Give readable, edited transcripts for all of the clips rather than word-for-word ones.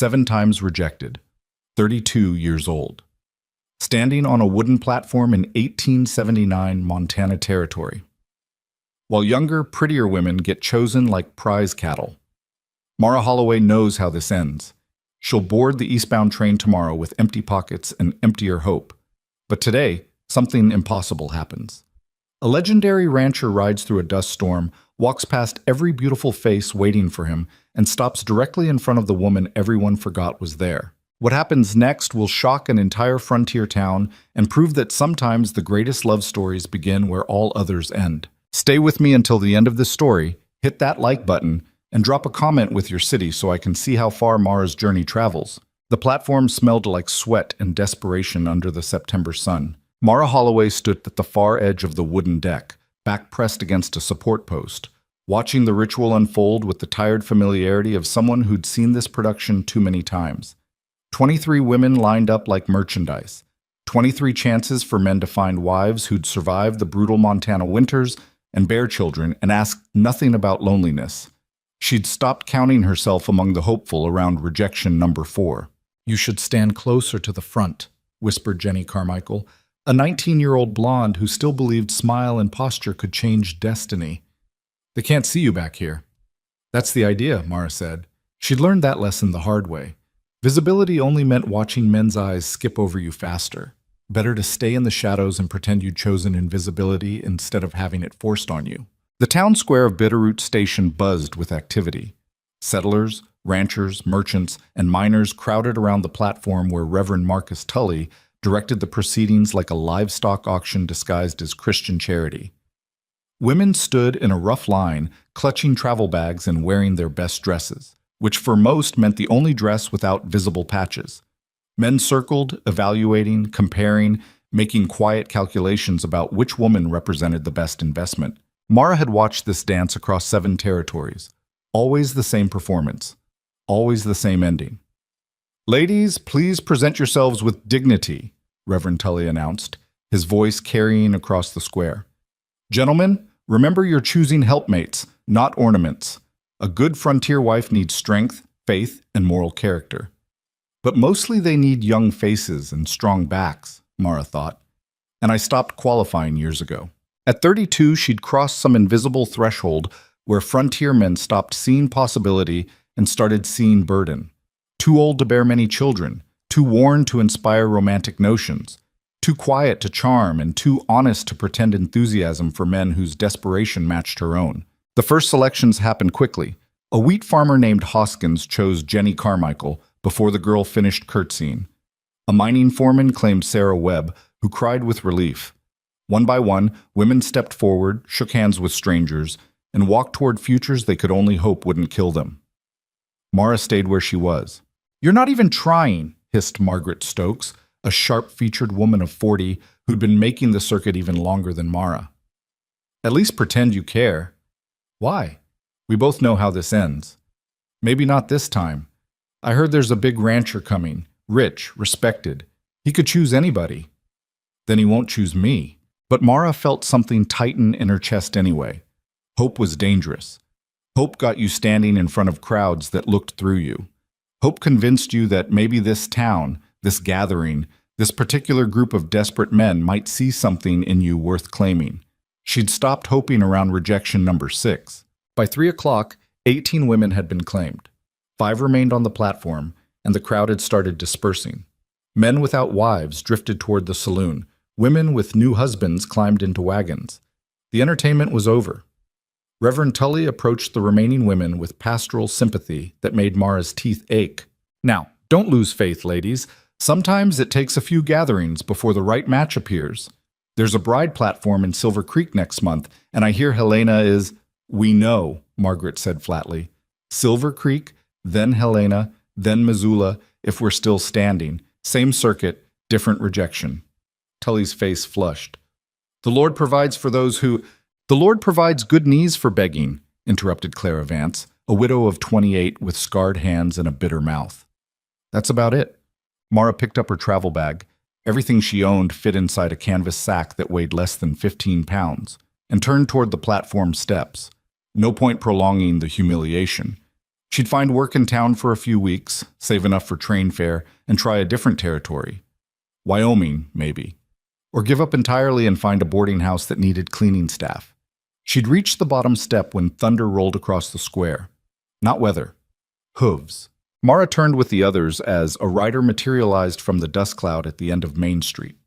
7 times rejected, 32 years old. Standing on a wooden platform in 1879 Montana Territory. While younger, prettier women get chosen like prize cattle. Mara Holloway knows how this ends. She'll board the eastbound train tomorrow with empty pockets and emptier hope. But today, something impossible happens. A legendary rancher rides through a dust storm, walks past every beautiful face waiting for him, and stops directly in front of the woman everyone forgot was there. What happens next will shock an entire frontier town and prove that sometimes the greatest love stories begin where all others end. Stay with me until the end of this story, hit that like button, and drop a comment with your city so I can see how far Mara's journey travels. The platform smelled like sweat and desperation under the September sun. Mara Holloway stood at the far edge of the wooden deck, back pressed against a support post, watching the ritual unfold with the tired familiarity of someone who'd seen this production too many times. 23 women lined up like merchandise. 23 chances for men to find wives who'd survived the brutal Montana winters and bear children and ask nothing about loneliness. She'd stopped counting herself among the hopeful around rejection number 4. "You should stand closer to the front," whispered Jenny Carmichael, a 19-year-old blonde who still believed smile and posture could change destiny. "They can't see you back here." "That's the idea," Mara said. She'd learned that lesson the hard way. Visibility only meant watching men's eyes skip over you faster. Better to stay in the shadows and pretend you'd chosen invisibility instead of having it forced on you. The town square of Bitterroot Station buzzed with activity. Settlers, ranchers, merchants, and miners crowded around the platform where Reverend Marcus Tully directed the proceedings like a livestock auction disguised as Christian charity. Women stood in a rough line, clutching travel bags and wearing their best dresses, which for most meant the only dress without visible patches. Men circled, evaluating, comparing, making quiet calculations about which woman represented the best investment. Mara had watched this dance across 7 territories. Always the same performance. Always the same ending. "Ladies, please present yourselves with dignity," Reverend Tully announced, his voice carrying across the square. "Gentlemen, remember you're choosing helpmates, not ornaments. A good frontier wife needs strength, faith, and moral character. But mostly they need young faces and strong backs," Mara thought. And I stopped qualifying years ago. At 32, she'd crossed some invisible threshold where frontier men stopped seeing possibility and started seeing burden. Too old to bear many children, too worn to inspire romantic notions, too quiet to charm, and too honest to pretend enthusiasm for men whose desperation matched her own. The first selections happened quickly. A wheat farmer named Hoskins chose Jenny Carmichael before the girl finished curtsying. A mining foreman claimed Sarah Webb, who cried with relief. One by one, women stepped forward, shook hands with strangers, and walked toward futures they could only hope wouldn't kill them. Mara stayed where she was. "You're not even trying," hissed Margaret Stokes, a sharp-featured woman of 40 who'd been making the circuit even longer than Mara. "At least pretend you care." "Why? We both know how this ends." "Maybe not this time. I heard there's a big rancher coming, rich, respected. He could choose anybody." "Then he won't choose me." But Mara felt something tighten in her chest anyway. Hope was dangerous. Hope got you standing in front of crowds that looked through you. Hope convinced you that maybe this town, this gathering, this particular group of desperate men might see something in you worth claiming. She'd stopped hoping around rejection number 6. By 3 o'clock, 18 women had been claimed. 5 remained on the platform, and the crowd had started dispersing. Men without wives drifted toward the saloon. Women with new husbands climbed into wagons. The entertainment was over. Reverend Tully approached the remaining women with pastoral sympathy that made Mara's teeth ache. "Now, don't lose faith, ladies. Sometimes it takes a few gatherings before the right match appears. There's a bride platform in Silver Creek next month, and I hear Helena is—" "We know," Margaret said flatly. "Silver Creek, then Helena, then Missoula, if we're still standing. Same circuit, different rejection." Tully's face flushed. "The Lord provides for those who—" "The Lord provides good knees for begging," interrupted Clara Vance, a widow of 28 with scarred hands and a bitter mouth. That's about it. Mara picked up her travel bag. Everything she owned fit inside a canvas sack that weighed less than 15 pounds, and turned toward the platform steps. No point prolonging the humiliation. She'd find work in town for a few weeks, save enough for train fare, and try a different territory. Wyoming, maybe. Or give up entirely and find a boarding house that needed cleaning staff. She'd reached the bottom step when thunder rolled across the square. Not weather. Hooves. Mara turned with the others as a rider materialized from the dust cloud at the end of Main Street.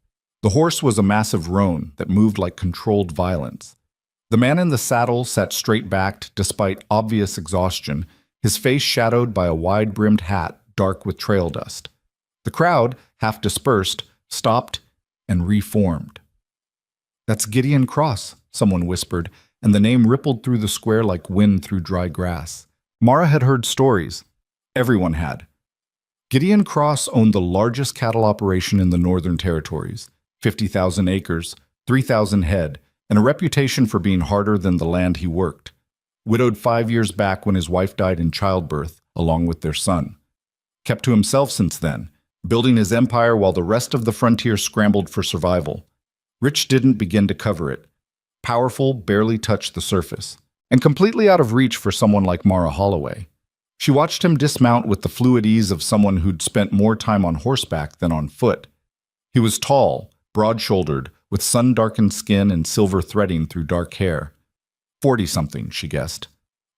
The horse was a massive roan that moved like controlled violence. The man in the saddle sat straight-backed despite obvious exhaustion, his face shadowed by a wide-brimmed hat dark with trail dust. The crowd, half dispersed, stopped and reformed. "That's Gideon Cross," someone whispered, and the name rippled through the square like wind through dry grass. Mara had heard stories. Everyone had. Gideon Cross owned the largest cattle operation in the Northern Territories, 50,000 acres, 3,000 head, and a reputation for being harder than the land he worked. Widowed 5 years back when his wife died in childbirth, along with their son. Kept to himself since then, building his empire while the rest of the frontier scrambled for survival. Rich didn't begin to cover it. Powerful barely touched the surface, and completely out of reach for someone like Mara Holloway. She watched him dismount with the fluid ease of someone who'd spent more time on horseback than on foot. He was tall, broad-shouldered, with sun-darkened skin and silver threading through dark hair. 40-something, she guessed.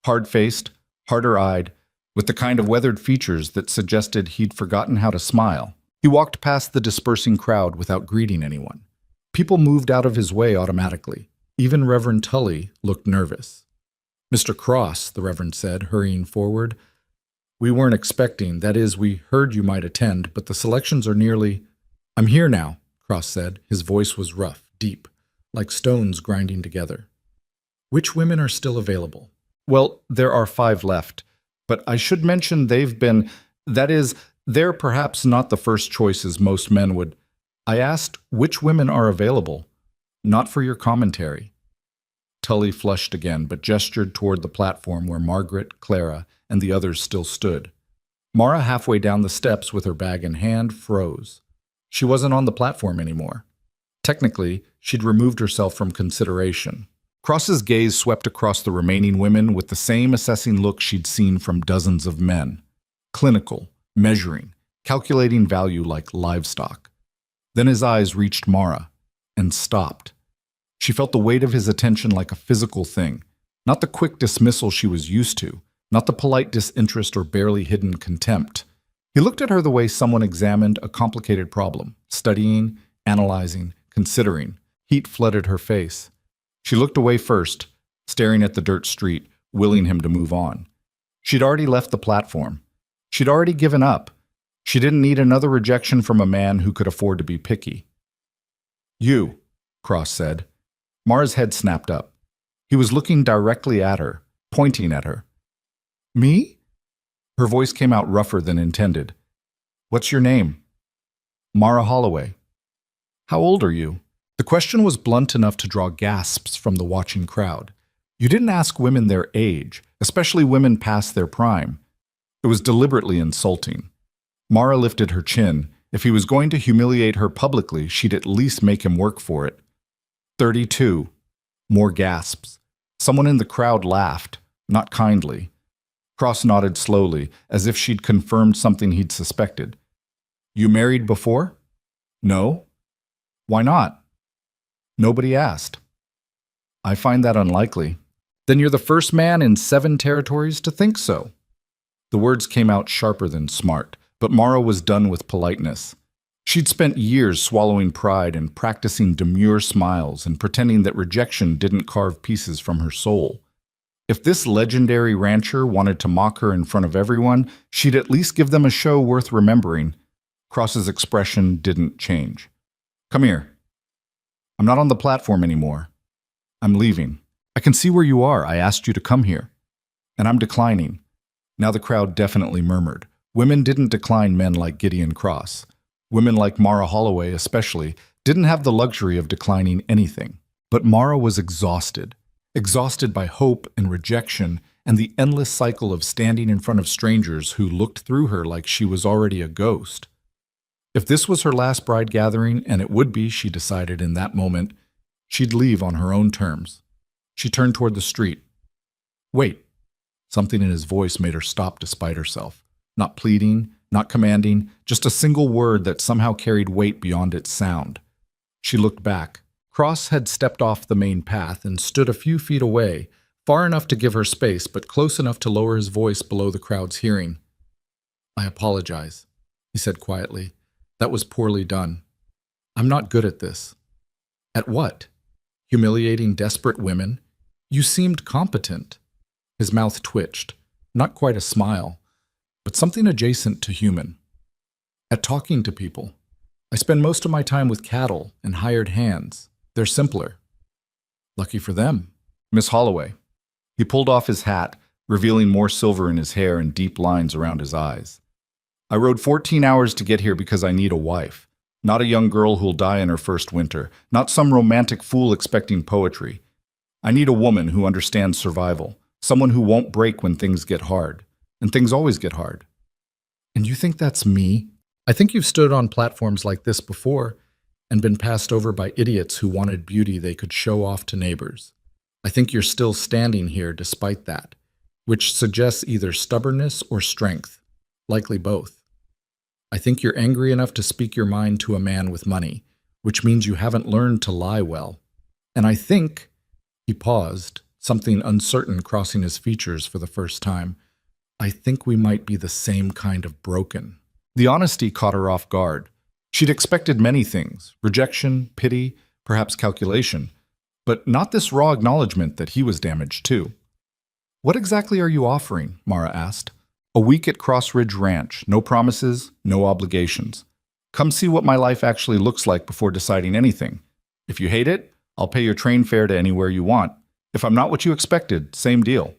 Hard-faced, harder-eyed, with the kind of weathered features that suggested he'd forgotten how to smile. He walked past the dispersing crowd without greeting anyone. People moved out of his way automatically. Even Reverend Tully looked nervous. "Mr. Cross," the Reverend said, hurrying forward. "We weren't expecting, that is, we heard you might attend, but the selections are nearly—" "I'm here now," Cross said. His voice was rough, deep, like stones grinding together. "Which women are still available?" "Well, there are 5 left, but I should mention that is, they're perhaps not the first choices most men would—" "I asked which women are available, not for your commentary." Tully flushed again, but gestured toward the platform where Margaret, Clara, and the others still stood. Mara, halfway down the steps with her bag in hand, froze. She wasn't on the platform anymore. Technically, she'd removed herself from consideration. Cross's gaze swept across the remaining women with the same assessing look she'd seen from dozens of men. Clinical, measuring, calculating value like livestock. Then his eyes reached Mara, and stopped. She felt the weight of his attention like a physical thing, not the quick dismissal she was used to, not the polite disinterest or barely hidden contempt. He looked at her the way someone examined a complicated problem, studying, analyzing, considering. Heat flooded her face. She looked away first, staring at the dirt street, willing him to move on. She'd already left the platform. She'd already given up. She didn't need another rejection from a man who could afford to be picky. "You," Cross said. Mara's head snapped up. He was looking directly at her, pointing at her. "Me?" Her voice came out rougher than intended. "What's your name?" "Mara Holloway." "How old are you?" The question was blunt enough to draw gasps from the watching crowd. You didn't ask women their age, especially women past their prime. It was deliberately insulting. Mara lifted her chin. If he was going to humiliate her publicly, she'd at least make him work for it. 32. More gasps. Someone in the crowd laughed, not kindly. Cross nodded slowly, as if she'd confirmed something he'd suspected. "You married before?" "No." "Why not?" "Nobody asked." "I find that unlikely." "Then you're the first man in 7 territories to think so." The words came out sharper than smart, but Mara was done with politeness. She'd spent years swallowing pride and practicing demure smiles and pretending that rejection didn't carve pieces from her soul. If this legendary rancher wanted to mock her in front of everyone, she'd at least give them a show worth remembering. Cross's expression didn't change. "Come here." "I'm not on the platform anymore. I'm leaving." "I can see where you are. I asked you to come here." "And I'm declining." Now the crowd definitely murmured. Women didn't decline men like Gideon Cross. Women like Mara Holloway especially didn't have the luxury of declining anything. But Mara was exhausted. Exhausted by hope and rejection and the endless cycle of standing in front of strangers who looked through her like she was already a ghost. If this was her last bride gathering, and it would be, she decided in that moment, she'd leave on her own terms. She turned toward the street. "Wait." Something in his voice made her stop despite herself. Not pleading, not commanding, just a single word that somehow carried weight beyond its sound. She looked back. Cross had stepped off the main path and stood a few feet away, far enough to give her space, but close enough to lower his voice below the crowd's hearing. "I apologize," he said quietly. "That was poorly done. I'm not good at this." "At what? Humiliating desperate women? You seemed competent." His mouth twitched, not quite a smile, but something adjacent to human. "At talking to people. I spend most of my time with cattle and hired hands. They're simpler." "Lucky for them." "Miss Holloway." He pulled off his hat, revealing more silver in his hair and deep lines around his eyes. "I rode 14 hours to get here because I need a wife. Not a young girl who'll die in her first winter. Not some romantic fool expecting poetry. I need a woman who understands survival. Someone who won't break when things get hard. And things always get hard." "And you think that's me?" "I think you've stood on platforms like this before and been passed over by idiots who wanted beauty they could show off to neighbors. I think you're still standing here despite that, which suggests either stubbornness or strength, likely both. I think you're angry enough to speak your mind to a man with money, which means you haven't learned to lie well. And I think," he paused, something uncertain crossing his features for the first time, "I think we might be the same kind of broken." The honesty caught her off guard. She'd expected many things: rejection, pity, perhaps calculation, but not this raw acknowledgement that he was damaged too. "What exactly are you offering?" Mara asked. "A week at Cross Ridge Ranch, no promises, no obligations. Come see what my life actually looks like before deciding anything. If you hate it, I'll pay your train fare to anywhere you want. If I'm not what you expected, same deal.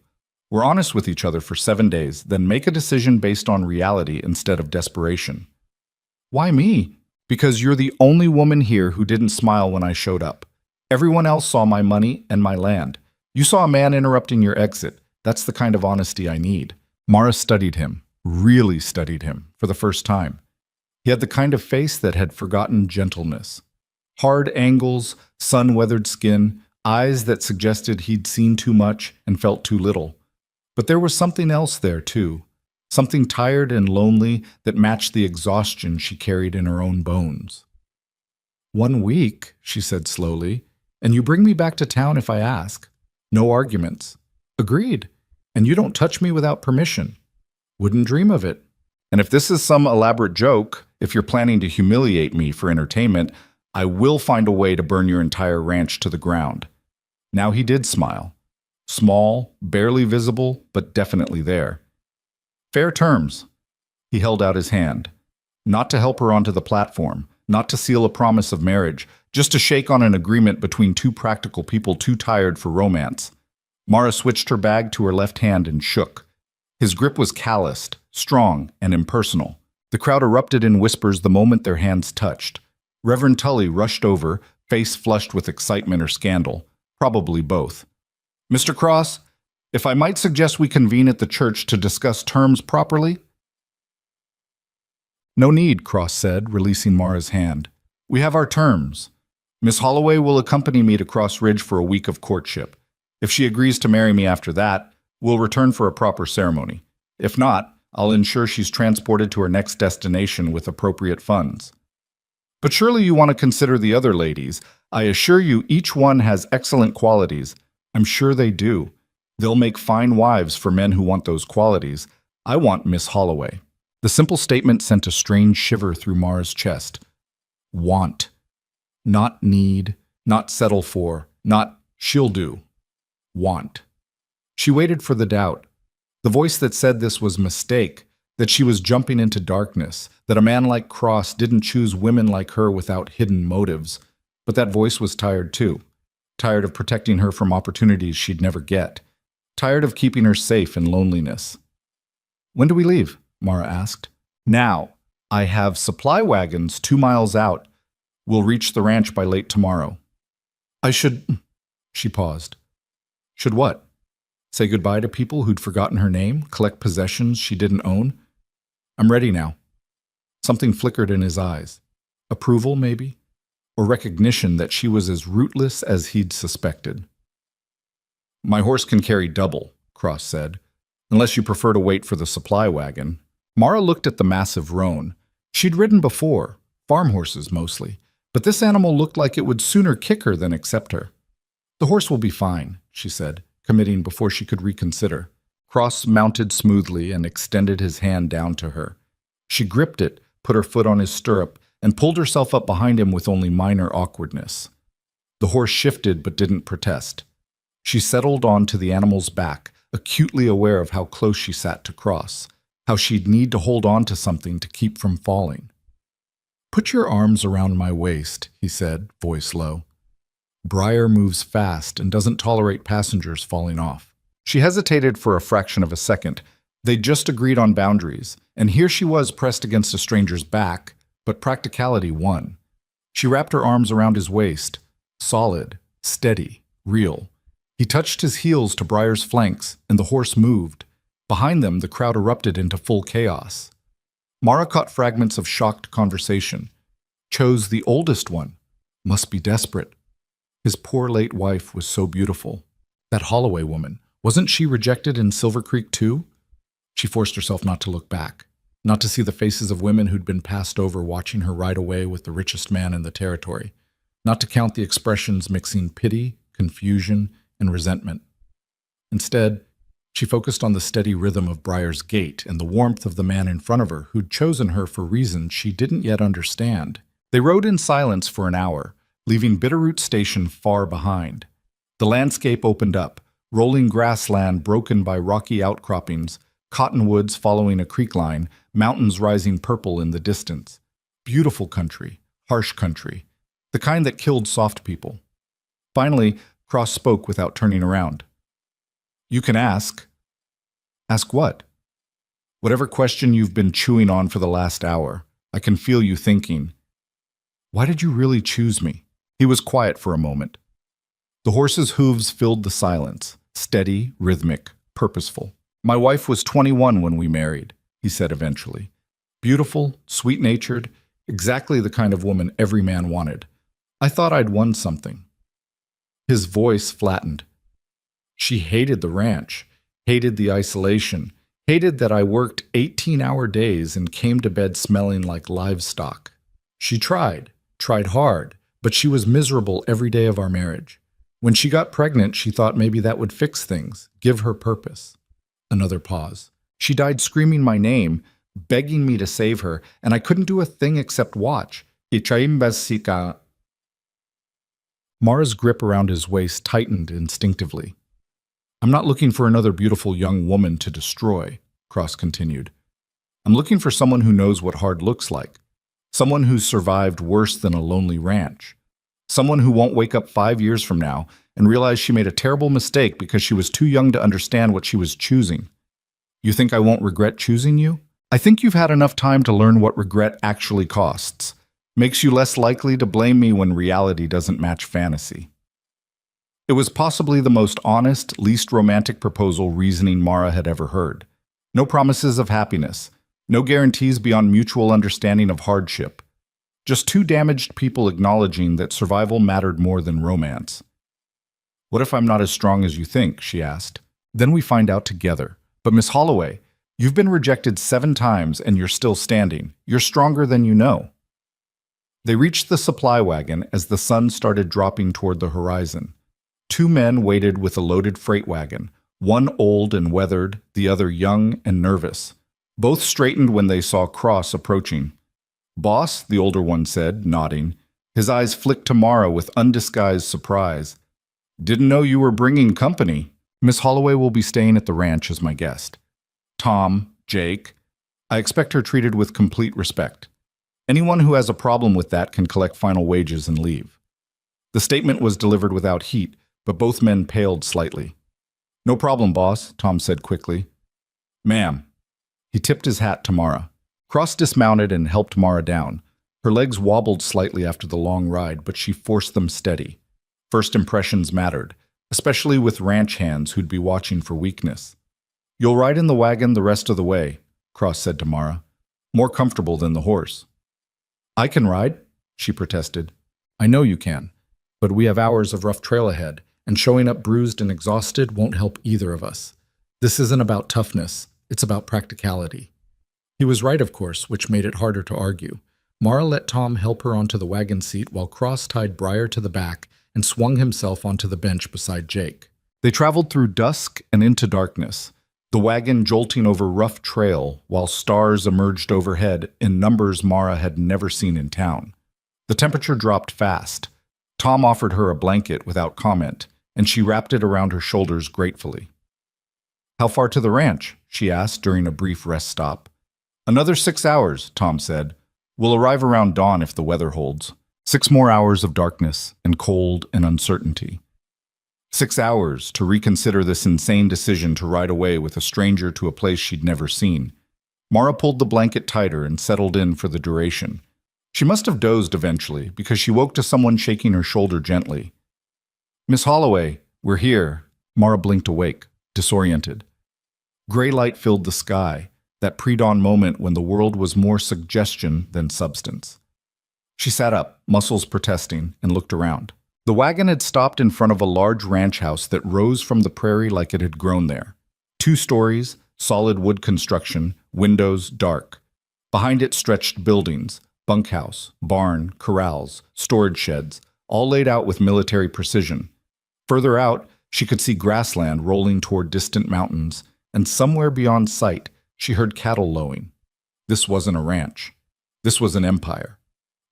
We're honest with each other for 7 days, then make a decision based on reality instead of desperation." "Why me?" "Because you're the only woman here who didn't smile when I showed up. Everyone else saw my money and my land. You saw a man interrupting your exit. That's the kind of honesty I need." Mara studied him, really studied him, for the first time. He had the kind of face that had forgotten gentleness. Hard angles, sun-weathered skin, eyes that suggested he'd seen too much and felt too little. But there was something else there, too. Something tired and lonely that matched the exhaustion she carried in her own bones. "1 week," she said slowly, "and you bring me back to town if I ask. No arguments." "Agreed. And you don't touch me without permission." "Wouldn't dream of it." "And if this is some elaborate joke, if you're planning to humiliate me for entertainment, I will find a way to burn your entire ranch to the ground." Now he did smile. Small, barely visible, but definitely there. "Fair terms." He held out his hand. Not to help her onto the platform, not to seal a promise of marriage, just to shake on an agreement between two practical people too tired for romance. Mara switched her bag to her left hand and shook. His grip was calloused, strong, and impersonal. The crowd erupted in whispers the moment their hands touched. Reverend Tully rushed over, face flushed with excitement or scandal, probably both. "Mr. Cross, if I might suggest we convene at the church to discuss terms properly?" "No need," Cross said, releasing Mara's hand. "We have our terms. Miss Holloway will accompany me to Cross Ridge for a week of courtship. If she agrees to marry me after that, we'll return for a proper ceremony. If not, I'll ensure she's transported to her next destination with appropriate funds. But surely you want to consider the other ladies. I assure you each one has excellent qualities. I'm sure they do. They'll make fine wives for men who want those qualities. I want Miss Holloway." The simple statement sent a strange shiver through Mara's chest. Want. Not need, not settle for, not she'll do. Want. She waited for the doubt. The voice that said this was mistake, that she was jumping into darkness, that a man like Cross didn't choose women like her without hidden motives. But that voice was tired too. Tired of protecting her from opportunities she'd never get. Tired of keeping her safe in loneliness. "When do we leave?" Mara asked. "Now. I have supply wagons 2 miles out. We'll reach the ranch by late tomorrow." "I should—" She paused. "Should what? Say goodbye to people who'd forgotten her name? Collect possessions she didn't own? I'm ready now." Something flickered in his eyes. Approval, maybe? Or recognition that she was as rootless as he'd suspected. "My horse can carry double," Cross said. unless you prefer to wait for the supply wagon. Mara looked at the massive roan. She'd ridden before, farm horses mostly, but this animal looked like it would sooner kick her than accept her. The horse will be fine, she said, committing before she could reconsider. Cross mounted smoothly and extended his hand down to her. She gripped it, put her foot on his stirrup, and pulled herself up behind him with only minor awkwardness. The horse shifted but didn't protest. She settled onto the animal's back, acutely aware of how close she sat to Cross, how she'd need to hold on to something to keep from falling. "Put your arms around my waist," he said, voice low. Briar moves fast and doesn't tolerate passengers falling off. She hesitated for a fraction of a second. They'd just agreed on boundaries, and here she was pressed against a stranger's back, but practicality won. She wrapped her arms around his waist, solid, steady, real. He touched his heels to Briar's flanks, and the horse moved. Behind them, the crowd erupted into full chaos. Mara caught fragments of shocked conversation. Chose the oldest one. Must be desperate. His poor late wife was so beautiful. That Holloway woman, wasn't she rejected in Silver Creek too? She forced herself not to look back, not to see the faces of women who'd been passed over watching her ride away with the richest man in the territory, not to count the expressions mixing pity, confusion, and resentment. Instead, she focused on the steady rhythm of Briar's gait and the warmth of the man in front of her who'd chosen her for reasons she didn't yet understand. They rode in silence for an hour, leaving Bitterroot Station far behind. The landscape opened up, rolling grassland broken by rocky outcroppings, cottonwoods following a creek line, mountains rising purple in the distance. Beautiful country, harsh country, the kind that killed soft people. Finally, Cross spoke without turning around. "You can ask." "Ask what?" "Whatever question you've been chewing on for the last hour. I can feel you thinking. Why did you really choose me?" He was quiet for a moment. The horse's hooves filled the silence, steady, rhythmic, purposeful. "My wife was 21 when we married," he said eventually. "Beautiful, sweet-natured, exactly the kind of woman every man wanted. I thought I'd won something." His voice flattened. "She hated the ranch, hated the isolation, hated that I worked 18-hour days and came to bed smelling like livestock. She tried hard, but she was miserable every day of our marriage. When she got pregnant, she thought maybe that would fix things, give her purpose." Another pause. "She died screaming my name, begging me to save her, and I couldn't do a thing except watch." Mara's grip around his waist tightened instinctively. "I'm not looking for another beautiful young woman to destroy," Cross continued. "I'm looking for someone who knows what hard looks like. Someone who's survived worse than a lonely ranch. Someone who won't wake up 5 years from now and realize she made a terrible mistake because she was too young to understand what she was choosing. You think I won't regret choosing you? I think you've had enough time to learn what regret actually costs. Makes you less likely to blame me when reality doesn't match fantasy." It was possibly the most honest, least romantic proposal reasoning Mara had ever heard. No promises of happiness. No guarantees beyond mutual understanding of hardship. Just two damaged people acknowledging that survival mattered more than romance. "What if I'm not as strong as you think?" she asked. "Then we find out together. But Miss Holloway, you've been rejected 7 times and you're still standing. You're stronger than you know." They reached the supply wagon as the sun started dropping toward the horizon. 2 men waited with a loaded freight wagon, one old and weathered, the other young and nervous. Both straightened when they saw Cross approaching. "Boss," the older one said, nodding. His eyes flicked to Mara with undisguised surprise. "Didn't know you were bringing company." "Miss Holloway will be staying at the ranch as my guest. Tom, Jake. I expect her treated with complete respect. Anyone who has a problem with that can collect final wages and leave." The statement was delivered without heat, but both men paled slightly. "No problem, boss," Tom said quickly. "Ma'am." He tipped his hat to Mara. Cross dismounted and helped Mara down. Her legs wobbled slightly after the long ride, but she forced them steady. First impressions mattered, especially with ranch hands who'd be watching for weakness. "You'll ride in the wagon the rest of the way," Cross said to Mara. "More comfortable than the horse." "I can ride," she protested. "I know you can, but we have hours of rough trail ahead, and showing up bruised and exhausted won't help either of us. This isn't about toughness, it's about practicality. He was right, of course, which made it harder to argue. Mara let Tom help her onto the wagon seat while Cross tied Briar to the back and swung himself onto the bench beside Jake. They traveled through dusk and into darkness, the wagon jolting over rough trail while stars emerged overhead in numbers Mara had never seen in town. The temperature dropped fast. Tom offered her a blanket without comment, and she wrapped it around her shoulders gratefully. "How far to the ranch?" she asked during a brief rest stop. "Another 6 hours," Tom said. "We'll arrive around dawn if the weather holds." 6 more hours of darkness and cold and uncertainty. 6 hours to reconsider this insane decision to ride away with a stranger to a place she'd never seen. Mara pulled the blanket tighter and settled in for the duration. She must have dozed eventually, because she woke to someone shaking her shoulder gently. "Miss Holloway, we're here." Mara blinked awake, disoriented. Gray light filled the sky, that pre-dawn moment when the world was more suggestion than substance. She sat up, muscles protesting, and looked around. The wagon had stopped in front of a large ranch house that rose from the prairie like it had grown there. 2 stories, solid wood construction, windows dark. Behind it stretched buildings, bunkhouse, barn, corrals, storage sheds, all laid out with military precision. Further out, she could see grassland rolling toward distant mountains, and somewhere beyond sight, she heard cattle lowing. This wasn't a ranch. This was an empire.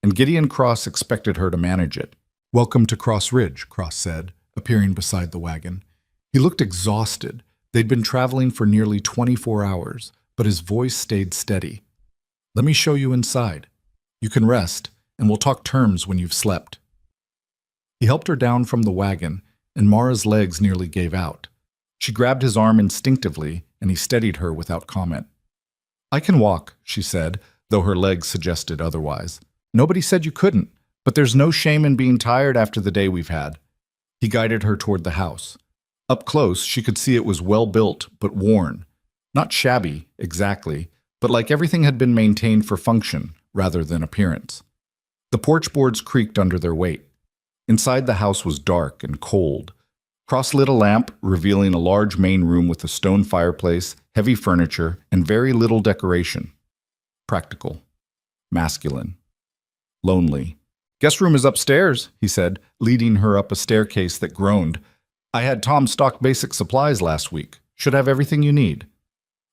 And Gideon Cross expected her to manage it. "Welcome to Cross Ridge," Cross said, appearing beside the wagon. He looked exhausted. They'd been traveling for nearly 24 hours, but his voice stayed steady. "Let me show you inside. You can rest, and we'll talk terms when you've slept." He helped her down from the wagon, and Mara's legs nearly gave out. She grabbed his arm instinctively, and he steadied her without comment. "I can walk," she said, though her legs suggested otherwise. "Nobody said you couldn't, but there's no shame in being tired after the day we've had." He guided her toward the house. Up close, she could see it was well-built but worn. Not shabby, exactly, but like everything had been maintained for function rather than appearance. The porch boards creaked under their weight. Inside the house was dark and cold. Cross lit a lamp, revealing a large main room with a stone fireplace, heavy furniture, and very little decoration. Practical. Masculine. Lonely. "Guest room is upstairs," he said, leading her up a staircase that groaned. "I had Tom stock basic supplies last week. Should have everything you need."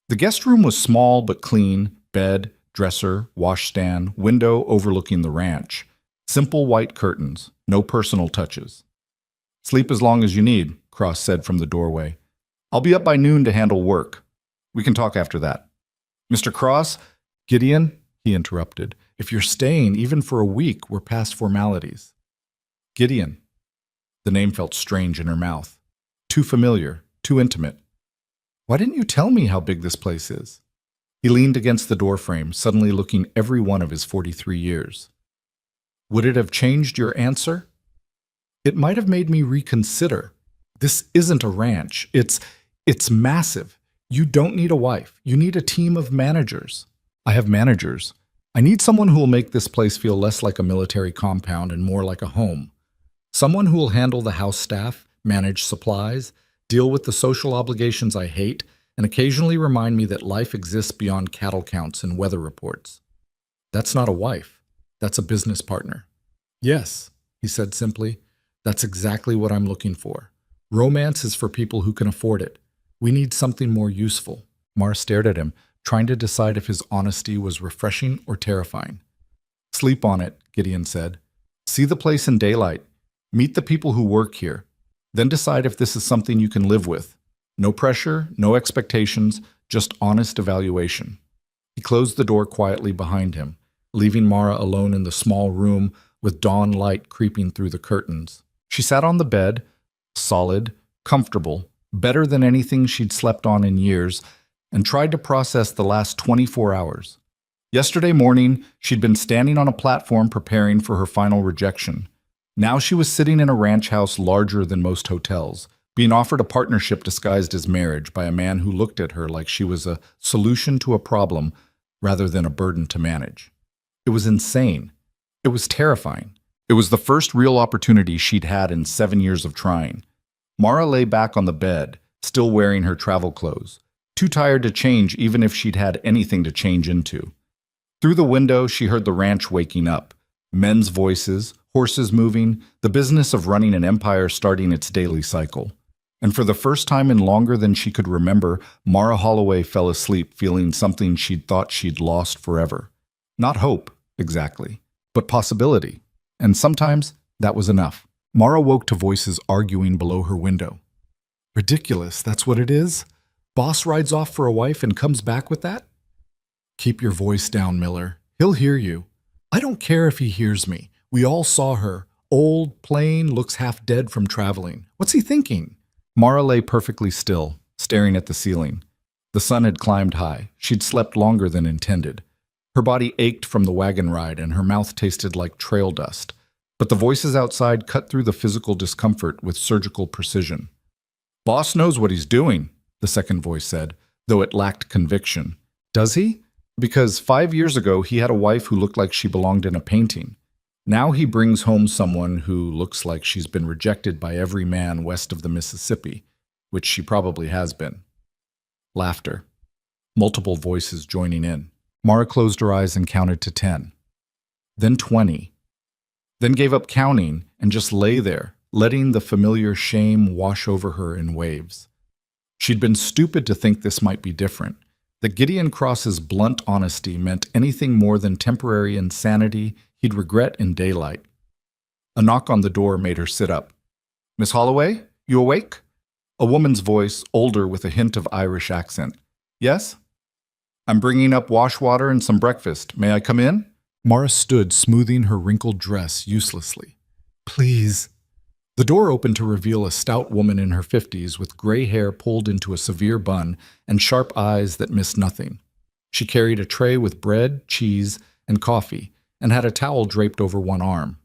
The guest room was small but clean, bed, dresser, washstand, window overlooking the ranch. Simple white curtains, no personal touches. "Sleep as long as you need," Cross said from the doorway. "I'll be up by noon to handle work. We can talk after that." "Mr. Cross?" "Gideon," he interrupted. "If you're staying, even for a week, we're past formalities." "Gideon." The name felt strange in her mouth. Too familiar, too intimate. "Why didn't you tell me how big this place is?" He leaned against the doorframe, suddenly looking every one of his 43 years. "Would it have changed your answer?" "It might have made me reconsider. This isn't a ranch. It's massive. You don't need a wife. You need a team of managers." "I have managers. I need someone who will make this place feel less like a military compound and more like a home. Someone who will handle the house staff, manage supplies, deal with the social obligations I hate, and occasionally remind me that life exists beyond cattle counts and weather reports." "That's not a wife. That's a business partner." "Yes," he said simply. "That's exactly what I'm looking for. Romance is for people who can afford it. We need something more useful." Mara stared at him, trying to decide if his honesty was refreshing or terrifying. "Sleep on it," Gideon said. "See the place in daylight. Meet the people who work here. Then decide if this is something you can live with. No pressure, no expectations, just honest evaluation." He closed the door quietly behind him, leaving Mara alone in the small room with dawn light creeping through the curtains. She sat on the bed, solid, comfortable, better than anything she'd slept on in years, and tried to process the last 24 hours. Yesterday morning, she'd been standing on a platform preparing for her final rejection. Now she was sitting in a ranch house larger than most hotels, being offered a partnership disguised as marriage by a man who looked at her like she was a solution to a problem rather than a burden to manage. It was insane. It was terrifying. It was the first real opportunity she'd had in 7 years of trying. Mara lay back on the bed, still wearing her travel clothes, too tired to change even if she'd had anything to change into. Through the window, she heard the ranch waking up. Men's voices, horses moving, the business of running an empire starting its daily cycle. And for the first time in longer than she could remember, Mara Holloway fell asleep feeling something she'd thought she'd lost forever. Not hope, exactly, but possibility. And sometimes that was enough. Mara woke to voices arguing below her window. Ridiculous, that's what it is? Boss rides off for a wife and comes back with that? Keep your voice down, Miller. He'll hear you. I don't care if he hears me. We all saw her. Old, plain, looks half dead from traveling. What's he thinking? Mara lay perfectly still, staring at the ceiling. The sun had climbed high. She'd slept longer than intended. Her body ached from the wagon ride and her mouth tasted like trail dust. But the voices outside cut through the physical discomfort with surgical precision. Boss knows what he's doing, the second voice said, though it lacked conviction. Does he? Because 5 years ago he had a wife who looked like she belonged in a painting. Now he brings home someone who looks like she's been rejected by every man west of the Mississippi, which she probably has been. Laughter. Multiple voices joining in. Mara closed her eyes and counted to 10. Then 20. Then gave up counting and just lay there, letting the familiar shame wash over her in waves. She'd been stupid to think this might be different, that Gideon Cross's blunt honesty meant anything more than temporary insanity he'd regret in daylight. A knock on the door made her sit up. Miss Holloway, you awake? A woman's voice, older with a hint of Irish accent. Yes? I'm bringing up wash water and some breakfast. May I come in? Mara stood, smoothing her wrinkled dress uselessly. Please. The door opened to reveal a stout woman in her 50s with gray hair pulled into a severe bun and sharp eyes that missed nothing. She carried a tray with bread, cheese, and coffee, and had a towel draped over one arm.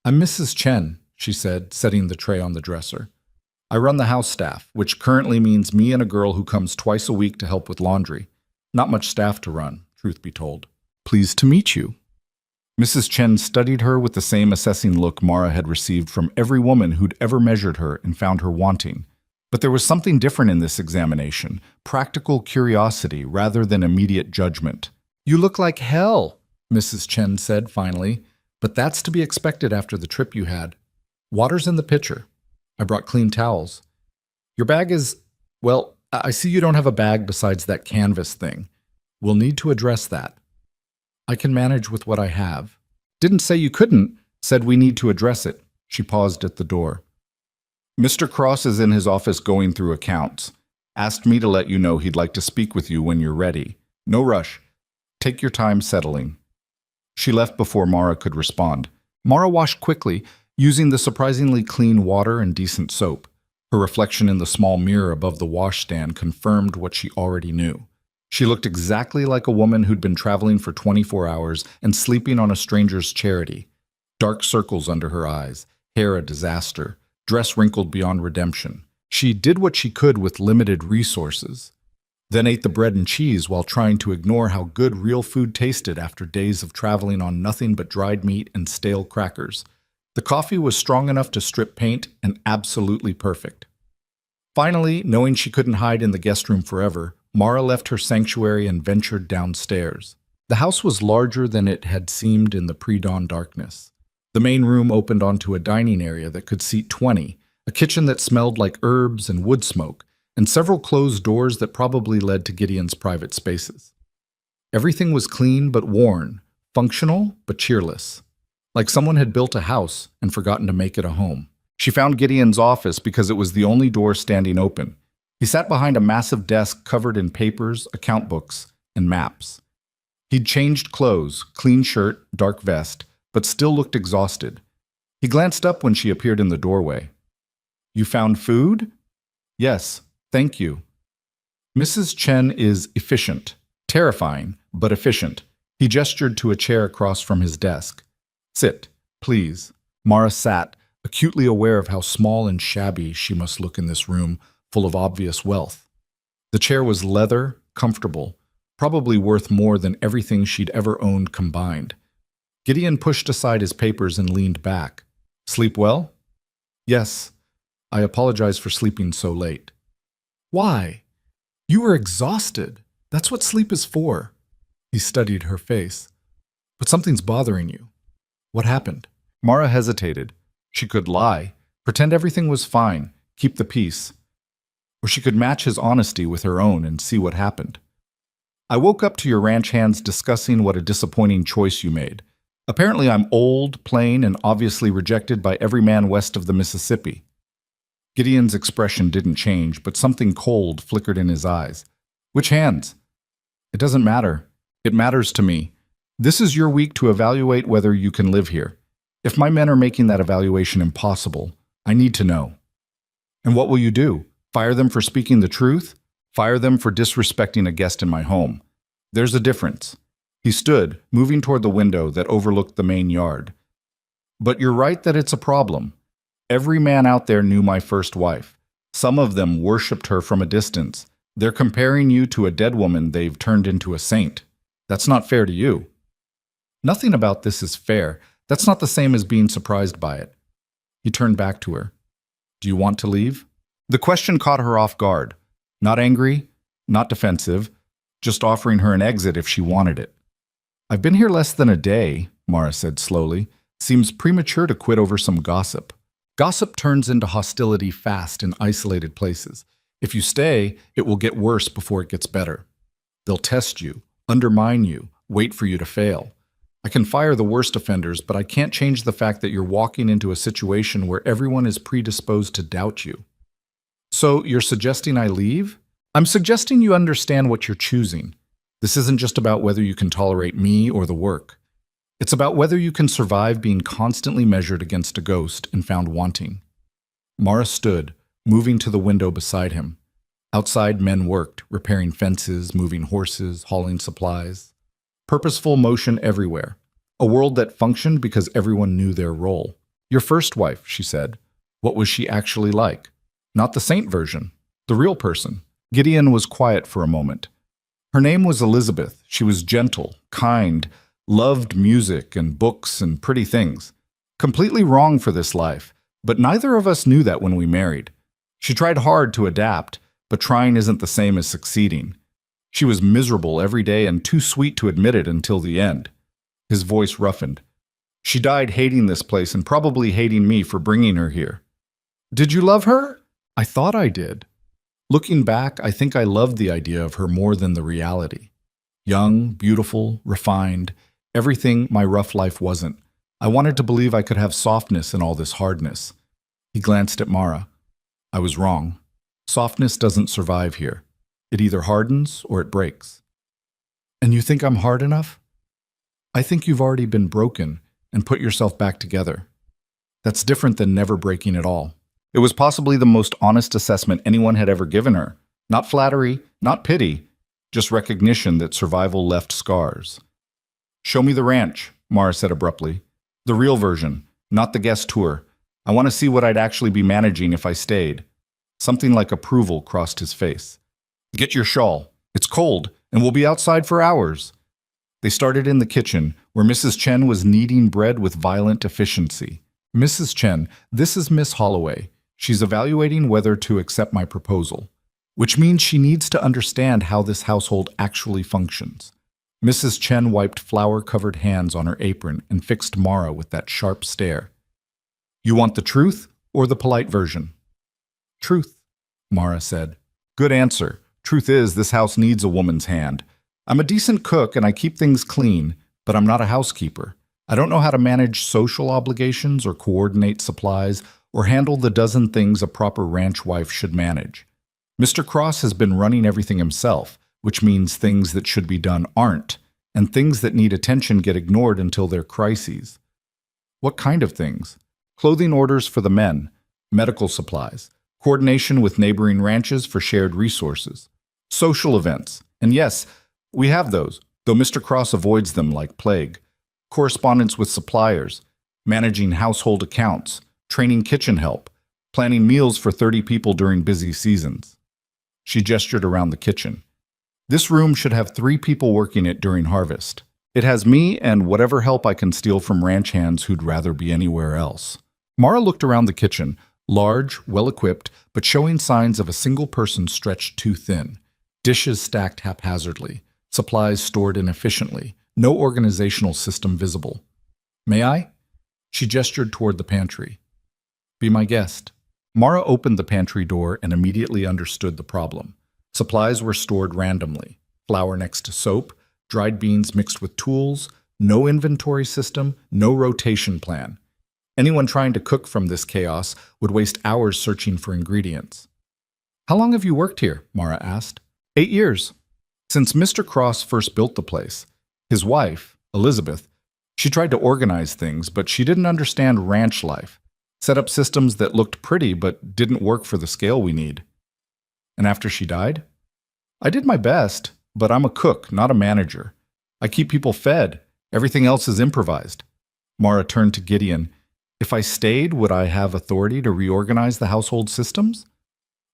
I'm Mrs. Chen, she said, setting the tray on the dresser. I run the house staff, which currently means me and a girl who comes twice a week to help with laundry. Not much staff to run, truth be told. Pleased to meet you. Mrs. Chen studied her with the same assessing look Mara had received from every woman who'd ever measured her and found her wanting. But there was something different in this examination, practical curiosity rather than immediate judgment. You look like hell, Mrs. Chen said finally, but that's to be expected after the trip you had. Water's in the pitcher. I brought clean towels. Your bag is, well, I see you don't have a bag besides that canvas thing. We'll need to address that. I can manage with what I have. Didn't say you couldn't, said we need to address it. She paused at the door. Mr. Cross is in his office going through accounts. Asked me to let you know he'd like to speak with you when you're ready. No rush. Take your time settling. She left before Mara could respond. Mara washed quickly, using the surprisingly clean water and decent soap. Her reflection in the small mirror above the washstand confirmed what she already knew. She looked exactly like a woman who'd been traveling for 24 hours and sleeping on a stranger's charity. Dark circles under her eyes, hair a disaster, dress wrinkled beyond redemption. She did what she could with limited resources, then ate the bread and cheese while trying to ignore how good real food tasted after days of traveling on nothing but dried meat and stale crackers. The coffee was strong enough to strip paint and absolutely perfect. Finally, knowing she couldn't hide in the guest room forever, Mara left her sanctuary and ventured downstairs. The house was larger than it had seemed in the pre-dawn darkness. The main room opened onto a dining area that could seat 20, a kitchen that smelled like herbs and wood smoke, and several closed doors that probably led to Gideon's private spaces. Everything was clean but worn, functional but cheerless, like someone had built a house and forgotten to make it a home. She found Gideon's office because it was the only door standing open. He sat behind a massive desk covered in papers, account books, and maps. He'd changed clothes, clean shirt, dark vest, but still looked exhausted. He glanced up when she appeared in the doorway. You found food? Yes, thank you. Mrs. Chen is efficient. Terrifying, but efficient. He gestured to a chair across from his desk. Sit, please. Mara sat, acutely aware of how small and shabby she must look in this room full of obvious wealth. The chair was leather, comfortable, probably worth more than everything she'd ever owned combined. Gideon pushed aside his papers and leaned back. Sleep well? Yes. I apologize for sleeping so late. Why? You were exhausted. That's what sleep is for. He studied her face. But something's bothering you. What happened? Mara hesitated. She could lie, pretend everything was fine, keep the peace. Or she could match his honesty with her own and see what happened. I woke up to your ranch hands discussing what a disappointing choice you made. Apparently I'm old, plain, and obviously rejected by every man west of the Mississippi. Gideon's expression didn't change, but something cold flickered in his eyes. Which hands? It doesn't matter. It matters to me. This is your week to evaluate whether you can live here. If my men are making that evaluation impossible, I need to know. And what will you do? Fire them for speaking the truth? Fire them for disrespecting a guest in my home? There's a difference. He stood, moving toward the window that overlooked the main yard. But you're right that it's a problem. Every man out there knew my first wife. Some of them worshipped her from a distance. They're comparing you to a dead woman they've turned into a saint. That's not fair to you. Nothing about this is fair. That's not the same as being surprised by it. He turned back to her. Do you want to leave? The question caught her off guard. Not angry, not defensive, just offering her an exit if she wanted it. I've been here less than a day, Mara said slowly. Seems premature to quit over some gossip. Gossip turns into hostility fast in isolated places. If you stay, it will get worse before it gets better. They'll test you, undermine you, wait for you to fail. I can fire the worst offenders, but I can't change the fact that you're walking into a situation where everyone is predisposed to doubt you. So you're suggesting I leave? I'm suggesting you understand what you're choosing. This isn't just about whether you can tolerate me or the work. It's about whether you can survive being constantly measured against a ghost and found wanting. Mara stood, moving to the window beside him. Outside, men worked, repairing fences, moving horses, hauling supplies. Purposeful motion everywhere. A world that functioned because everyone knew their role. Your first wife, she said. What was she actually like? Not the saint version. The real person. Gideon was quiet for a moment. Her name was Elizabeth. She was gentle, kind, loved music and books and pretty things. Completely wrong for this life, but neither of us knew that when we married. She tried hard to adapt, but trying isn't the same as succeeding. She was miserable every day and too sweet to admit it until the end. His voice roughened. She died hating this place and probably hating me for bringing her here. Did you love her? I thought I did. Looking back, I think I loved the idea of her more than the reality. Young, beautiful, refined, everything my rough life wasn't. I wanted to believe I could have softness in all this hardness. He glanced at Mara. I was wrong. Softness doesn't survive here. It either hardens or it breaks. And you think I'm hard enough? I think you've already been broken and put yourself back together. That's different than never breaking at all. It was possibly the most honest assessment anyone had ever given her. Not flattery, not pity, just recognition that survival left scars. Show me the ranch, Mara said abruptly. The real version, not the guest tour. I want to see what I'd actually be managing if I stayed. Something like approval crossed his face. Get your shawl. It's cold, and we'll be outside for hours. They started in the kitchen, where Mrs. Chen was kneading bread with violent efficiency. Mrs. Chen, this is Miss Holloway. She's evaluating whether to accept my proposal, which means she needs to understand how this household actually functions. Mrs. Chen wiped flour-covered hands on her apron and fixed Mara with that sharp stare. You want the truth or the polite version? Truth, Mara said. Good answer. Truth is, this house needs a woman's hand. I'm a decent cook and I keep things clean, but I'm not a housekeeper. I don't know how to manage social obligations or coordinate supplies or handle the dozen things a proper ranch wife should manage. Mr. Cross has been running everything himself, which means things that should be done aren't, and things that need attention get ignored until they're crises. What kind of things? Clothing orders for the men, medical supplies, coordination with neighboring ranches for shared resources, social events, and yes, we have those, though Mr. Cross avoids them like plague, correspondence with suppliers, managing household accounts, training kitchen help, planning meals for 30 people during busy seasons. She gestured around the kitchen. This room should have 3 people working it during harvest. It has me and whatever help I can steal from ranch hands who'd rather be anywhere else. Mara looked around the kitchen, Large, well-equipped, but showing signs of a single person stretched too thin. Dishes stacked haphazardly, supplies stored inefficiently, no organizational system visible. "May I?" She gestured toward the pantry. "Be my guest." Mara opened the pantry door and immediately understood the problem. Supplies were stored randomly. Flour next to soap, dried beans mixed with tools, no inventory system, no rotation plan. Anyone trying to cook from this chaos would waste hours searching for ingredients. "How long have you worked here?" Mara asked. 8 years. Since Mr. Cross first built the place. His wife, Elizabeth, she tried to organize things, but she didn't understand ranch life. Set up systems that looked pretty but didn't work for the scale we need. And after she died? I did my best, but I'm a cook, not a manager. I keep people fed. Everything else is improvised. Mara turned to Gideon. If I stayed, would I have authority to reorganize the household systems?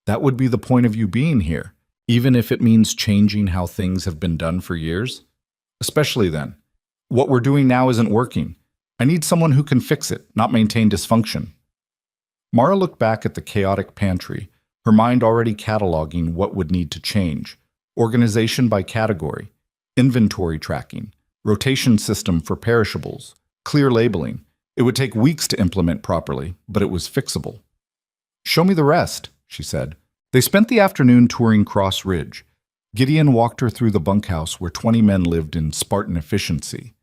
That would be the point of you being here, even if it means changing how things have been done for years. Especially then. What we're doing now isn't working. I need someone who can fix it, not maintain dysfunction. Mara looked back at the chaotic pantry, her mind already cataloging what would need to change. Organization by category, inventory tracking, rotation system for perishables, clear labeling. It would take weeks to implement properly, but it was fixable. "Show me the rest," she said. They spent the afternoon touring Cross Ridge. Gideon walked her through the bunkhouse where 20 men lived in Spartan efficiency,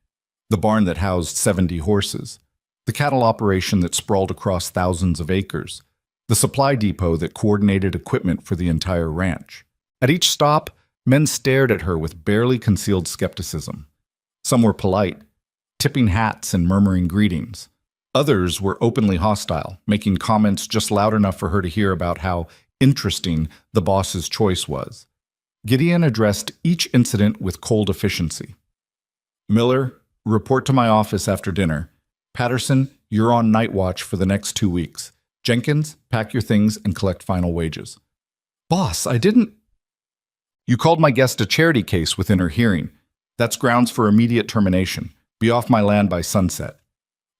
the barn that housed 70 horses, the cattle operation that sprawled across thousands of acres, the supply depot that coordinated equipment for the entire ranch. At each stop, men stared at her with barely concealed skepticism. Some were polite, tipping hats and murmuring greetings. Others were openly hostile, making comments just loud enough for her to hear about how interesting the boss's choice was. Gideon addressed each incident with cold efficiency. "Miller, report to my office after dinner. Patterson, you're on night watch for the next 2 weeks. Jenkins, pack your things and collect final wages." "Boss, I didn't—" "You called my guest a charity case within her hearing. That's grounds for immediate termination. Be off my land by sunset."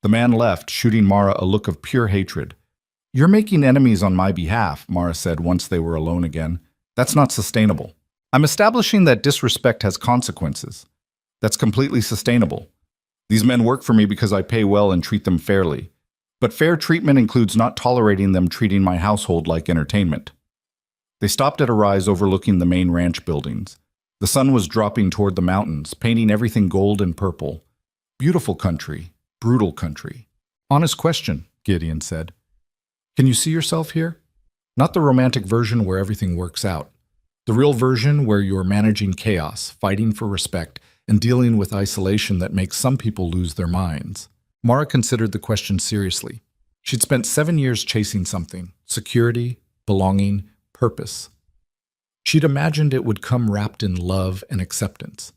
The man left, shooting Mara a look of pure hatred. "You're making enemies on my behalf," Mara said once they were alone again. "That's not sustainable. I'm establishing that disrespect has consequences. That's completely sustainable. These men work for me because I pay well and treat them fairly. But fair treatment includes not tolerating them treating my household like entertainment." They stopped at a rise overlooking the main ranch buildings. The sun was dropping toward the mountains, painting everything gold and purple. Beautiful country, brutal country. "Honest question," Gideon said. "Can you see yourself here? Not the romantic version where everything works out. The real version where you're managing chaos, fighting for respect, and dealing with isolation that makes some people lose their minds." Mara considered the question seriously. She'd spent 7 years chasing something: security, belonging, purpose. She'd imagined it would come wrapped in love and acceptance.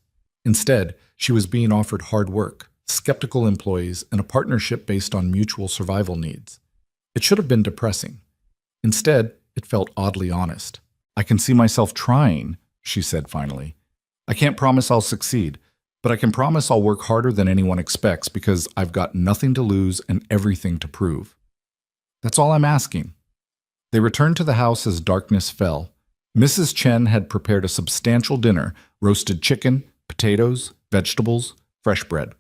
Instead, she was being offered hard work, skeptical employees, and a partnership based on mutual survival needs. It should have been depressing. Instead, it felt oddly honest. "I can see myself trying," she said finally. "I can't promise I'll succeed, but I can promise I'll work harder than anyone expects because I've got nothing to lose and everything to prove. That's all I'm asking." They returned to the house as darkness fell. Mrs. Chen had prepared a substantial dinner: roasted chicken, potatoes, vegetables, fresh bread.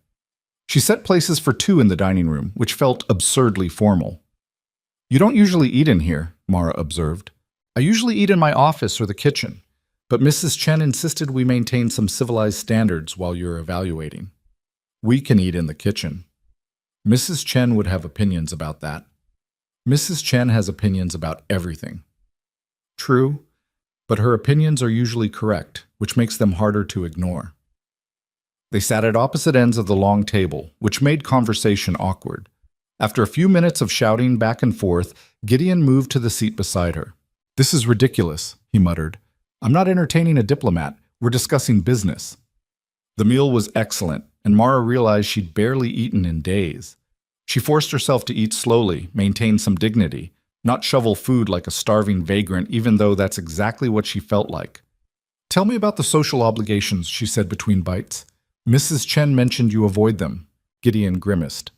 She set places for 2 in the dining room, which felt absurdly formal. "You don't usually eat in here," Mara observed. "I usually eat in my office or the kitchen. But Mrs. Chen insisted we maintain some civilized standards while you're evaluating. We can eat in the kitchen." Mrs. Chen would have opinions about that. Mrs. Chen has opinions about everything. True, but her opinions are usually correct, which makes them harder to ignore. They sat at opposite ends of the long table, which made conversation awkward. After a few minutes of shouting back and forth, Gideon moved to the seat beside her. "This is ridiculous," he muttered. "I'm not entertaining a diplomat. We're discussing business." The meal was excellent, and Mara realized she'd barely eaten in days. She forced herself to eat slowly, maintain some dignity, not shovel food like a starving vagrant, even though that's exactly what she felt like. "Tell me about the social obligations," she said between bites. "Mrs. Chen mentioned you avoid them." Gideon grimaced.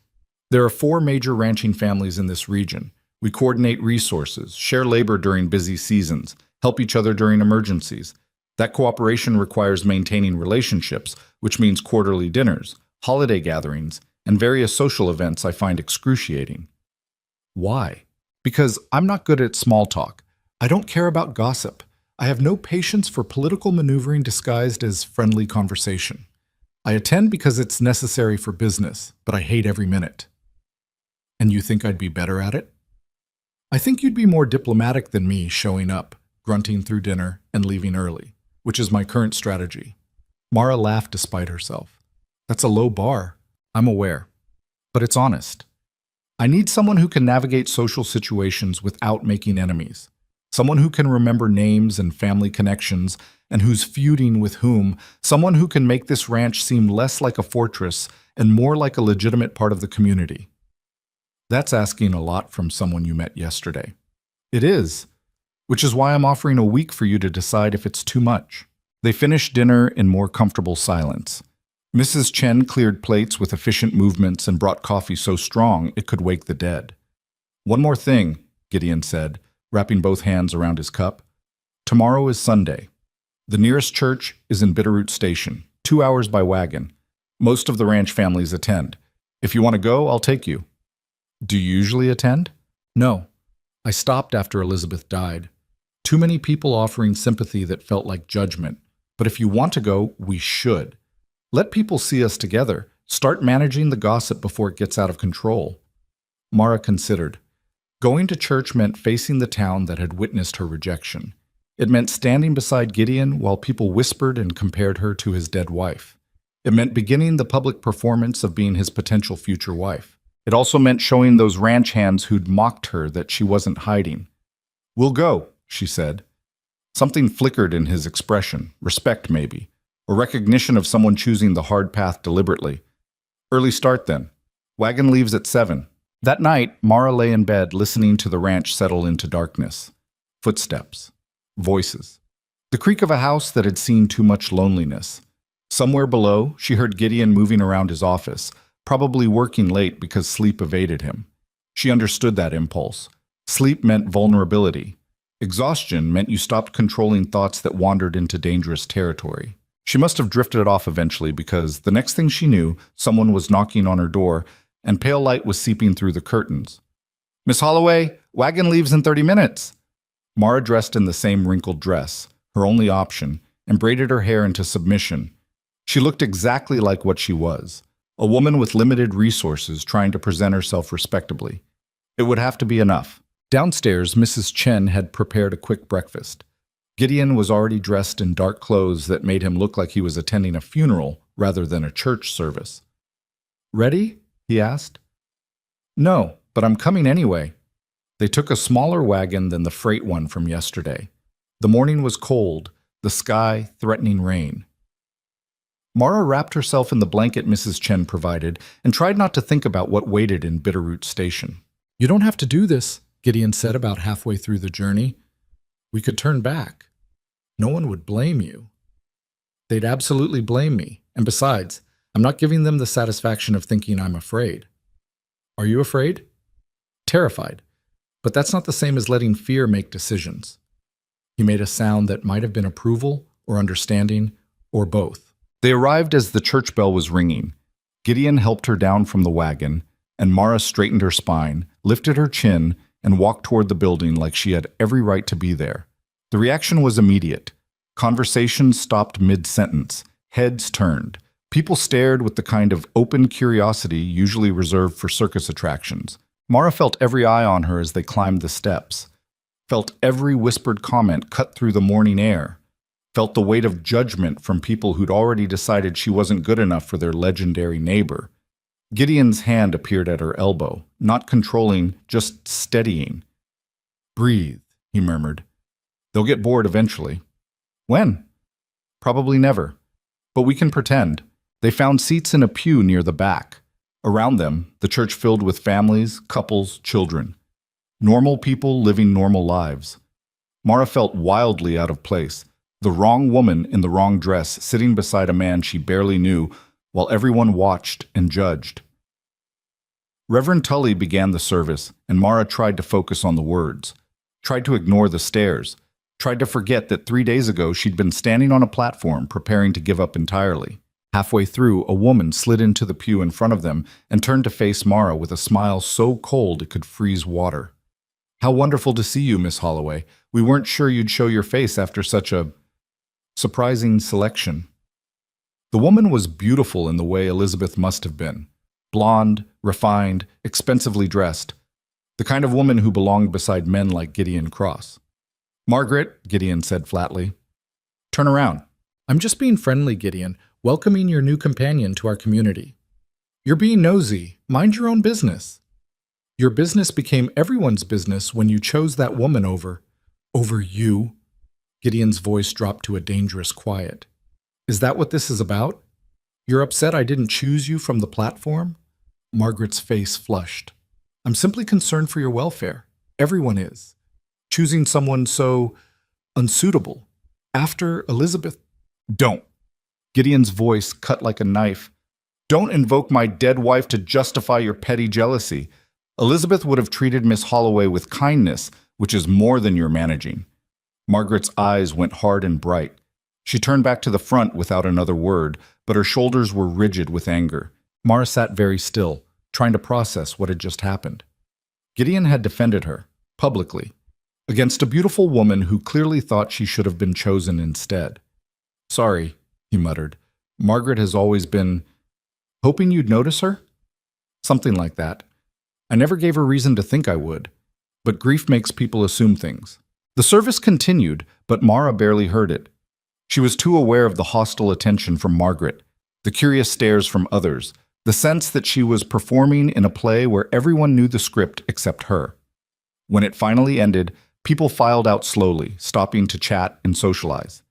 "There are 4 major ranching families in this region. We coordinate resources, share labor during busy seasons, help each other during emergencies. That cooperation requires maintaining relationships, which means quarterly dinners, holiday gatherings, and various social events I find excruciating. Why? Because I'm not good at small talk. I don't care about gossip. I have no patience for political maneuvering disguised as friendly conversation. I attend because it's necessary for business, but I hate every minute. And you think I'd be better at it? I think you'd be more diplomatic than me, showing up, grunting through dinner, and leaving early, which is my current strategy. Mara laughed despite herself. That's a low bar. I'm aware. But it's honest. I need someone who can navigate social situations without making enemies. Someone who can remember names and family connections, and who's feuding with whom. Someone who can make this ranch seem less like a fortress and more like a legitimate part of the community. That's asking a lot from someone you met yesterday. It is, which is why I'm offering a week for you to decide if it's too much. They finished dinner in more comfortable silence. Mrs. Chen cleared plates with efficient movements and brought coffee so strong it could wake the dead. One more thing, Gideon said, wrapping both hands around his cup. Tomorrow is Sunday. The nearest church is in Bitterroot Station, 2 hours by wagon. Most of the ranch families attend. If you want to go, I'll take you. Do you usually attend? No. I stopped after Elizabeth died. Too many people offering sympathy that felt like judgment. But if you want to go, we should. Let people see us together. Start managing the gossip before it gets out of control. Mara considered. Going to church meant facing the town that had witnessed her rejection. It meant standing beside Gideon while people whispered and compared her to his dead wife. It meant beginning the public performance of being his potential future wife. It also meant showing those ranch hands who'd mocked her that she wasn't hiding. We'll go, she said. Something flickered in his expression, respect maybe, or recognition of someone choosing the hard path deliberately. Early start then. Wagon leaves at 7. That night, Mara lay in bed listening to the ranch settle into darkness. Footsteps. Voices. The creak of a house that had seen too much loneliness. Somewhere below, she heard Gideon moving around his office, probably working late because sleep evaded him. She understood that impulse. Sleep meant vulnerability. Exhaustion meant you stopped controlling thoughts that wandered into dangerous territory. She must have drifted off eventually because the next thing she knew, someone was knocking on her door and pale light was seeping through the curtains. Miss Holloway, wagon leaves in 30 minutes. Mara dressed in the same wrinkled dress, her only option, and braided her hair into submission. She looked exactly like what she was. A woman with limited resources trying to present herself respectably. It would have to be enough. Downstairs, Mrs. Chen had prepared a quick breakfast. Gideon was already dressed in dark clothes that made him look like he was attending a funeral rather than a church service. Ready? He asked. No, but I'm coming anyway. They took a smaller wagon than the freight one from yesterday. The morning was cold, the sky threatening rain. Mara wrapped herself in the blanket Mrs. Chen provided and tried not to think about what waited in Bitterroot Station. You don't have to do this, Gideon said about halfway through the journey. We could turn back. No one would blame you. They'd absolutely blame me, and besides, I'm not giving them the satisfaction of thinking I'm afraid. Are you afraid? Terrified. But that's not the same as letting fear make decisions. He made a sound that might have been approval or understanding or both. They arrived as the church bell was ringing. Gideon helped her down from the wagon, and Mara straightened her spine, lifted her chin, and walked toward the building like she had every right to be there. The reaction was immediate. Conversations stopped mid-sentence. Heads turned. People stared with the kind of open curiosity usually reserved for circus attractions. Mara felt every eye on her as they climbed the steps. Felt every whispered comment cut through the morning air. Felt the weight of judgment from people who'd already decided she wasn't good enough for their legendary neighbor. Gideon's hand appeared at her elbow, not controlling, just steadying. Breathe, he murmured. They'll get bored eventually. When? Probably never. But we can pretend. They found seats in a pew near the back. Around them, the church filled with families, couples, children. Normal people living normal lives. Mara felt wildly out of place. The wrong woman in the wrong dress sitting beside a man she barely knew while everyone watched and judged. Reverend Tully began the service, and Mara tried to focus on the words, tried to ignore the stares, tried to forget that 3 days ago she'd been standing on a platform preparing to give up entirely. Halfway through, a woman slid into the pew in front of them and turned to face Mara with a smile so cold it could freeze water. "How wonderful to see you, Miss Holloway. We weren't sure you'd show your face after such a surprising selection." The woman was beautiful in the way Elizabeth must have been. Blonde, refined, expensively dressed. The kind of woman who belonged beside men like Gideon Cross. "Margaret," Gideon said flatly. "Turn around." "I'm just being friendly, Gideon, welcoming your new companion to our community." "You're being nosy. Mind your own business." "Your business became everyone's business when you chose that woman over you." Gideon's voice dropped to a dangerous quiet. "Is that what this is about? You're upset I didn't choose you from the platform?" Margaret's face flushed. "I'm simply concerned for your welfare. Everyone is. Choosing someone so unsuitable. After Elizabeth—" "Don't." Gideon's voice cut like a knife. "Don't invoke my dead wife to justify your petty jealousy. Elizabeth would have treated Miss Holloway with kindness, which is more than you're managing." Margaret's eyes went hard and bright. She turned back to the front without another word, but her shoulders were rigid with anger. Mara sat very still, trying to process what had just happened. Gideon had defended her, publicly, against a beautiful woman who clearly thought she should have been chosen instead. "Sorry," he muttered. "Margaret has always been hoping you'd notice her?" "Something like that. I never gave her reason to think I would. But grief makes people assume things." The service continued, but Mara barely heard it. She was too aware of the hostile attention from Margaret, the curious stares from others, the sense that she was performing in a play where everyone knew the script except her. When it finally ended, people filed out slowly, stopping to chat and socialize.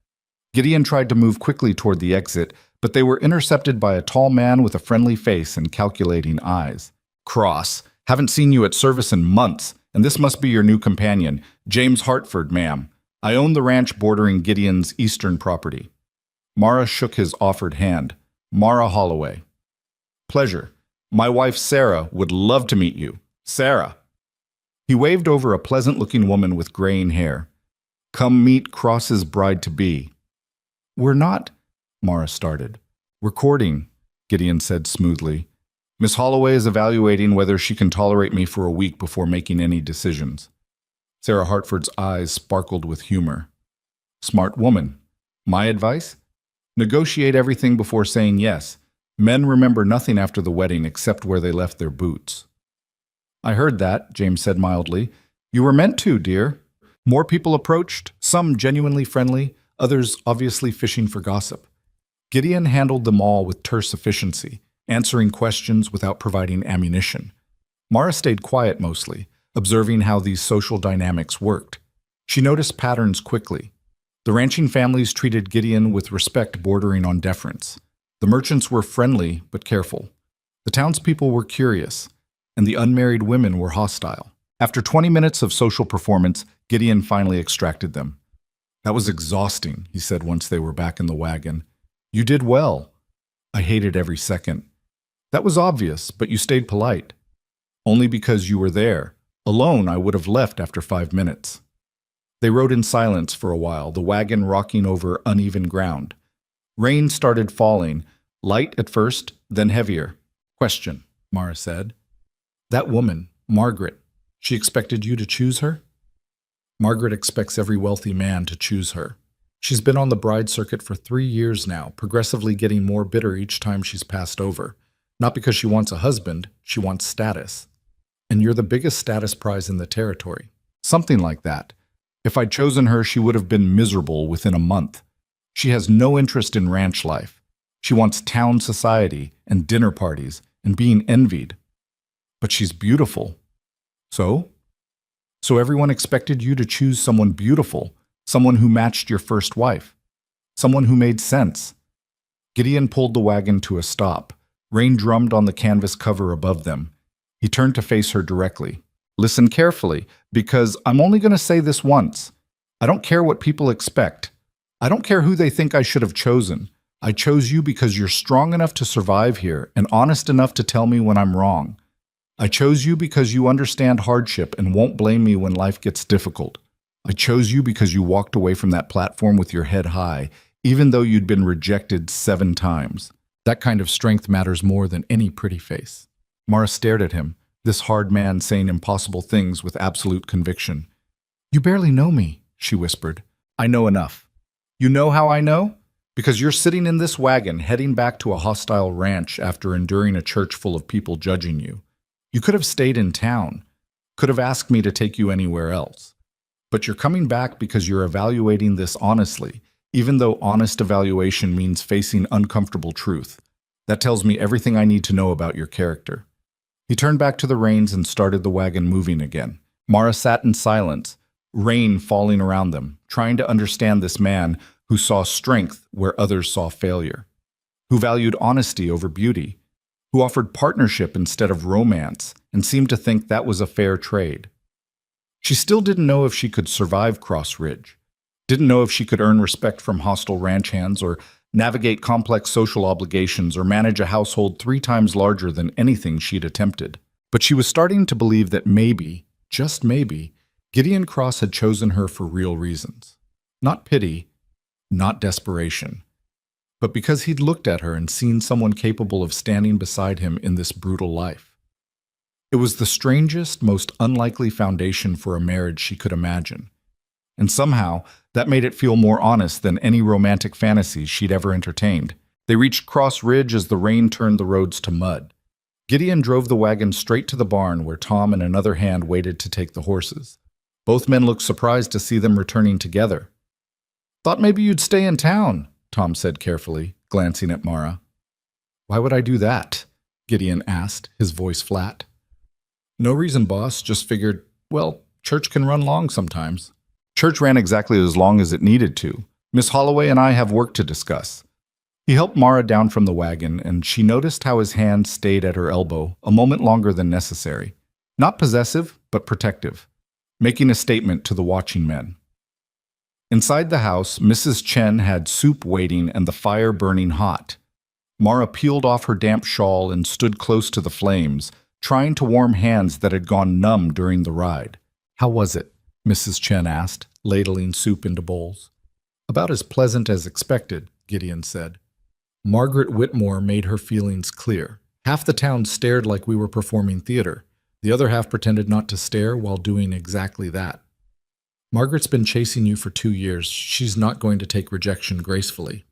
Gideon tried to move quickly toward the exit, but they were intercepted by a tall man with a friendly face and calculating eyes. "Cross, haven't seen you at service in months, and this must be your new companion, James Hartford, ma'am. I own the ranch bordering Gideon's eastern property." Mara shook his offered hand. "Mara Holloway." "Pleasure. My wife Sarah would love to meet you. Sarah." He waved over a pleasant-looking woman with graying hair. "Come meet Cross's bride-to-be." "We're not—" Mara started. "We're courting," Gideon said smoothly. "Miss Holloway is evaluating whether she can tolerate me for a week before making any decisions." Sarah Hartford's eyes sparkled with humor. "Smart woman. My advice? Negotiate everything before saying yes. Men remember nothing after the wedding except where they left their boots." "I heard that," James said mildly. "You were meant to, dear." More people approached, some genuinely friendly, others obviously fishing for gossip. Gideon handled them all with terse efficiency, answering questions without providing ammunition. Mara stayed quiet mostly, observing how these social dynamics worked. She noticed patterns quickly. The ranching families treated Gideon with respect bordering on deference. The merchants were friendly but careful. The townspeople were curious, and the unmarried women were hostile. After 20 minutes of social performance, Gideon finally extracted them. "That was exhausting," he said once they were back in the wagon. "You did well." "I hated every second." "That was obvious, but you stayed polite." "Only because you were there. Alone, I would have left after 5 minutes." They rode in silence for a while, the wagon rocking over uneven ground. Rain started falling, light at first, then heavier. "Question," Mara said. "That woman, Margaret, she expected you to choose her?" "Margaret expects every wealthy man to choose her. She's been on the bride circuit for 3 years now, progressively getting more bitter each time she's passed over. Not because she wants a husband, she wants status. And you're the biggest status prize in the territory." "Something like that. If I'd chosen her, she would have been miserable within a month. She has no interest in ranch life. She wants town society and dinner parties and being envied. But she's beautiful." "So?" "So everyone expected you to choose someone beautiful, someone who matched your first wife, someone who made sense." Gideon pulled the wagon to a stop. Rain drummed on the canvas cover above them. He turned to face her directly. "Listen carefully, because I'm only going to say this once. I don't care what people expect. I don't care who they think I should have chosen. I chose you because you're strong enough to survive here and honest enough to tell me when I'm wrong. I chose you because you understand hardship and won't blame me when life gets difficult. I chose you because you walked away from that platform with your head high, even though you'd been rejected 7 times. That kind of strength matters more than any pretty face. Mara stared at him, this hard man saying impossible things with absolute conviction. You barely know me, she whispered. I know enough. You know how I know? Because you're sitting in this wagon heading back to a hostile ranch after enduring a church full of people judging you. You could have stayed in town, could have asked me to take you anywhere else. But you're coming back because you're evaluating this honestly, even though honest evaluation means facing uncomfortable truth. That tells me everything I need to know about your character. He turned back to the reins and started the wagon moving again. Mara sat in silence, rain falling around them, trying to understand this man who saw strength where others saw failure, who valued honesty over beauty, who offered partnership instead of romance and seemed to think that was a fair trade. She still didn't know if she could survive Cross Ridge, didn't know if she could earn respect from hostile ranch hands or navigate complex social obligations or manage a household 3 times larger than anything she'd attempted. But she was starting to believe that maybe, just maybe, Gideon Cross had chosen her for real reasons. Not pity, not desperation, but because he'd looked at her and seen someone capable of standing beside him in this brutal life. It was the strangest, most unlikely foundation for a marriage she could imagine. And somehow, that made it feel more honest than any romantic fantasies she'd ever entertained. They reached Cross Ridge as the rain turned the roads to mud. Gideon drove the wagon straight to the barn where Tom and another hand waited to take the horses. Both men looked surprised to see them returning together. Thought maybe you'd stay in town, Tom said carefully, glancing at Mara. Why would I do that? Gideon asked, his voice flat. No reason, boss. Just figured, well, church can run long sometimes. Church ran exactly as long as it needed to. Miss Holloway and I have work to discuss. He helped Mara down from the wagon, and she noticed how his hand stayed at her elbow a moment longer than necessary. Not possessive, but protective, making a statement to the watching men. Inside the house, Mrs. Chen had soup waiting and the fire burning hot. Mara peeled off her damp shawl and stood close to the flames, trying to warm hands that had gone numb during the ride. How was it? Mrs. Chen asked, ladling soup into bowls. About as pleasant as expected, Gideon said. Margaret Whitmore made her feelings clear. Half the town stared like we were performing theater. The other half pretended not to stare while doing exactly that. Margaret's been chasing you for 2 years. She's not going to take rejection gracefully.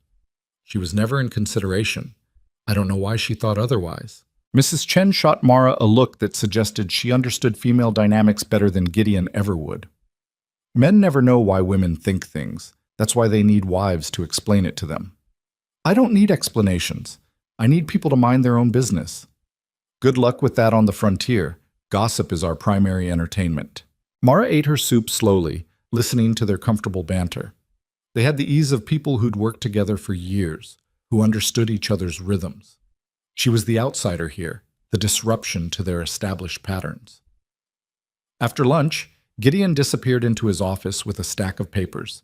She was never in consideration. I don't know why she thought otherwise. Mrs. Chen shot Mara a look that suggested she understood female dynamics better than Gideon ever would. Men never know why women think things. That's why they need wives to explain it to them. I don't need explanations. I need people to mind their own business. Good luck with that on the frontier. Gossip is our primary entertainment. Mara ate her soup slowly, listening to their comfortable banter. They had the ease of people who'd worked together for years, who understood each other's rhythms. She was the outsider here, the disruption to their established patterns. After lunch, Gideon disappeared into his office with a stack of papers.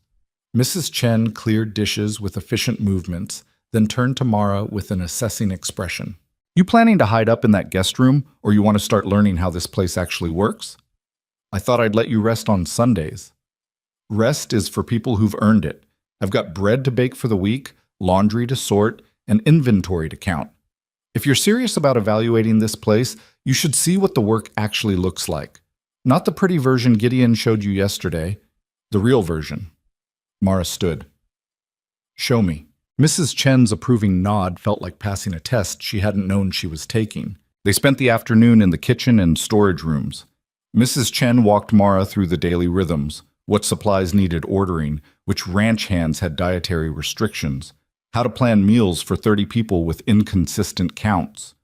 Mrs. Chen cleared dishes with efficient movements, then turned to Mara with an assessing expression. You planning to hide up in that guest room, or you want to start learning how this place actually works? I thought I'd let you rest on Sundays. Rest is for people who've earned it. I've got bread to bake for the week, laundry to sort, and inventory to count. If you're serious about evaluating this place, you should see what the work actually looks like. Not the pretty version Gideon showed you yesterday, the real version. Mara stood. Show me. Mrs. Chen's approving nod felt like passing a test she hadn't known she was taking. They spent the afternoon in the kitchen and storage rooms. Mrs. Chen walked Mara through the daily rhythms, what supplies needed ordering, which ranch hands had dietary restrictions, how to plan meals for 30 people with inconsistent counts.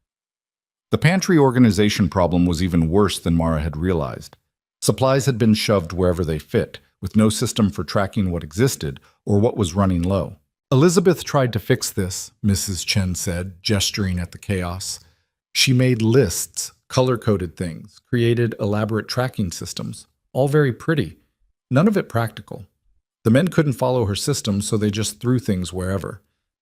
The pantry organization problem was even worse than Mara had realized. Supplies had been shoved wherever they fit, with no system for tracking what existed or what was running low. Elizabeth tried to fix this, Mrs. Chen said, gesturing at the chaos. She made lists, color-coded things, created elaborate tracking systems, all very pretty, none of it practical. The men couldn't follow her system, so they just threw things wherever.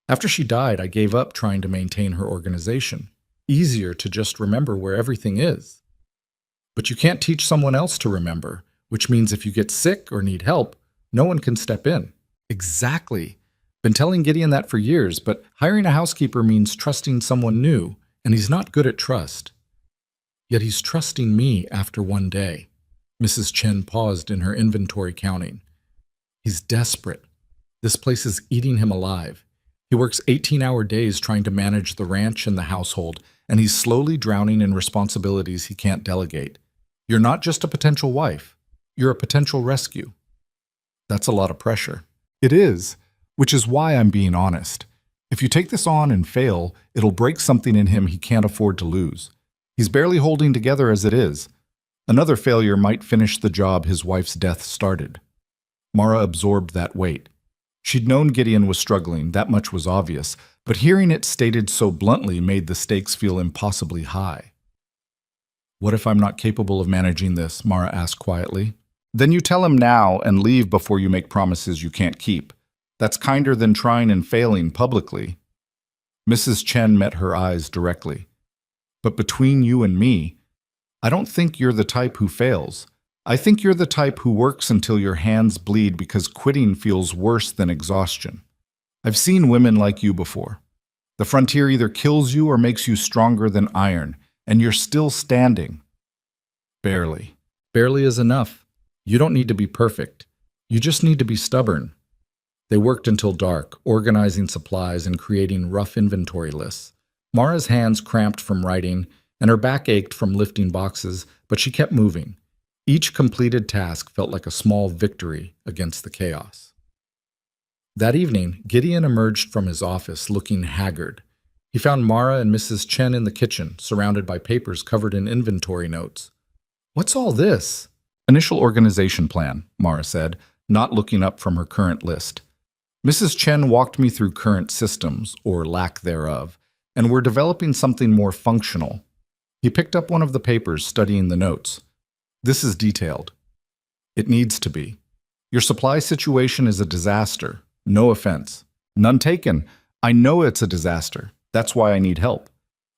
After she died, I gave up trying to maintain her organization. Easier to just remember where everything is. But you can't teach someone else to remember, which means if you get sick or need help, no one can step in. Exactly. Been telling Gideon that for years, but hiring a housekeeper means trusting someone new, and he's not good at trust. Yet he's trusting me after one day. Mrs. Chen paused in her inventory counting. He's desperate. This place is eating him alive. He works 18-hour days trying to manage the ranch and the household, and he's slowly drowning in responsibilities he can't delegate. You're not just a potential wife. You're a potential rescue. That's a lot of pressure. It is, which is why I'm being honest. If you take this on and fail, it'll break something in him he can't afford to lose. He's barely holding together as it is. Another failure might finish the job his wife's death started. Mara absorbed that weight. She'd known Gideon was struggling, that much was obvious, but hearing it stated so bluntly made the stakes feel impossibly high. What if I'm not capable of managing this? Mara asked quietly. Then you tell him now and leave before you make promises you can't keep. That's kinder than trying and failing publicly. Mrs. Chen met her eyes directly. But between you and me, I don't think you're the type who fails. I think you're the type who works until your hands bleed because quitting feels worse than exhaustion. I've seen women like you before. The frontier either kills you or makes you stronger than iron, and you're still standing. Barely. Barely is enough. You don't need to be perfect. You just need to be stubborn. They worked until dark, organizing supplies and creating rough inventory lists. Mara's hands cramped from writing, and her back ached from lifting boxes, but she kept moving. Each completed task felt like a small victory against the chaos. That evening, Gideon emerged from his office looking haggard. He found Mara and Mrs. Chen in the kitchen, surrounded by papers covered in inventory notes. "What's all this?" "Initial organization plan," Mara said, not looking up from her current list. Mrs. Chen walked me through current systems, or lack thereof, and we're developing something more functional. He picked up one of the papers, studying the notes. "This is detailed. It needs to be. Your supply situation is a disaster. No offense. None taken. I know it's a disaster. That's why I need help."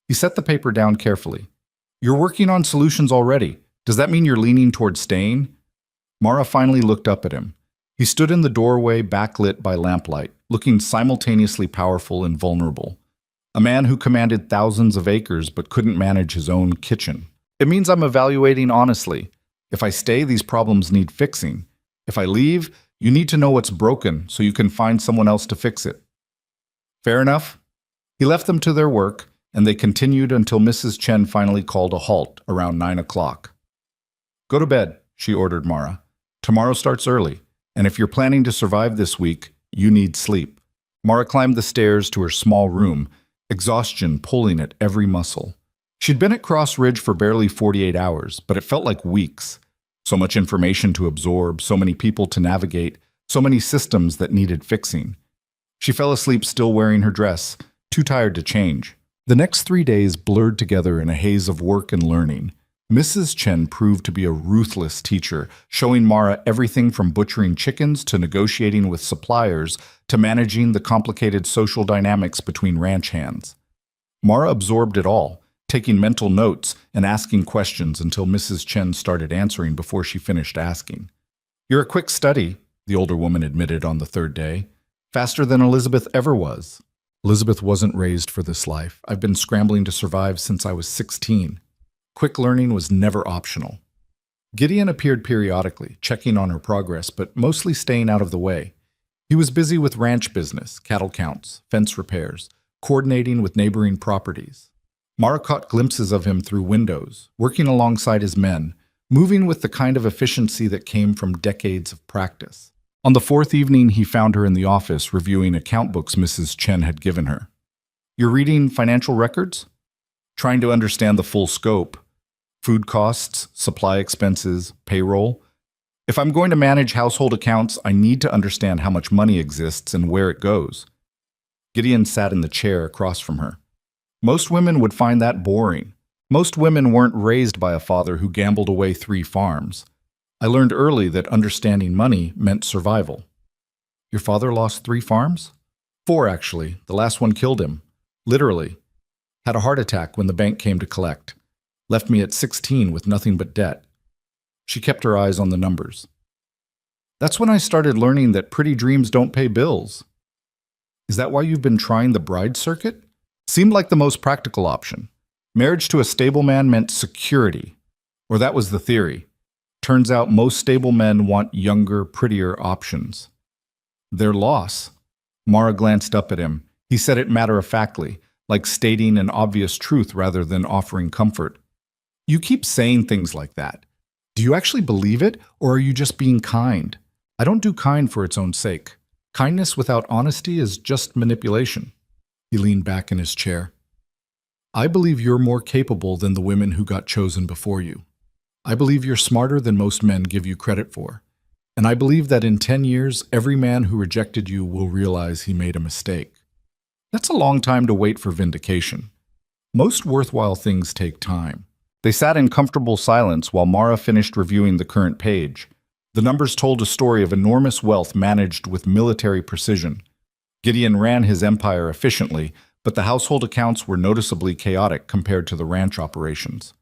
He set the paper down carefully. "You're working on solutions already. Does that mean you're leaning toward staying?" Mara finally looked up at him. He stood in the doorway, backlit by lamplight, looking simultaneously powerful and vulnerable. A man who commanded thousands of acres but couldn't manage his own kitchen. "It means I'm evaluating honestly. If I stay, these problems need fixing. If I leave, you need to know what's broken so you can find someone else to fix it." Fair enough. He left them to their work, and they continued until Mrs. Chen finally called a halt around 9 o'clock. "Go to bed," she ordered Mara. "Tomorrow starts early, and if you're planning to survive this week, you need sleep." Mara climbed the stairs to her small room, exhaustion pulling at every muscle. She'd been at Cross Ridge for barely 48 hours, but it felt like weeks. So much information to absorb, so many people to navigate, so many systems that needed fixing. She fell asleep still wearing her dress, too tired to change. The next 3 days blurred together in a haze of work and learning. Mrs. Chen proved to be a ruthless teacher, showing Mara everything from butchering chickens to negotiating with suppliers to managing the complicated social dynamics between ranch hands. Mara absorbed it all, taking mental notes and asking questions until Mrs. Chen started answering before she finished asking. "You're a quick study," the older woman admitted on the third day. "Faster than Elizabeth ever was." "Elizabeth wasn't raised for this life. I've been scrambling to survive since I was 16. Quick learning was never optional." Gideon appeared periodically, checking on her progress, but mostly staying out of the way. He was busy with ranch business, cattle counts, fence repairs, coordinating with neighboring properties. Mara caught glimpses of him through windows, working alongside his men, moving with the kind of efficiency that came from decades of practice. On the fourth evening, he found her in the office reviewing account books Mrs. Chen had given her. "You're reading financial records?" "Trying to understand the full scope. Food costs, supply expenses, payroll. If I'm going to manage household accounts, I need to understand how much money exists and where it goes." Gideon sat in the chair across from her. Most women would find that boring. Most women weren't raised by a father who gambled away 3 farms. I learned early that understanding money meant survival. "Your father lost 3 farms?" 4, actually. The last one killed him. Literally. Had a heart attack when the bank came to collect. Left me at 16 with nothing but debt. She kept her eyes on the numbers. That's when I started learning that pretty dreams don't pay bills. Is that why you've been trying the bride circuit? Seemed like the most practical option. Marriage to a stable man meant security. Or that was the theory. Turns out most stable men want younger, prettier options. Their loss. Mara glanced up at him. He said it matter-of-factly, like stating an obvious truth rather than offering comfort. You keep saying things like that. Do you actually believe it, or are you just being kind? I don't do kind for its own sake. Kindness without honesty is just manipulation. He leaned back in his chair. I believe you're more capable than the women who got chosen before you. I believe you're smarter than most men give you credit for. And I believe that in 10 years, every man who rejected you will realize he made a mistake. That's a long time to wait for vindication. Most worthwhile things take time. They sat in comfortable silence while Mara finished reviewing the current page. The numbers told a story of enormous wealth managed with military precision. Gideon ran his empire efficiently, but the household accounts were noticeably chaotic compared to the ranch operations.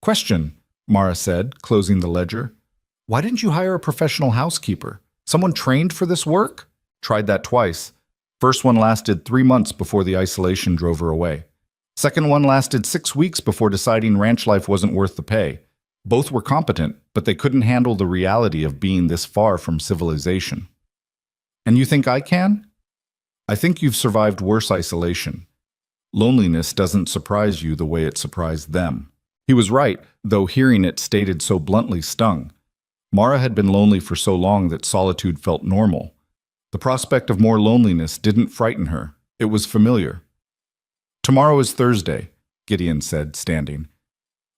Question, Mara said, closing the ledger. Why didn't you hire a professional housekeeper? Someone trained for this work? Tried that twice. First one lasted 3 months before the isolation drove her away. Second one lasted 6 weeks before deciding ranch life wasn't worth the pay. Both were competent, but they couldn't handle the reality of being this far from civilization. And you think I can? I think you've survived worse isolation. Loneliness doesn't surprise you the way it surprised them. He was right, though hearing it stated so bluntly stung. Mara had been lonely for so long that solitude felt normal. The prospect of more loneliness didn't frighten her. It was familiar. Tomorrow is Thursday, Gideon said, standing.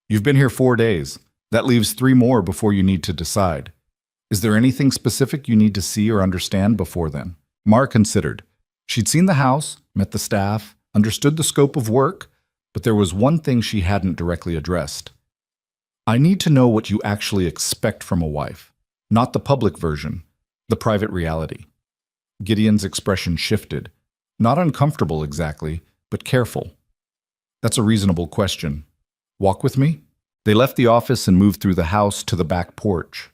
You've been here 4 days. That leaves 3 more before you need to decide. Is there anything specific you need to see or understand before then? Mara considered. She'd seen the house, met the staff, understood the scope of work, but there was one thing she hadn't directly addressed. I need to know what you actually expect from a wife, not the public version, the private reality. Gideon's expression shifted. Not uncomfortable exactly, but careful. That's a reasonable question. Walk with me? They left the office and moved through the house to the back porch.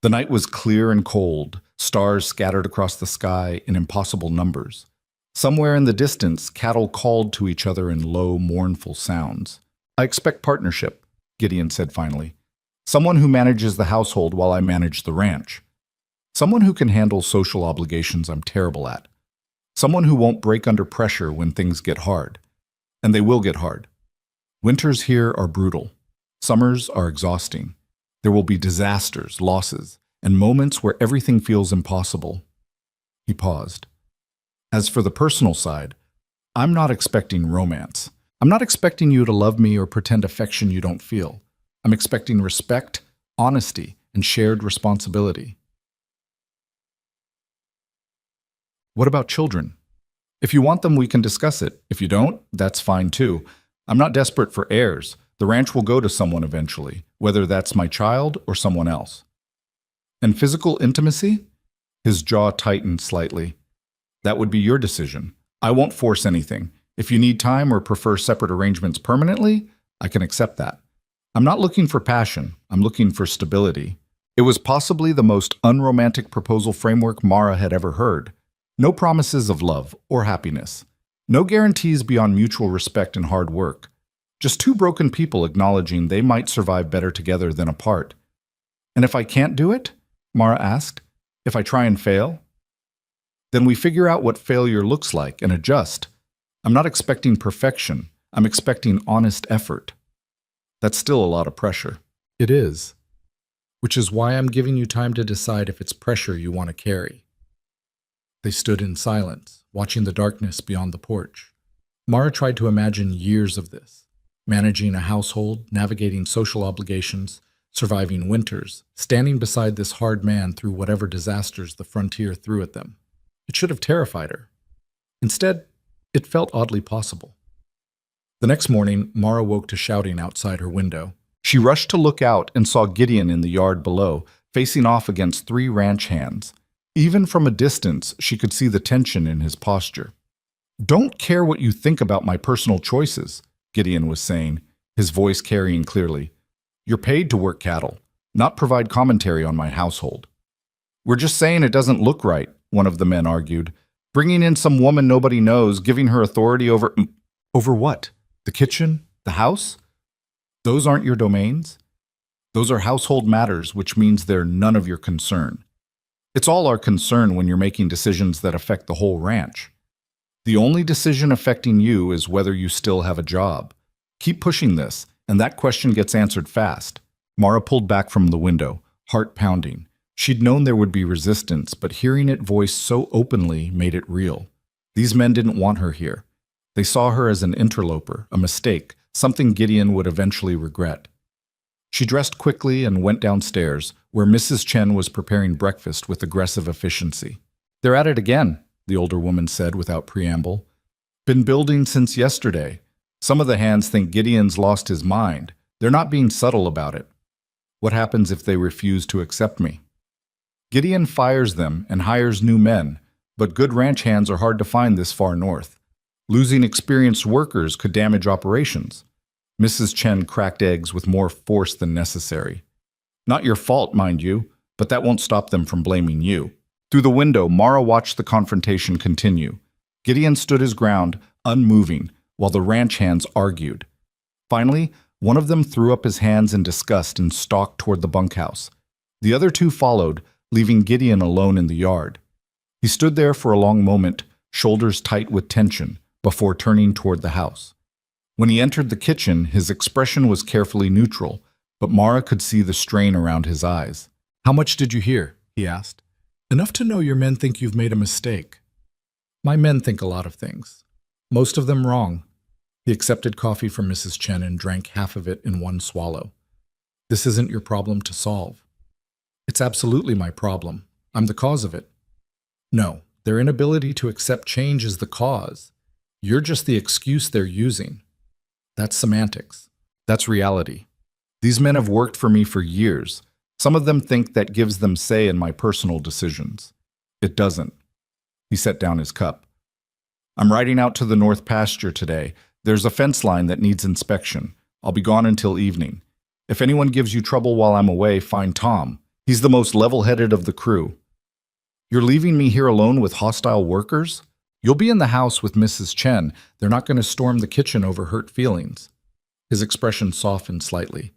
The night was clear and cold, stars scattered across the sky in impossible numbers. Somewhere in the distance, cattle called to each other in low, mournful sounds. I expect partnership, Gideon said finally. Someone who manages the household while I manage the ranch. Someone who can handle social obligations I'm terrible at. Someone who won't break under pressure when things get hard. And they will get hard. Winters here are brutal. Summers are exhausting. There will be disasters, losses, and moments where everything feels impossible. He paused. As for the personal side, I'm not expecting romance. I'm not expecting you to love me or pretend affection you don't feel. I'm expecting respect, honesty, and shared responsibility. What about children? If you want them, we can discuss it. If you don't, that's fine too. I'm not desperate for heirs. The ranch will go to someone eventually, whether that's my child or someone else. And physical intimacy? His jaw tightened slightly. That would be your decision. I won't force anything. If you need time or prefer separate arrangements permanently, I can accept that. I'm not looking for passion. I'm looking for stability. It was possibly the most unromantic proposal framework Mara had ever heard. No promises of love or happiness. No guarantees beyond mutual respect and hard work. Just 2 broken people acknowledging they might survive better together than apart. And if I can't do it? Mara asked. If I try and fail? Then we figure out what failure looks like and adjust. I'm not expecting perfection. I'm expecting honest effort. That's still a lot of pressure. It is. Which is why I'm giving you time to decide if it's pressure you want to carry. They stood in silence, watching the darkness beyond the porch. Mara tried to imagine years of this. Managing a household, navigating social obligations, surviving winters, standing beside this hard man through whatever disasters the frontier threw at them. It should have terrified her. Instead, it felt oddly possible. The next morning, Mara woke to shouting outside her window. She rushed to look out and saw Gideon in the yard below, facing off against 3 ranch hands. Even from a distance, she could see the tension in his posture. Don't care what you think about my personal choices, Gideon was saying. his voice carrying clearly. "You're paid to work cattle, not provide commentary on my household." "We're just saying it doesn't look right," one of the men argued. "Bringing in some woman nobody knows, giving her authority over—" "Over what? The kitchen? The house? Those aren't your domains? Those are household matters, which means they're none of your concern. It's all our concern when you're making decisions that affect the whole ranch. The only decision affecting you is whether you still have a job. Keep pushing this, and that question gets answered fast." Mara pulled back from the window, heart pounding. She'd known there would be resistance, but hearing it voiced so openly made it real. These men didn't want her here. They saw her as an interloper, a mistake, something Gideon would eventually regret. She dressed quickly and went downstairs, where Mrs. Chen was preparing breakfast with aggressive efficiency. "They're at it again," the older woman said without preamble. "Been building since yesterday. Some of the hands think Gideon's lost his mind. They're not being subtle about it. What happens if they refuse to accept me? Gideon fires them and hires new men, but good ranch hands are hard to find this far north. Losing experienced workers could damage operations." Mrs. Chen cracked eggs with more force than necessary. "Not your fault, mind you, but that won't stop them from blaming you." Through the window, Mara watched the confrontation continue. Gideon stood his ground, unmoving, while the ranch hands argued. Finally, one of them threw up his hands in disgust and stalked toward the bunkhouse. The other two followed, leaving Gideon alone in the yard. He stood there for a long moment, shoulders tight with tension, before turning toward the house. When he entered the kitchen, his expression was carefully neutral, but Mara could see the strain around his eyes. "How much did you hear?" he asked. "Enough to know your men think you've made a mistake." "My men think a lot of things. Most of them wrong." He accepted coffee from Mrs. Chen and drank half of it in one swallow. "This isn't your problem to solve." "It's absolutely my problem. I'm the cause of it." "No, their inability to accept change is the cause. You're just the excuse they're using." "That's semantics. That's reality. These men have worked for me for years. Some of them think that gives them say in my personal decisions. It doesn't." He set down his cup. "I'm riding out to the north pasture today. There's a fence line that needs inspection. I'll be gone until evening. If anyone gives you trouble while I'm away, find Tom. He's the most level-headed of the crew." "You're leaving me here alone with hostile workers? You'll be in the house with Mrs. Chen. They're not going to storm the kitchen over hurt feelings." His expression softened slightly.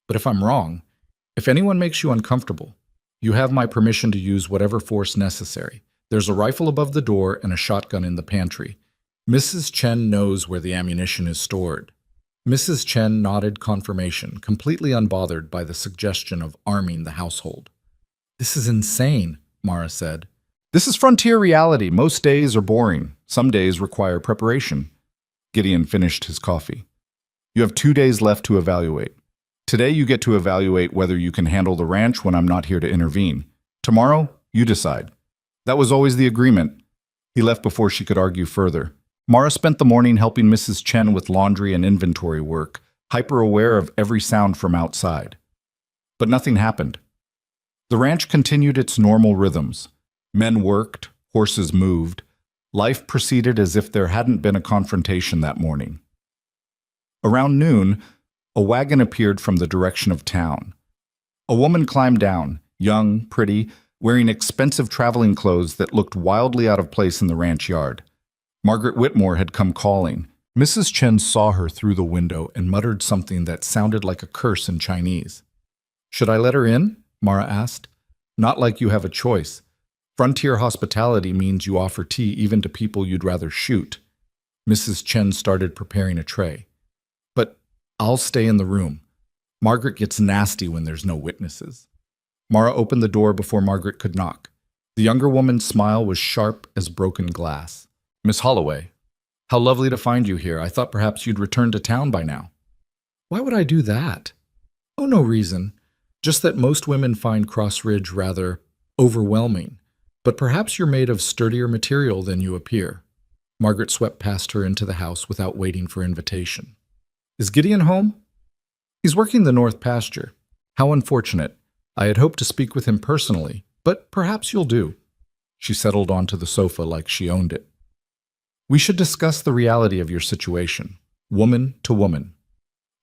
"But if I'm wrong, if anyone makes you uncomfortable, you have my permission to use whatever force necessary. There's a rifle above the door and a shotgun in the pantry. Mrs. Chen knows where the ammunition is stored." Mrs. Chen nodded confirmation, completely unbothered by the suggestion of arming the household. "This is insane," Mara said. "This is frontier reality. Most days are boring. Some days require preparation." Gideon finished his coffee. "You have 2 days left to evaluate. Today you get to evaluate whether you can handle the ranch when I'm not here to intervene. Tomorrow, you decide." That was always the agreement. He left before she could argue further. Mara spent the morning helping Mrs. Chen with laundry and inventory work, hyper-aware of every sound from outside. But nothing happened. The ranch continued its normal rhythms. Men worked, horses moved. Life proceeded as if there hadn't been a confrontation that morning. Around noon, a wagon appeared from the direction of town. A woman climbed down, young, pretty, wearing expensive traveling clothes that looked wildly out of place in the ranch yard. Margaret Whitmore had come calling. Mrs. Chen saw her through the window and muttered something that sounded like a curse in Chinese. "Should I let her in?" Mara asked. "Not like you have a choice. Frontier hospitality means you offer tea even to people you'd rather shoot." Mrs. Chen started preparing a tray. "But I'll stay in the room. Margaret gets nasty when there's no witnesses." Mara opened the door before Margaret could knock. The younger woman's smile was sharp as broken glass. "Miss Holloway, how lovely to find you here. I thought perhaps you'd returned to town by now." "Why would I do that?" "Oh, no reason. Just that most women find Cross Ridge rather overwhelming. But perhaps you're made of sturdier material than you appear." Margaret swept past her into the house without waiting for invitation. "Is Gideon home?" "He's working the north pasture." "How unfortunate. I had hoped to speak with him personally, but perhaps you'll do." She settled onto the sofa like she owned it. "We should discuss the reality of your situation, woman to woman."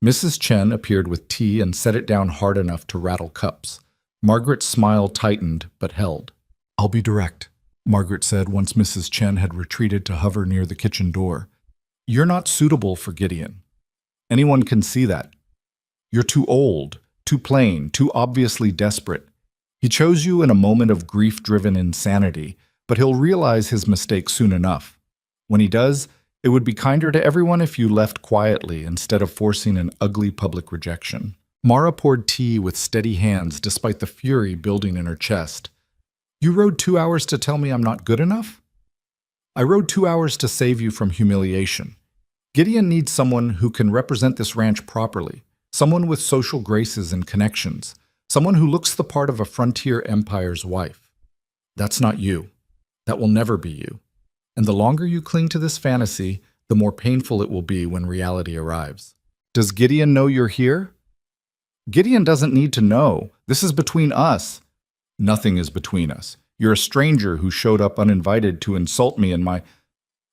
Mrs. Chen appeared with tea and set it down hard enough to rattle cups. Margaret's smile tightened but held. "I'll be direct," Margaret said once Mrs. Chen had retreated to hover near the kitchen door. "You're not suitable for Gideon. Anyone can see that. You're too old, too plain, too obviously desperate. He chose you in a moment of grief-driven insanity, but he'll realize his mistake soon enough. When he does, it would be kinder to everyone if you left quietly instead of forcing an ugly public rejection." Mara poured tea with steady hands despite the fury building in her chest. "You rode 2 hours to tell me I'm not good enough? I rode 2 hours to save you from humiliation. Gideon needs someone who can represent this ranch properly, someone with social graces and connections, someone who looks the part of a frontier empire's wife. That's not you. That will never be you. And the longer you cling to this fantasy, the more painful it will be when reality arrives. Does Gideon know you're here? Gideon doesn't need to know. This is between us." "Nothing is between us. You're a stranger who showed up uninvited to insult me in my—"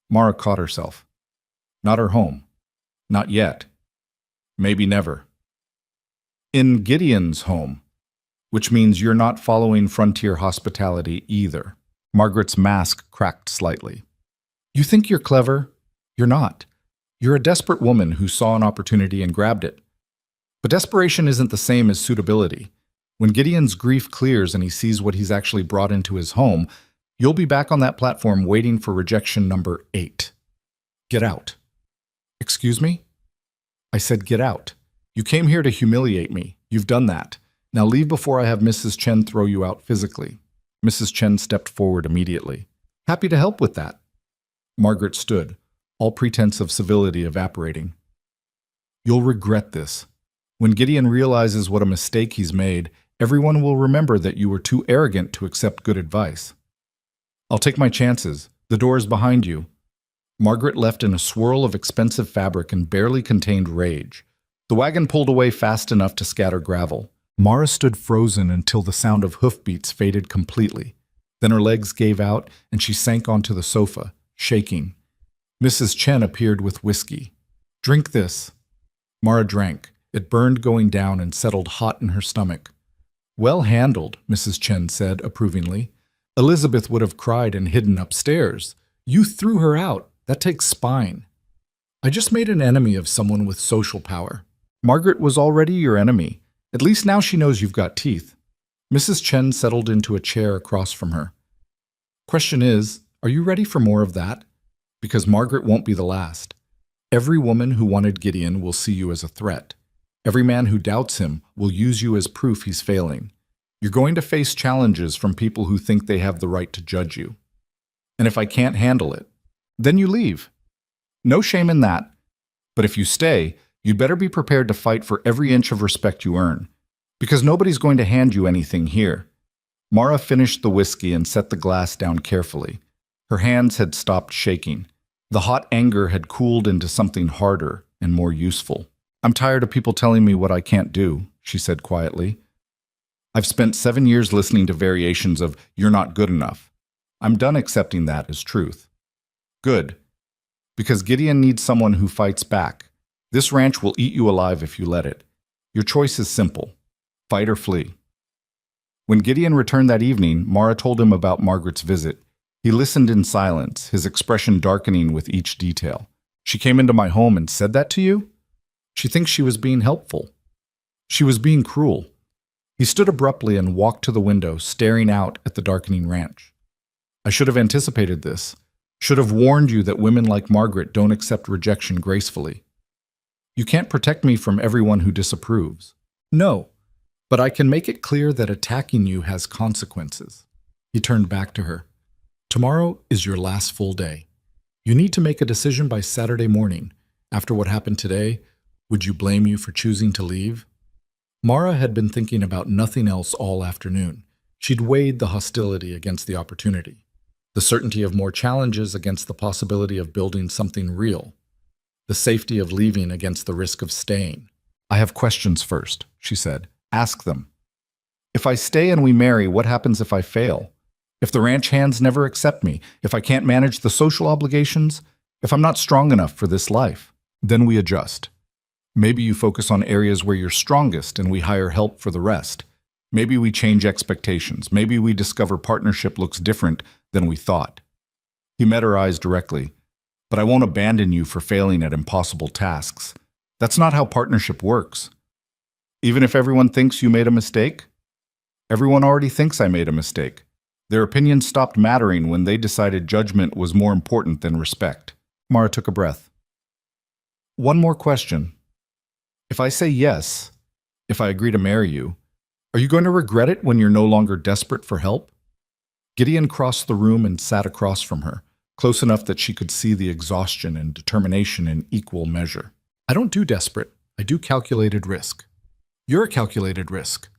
Mara caught herself. "Not her home. Not yet. Maybe never. In Gideon's home, which means you're not following frontier hospitality either." Margaret's mask cracked slightly. "You think you're clever? You're not. You're a desperate woman who saw an opportunity and grabbed it. But desperation isn't the same as suitability. When Gideon's grief clears and he sees what he's actually brought into his home, you'll be back on that platform waiting for rejection number 8. Get out." "Excuse me?" "I said get out. You came here to humiliate me. You've done that. Now leave before I have Mrs. Chen throw you out physically." Mrs. Chen stepped forward immediately. "Happy to help with that." Margaret stood, all pretense of civility evaporating. "You'll regret this. When Gideon realizes what a mistake he's made, everyone will remember that you were too arrogant to accept good advice." "I'll take my chances. The door is behind you." Margaret left in a swirl of expensive fabric and barely contained rage. The wagon pulled away fast enough to scatter gravel. Mara stood frozen until the sound of hoofbeats faded completely. Then her legs gave out and she sank onto the sofa, shaking. Mrs. Chen appeared with whiskey. "Drink this." Mara drank. It burned going down and settled hot in her stomach. "Well handled," Mrs. Chen said approvingly. "Elizabeth would have cried and hidden upstairs. You threw her out. That takes spine." "I just made an enemy of someone with social power." "Margaret was already your enemy. At least now she knows you've got teeth." Mrs. Chen settled into a chair across from her. "Question is, are you ready for more of that? Because Margaret won't be the last. Every woman who wanted Gideon will see you as a threat. Every man who doubts him will use you as proof he's failing. You're going to face challenges from people who think they have the right to judge you. And if I can't handle it, then you leave. No shame in that. But if you stay, you'd better be prepared to fight for every inch of respect you earn. Because nobody's going to hand you anything here." Mara finished the whiskey and set the glass down carefully. Her hands had stopped shaking. The hot anger had cooled into something harder and more useful. "I'm tired of people telling me what I can't do," she said quietly. "I've spent 7 years listening to variations of 'you're not good enough.' I'm done accepting that as truth." "Good. Because Gideon needs someone who fights back. This ranch will eat you alive if you let it. Your choice is simple. Fight or flee." When Gideon returned that evening, Mara told him about Margaret's visit. He listened in silence, his expression darkening with each detail. "She came into my home and said that to you? She thinks she was being helpful. She was being cruel." He stood abruptly and walked to the window, staring out at the darkening ranch. "I should have anticipated this. Should have warned you that women like Margaret don't accept rejection gracefully. You can't protect me from everyone who disapproves." "No, but I can make it clear that attacking you has consequences." He turned back to her. "Tomorrow is your last full day. You need to make a decision by Saturday morning. After what happened today, would you blame you for choosing to leave?" Mara had been thinking about nothing else all afternoon. She'd weighed the hostility against the opportunity, the certainty of more challenges against the possibility of building something real, the safety of leaving against the risk of staying. "I have questions first," she said. "Ask them. If I stay and we marry, what happens if I fail? If the ranch hands never accept me? If I can't manage the social obligations? If I'm not strong enough for this life? Then we adjust." Maybe you focus on areas where you're strongest and we hire help for the rest. Maybe we change expectations. Maybe we discover partnership looks different than we thought. He met her eyes directly. But I won't abandon you for failing at impossible tasks. That's not how partnership works. Even if everyone thinks you made a mistake, everyone already thinks I made a mistake. Their opinions stopped mattering when they decided judgment was more important than respect. Mara took a breath. One more question. If I say yes, if I agree to marry you, are you going to regret it when you're no longer desperate for help? Gideon crossed the room and sat across from her, close enough that she could see the exhaustion and determination in equal measure. I don't do desperate. I do calculated risk. You're a calculated risk.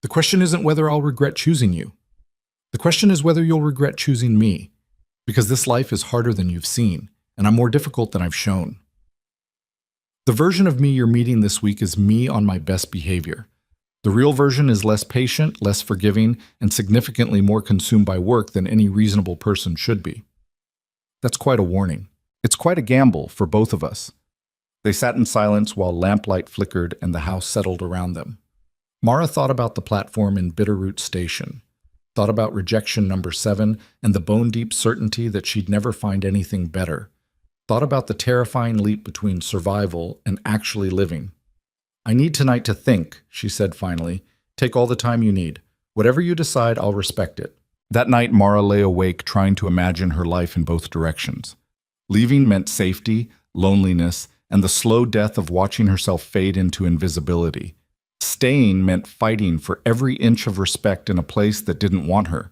The question isn't whether I'll regret choosing you. The question is whether you'll regret choosing me, because this life is harder than you've seen, and I'm more difficult than I've shown. The version of me you're meeting this week is me on my best behavior. The real version is less patient, less forgiving, and significantly more consumed by work than any reasonable person should be. That's quite a warning. It's quite a gamble for both of us. They sat in silence while lamplight flickered and the house settled around them. Mara thought about the platform in Bitterroot Station, thought about rejection number 7 and the bone-deep certainty that she'd never find anything better, thought about the terrifying leap between survival and actually living. I need tonight to think, she said finally. Take all the time you need. Whatever you decide, I'll respect it. That night, Mara lay awake trying to imagine her life in both directions. Leaving meant safety, loneliness, and the slow death of watching herself fade into invisibility. Staying meant fighting for every inch of respect in a place that didn't want her.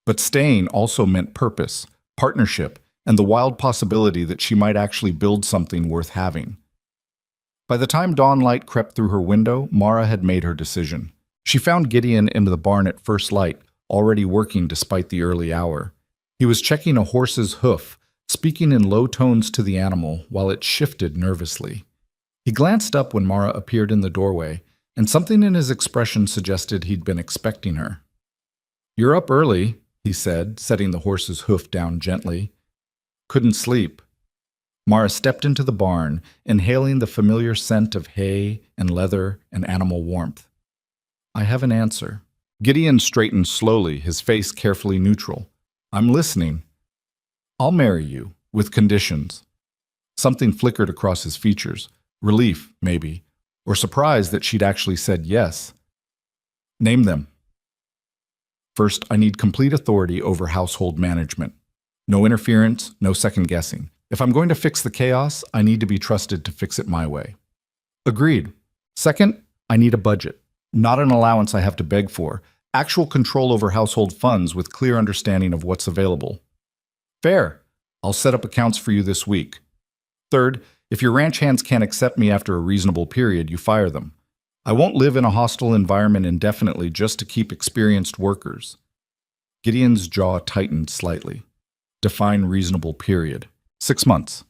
But staying also meant purpose, partnership, and the wild possibility that she might actually build something worth having. By the time dawn light crept through her window, Mara had made her decision. She found Gideon into the barn at first light, already working despite the early hour. He was checking a horse's hoof, speaking in low tones to the animal while it shifted nervously. He glanced up when Mara appeared in the doorway, and something in his expression suggested he'd been expecting her. "You're up early," he said, setting the horse's hoof down gently. "Couldn't sleep." Mara stepped into the barn, inhaling the familiar scent of hay and leather and animal warmth. "I have an answer." Gideon straightened slowly, his face carefully neutral. "I'm listening." "I'll marry you, with conditions." Something flickered across his features. Relief, maybe, or surprise that she'd actually said yes. "Name them." "First, I need complete authority over household management. No interference, no second guessing. If I'm going to fix the chaos, I need to be trusted to fix it my way." "Agreed." "Second, I need a budget. Not an allowance I have to beg for. Actual control over household funds with clear understanding of what's available." "Fair. I'll set up accounts for you this week." "Third, if your ranch hands can't accept me after a reasonable period, you fire them. I won't live in a hostile environment indefinitely just to keep experienced workers." Gideon's jaw tightened slightly. Define reasonable period. 6 months.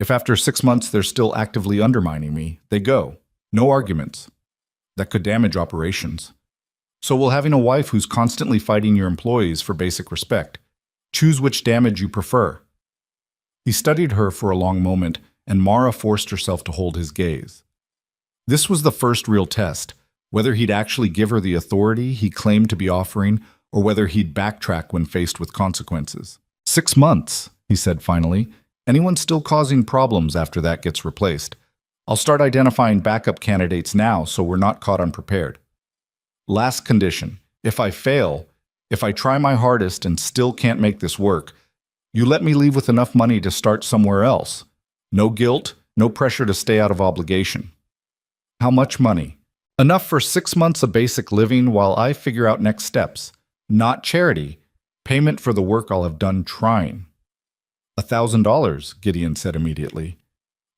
If after 6 months they're still actively undermining me, they go. No arguments. That could damage operations. So will having a wife who's constantly fighting your employees for basic respect. Choose which damage you prefer. He studied her for a long moment, and Mara forced herself to hold his gaze. This was the first real test, whether he'd actually give her the authority he claimed to be offering, or whether he'd backtrack when faced with consequences. 6 months, he said finally. Anyone still causing problems after that gets replaced. I'll start identifying backup candidates now so we're not caught unprepared. Last condition, if I fail, if I try my hardest and still can't make this work, you let me leave with enough money to start somewhere else. No guilt, no pressure to stay out of obligation. How much money? Enough for 6 months of basic living while I figure out next steps. Not charity. Payment for the work I'll have done trying. $1,000, Gideon said immediately.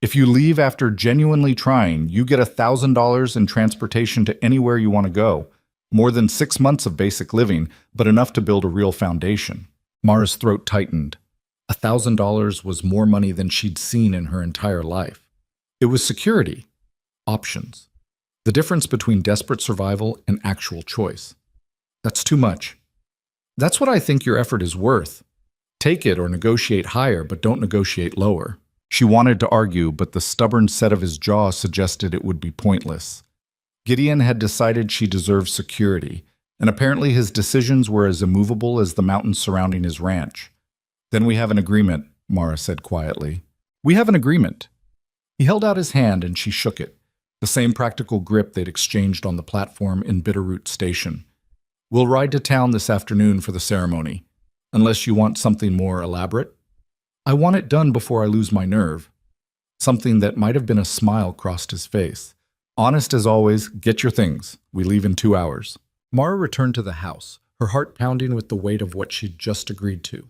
If you leave after genuinely trying, you get $1,000 in transportation to anywhere you want to go. More than 6 months of basic living, but enough to build a real foundation. Mara's throat tightened. $1,000 was more money than she'd seen in her entire life. It was security. Options. The difference between desperate survival and actual choice. That's too much. That's what I think your effort is worth. Take it or negotiate higher, but don't negotiate lower. She wanted to argue, but the stubborn set of his jaw suggested it would be pointless. Gideon had decided she deserved security, and apparently his decisions were as immovable as the mountains surrounding his ranch. "Then we have an agreement," Mara said quietly. "We have an agreement." He held out his hand and she shook it, the same practical grip they'd exchanged on the platform in Bitterroot Station. "We'll ride to town this afternoon for the ceremony, unless you want something more elaborate." "I want it done before I lose my nerve." Something that might have been a smile crossed his face. "Honest as always, get your things. We leave in 2 hours." Mara returned to the house, her heart pounding with the weight of what she'd just agreed to.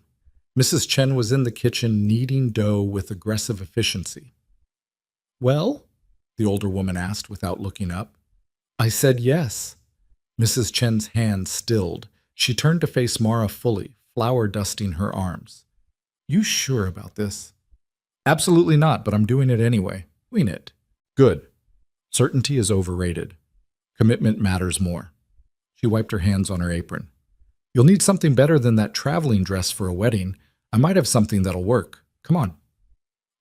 Mrs. Chen was in the kitchen kneading dough with aggressive efficiency. "Well?" the older woman asked without looking up. "I said yes." Mrs. Chen's hand stilled. She turned to face Mara fully, flour dusting her arms. "You sure about this?" "Absolutely not, but I'm doing it anyway. Doing it." "Good. Certainty is overrated. Commitment matters more." She wiped her hands on her apron. "You'll need something better than that traveling dress for a wedding. I might have something that'll work. Come on."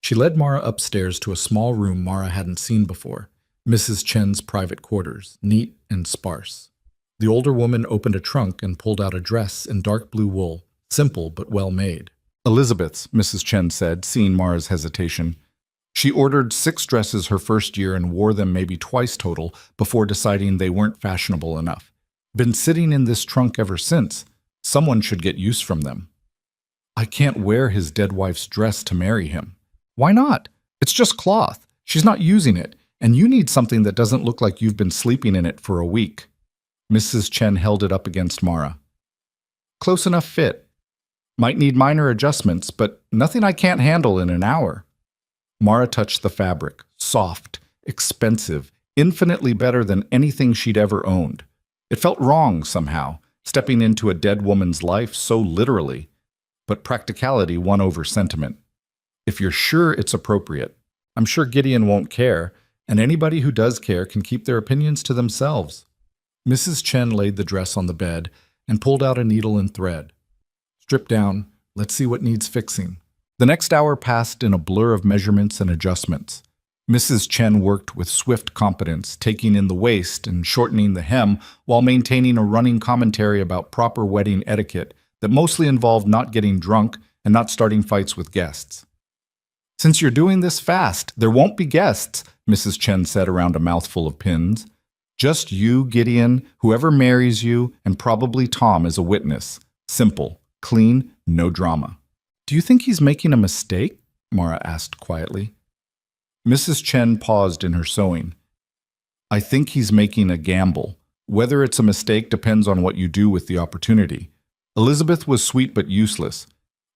She led Mara upstairs to a small room Mara hadn't seen before, Mrs. Chen's private quarters, neat and sparse. The older woman opened a trunk and pulled out a dress in dark blue wool, simple but well made. "Elizabeth's," Mrs. Chen said, seeing Mara's hesitation. She ordered 6 dresses her first year and wore them maybe twice total before deciding they weren't fashionable enough. "Been sitting in this trunk ever since. Someone should get use from them." "I can't wear his dead wife's dress to marry him." "Why not? It's just cloth. She's not using it, and you need something that doesn't look like you've been sleeping in it for a week." Mrs. Chen held it up against Mara. "Close enough fit. Might need minor adjustments, but nothing I can't handle in an hour." Mara touched the fabric, soft, expensive, infinitely better than anything she'd ever owned. It felt wrong somehow, stepping into a dead woman's life so literally, but practicality won over sentiment. "If you're sure it's appropriate, I'm sure Gideon won't care, and anybody who does care can keep their opinions to themselves." Mrs. Chen laid the dress on the bed and pulled out a needle and thread. "Strip down. Let's see what needs fixing." The next hour passed in a blur of measurements and adjustments. Mrs. Chen worked with swift competence, taking in the waist and shortening the hem while maintaining a running commentary about proper wedding etiquette that mostly involved not getting drunk and not starting fights with guests. "Since you're doing this fast, there won't be guests," Mrs. Chen said around a mouthful of pins. "Just you, Gideon, whoever marries you, and probably Tom as a witness. Simple, clean, no drama." "Do you think he's making a mistake?" Mara asked quietly. Mrs. Chen paused in her sewing. "I think he's making a gamble. Whether it's a mistake depends on what you do with the opportunity. Elizabeth was sweet but useless.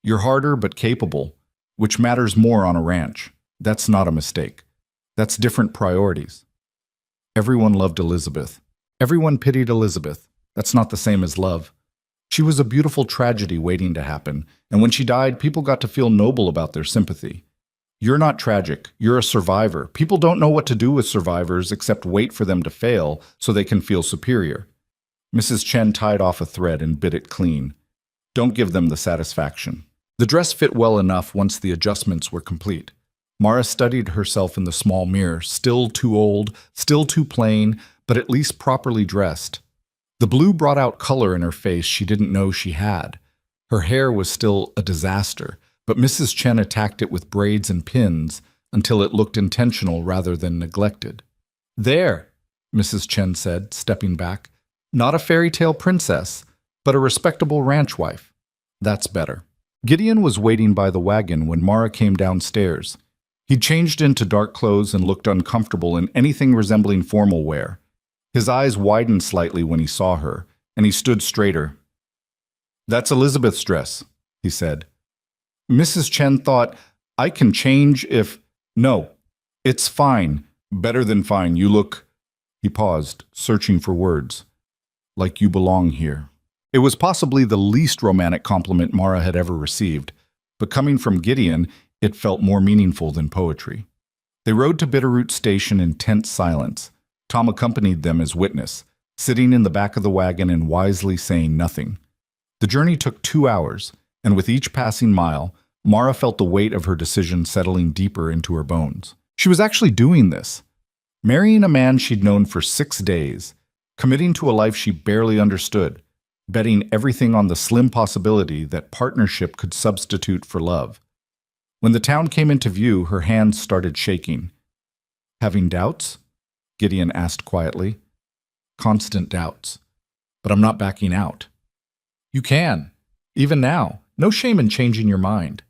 You're harder but capable. Which matters more on a ranch? That's not a mistake. That's different priorities." Everyone loved Elizabeth. Everyone pitied Elizabeth. That's not the same as love. She was a beautiful tragedy waiting to happen, and when she died, people got to feel noble about their sympathy. You're not tragic. You're a survivor. People don't know what to do with survivors except wait for them to fail so they can feel superior. Mrs. Chen tied off a thread and bit it clean. Don't give them the satisfaction. The dress fit well enough once the adjustments were complete. Mara studied herself in the small mirror, still too old, still too plain, but at least properly dressed. The blue brought out color in her face she didn't know she had. Her hair was still a disaster, but Mrs. Chen attacked it with braids and pins until it looked intentional rather than neglected. "There," Mrs. Chen said, stepping back. "Not a fairy tale princess, but a respectable ranch wife. That's better." Gideon was waiting by the wagon when Mara came downstairs. He'd changed into dark clothes and looked uncomfortable in anything resembling formal wear. His eyes widened slightly when he saw her, and he stood straighter. "That's Elizabeth's dress," he said. Mrs. Chen thought, "I can change if—" "No, it's fine. Better than fine. You look—" He paused, searching for words. "Like you belong here." It was possibly the least romantic compliment Mara had ever received, but coming from Gideon, it felt more meaningful than poetry. They rode to Bitterroot Station in tense silence. Tom accompanied them as witness, sitting in the back of the wagon and wisely saying nothing. The journey took 2 hours, and with each passing mile, Mara felt the weight of her decision settling deeper into her bones. She was actually doing this. Marrying a man she'd known for 6 days, committing to a life she barely understood, betting everything on the slim possibility that partnership could substitute for love. When the town came into view, her hands started shaking. "Having doubts?" Gideon asked quietly. "Constant doubts. But I'm not backing out." "You can. Even now. No shame in changing your mind."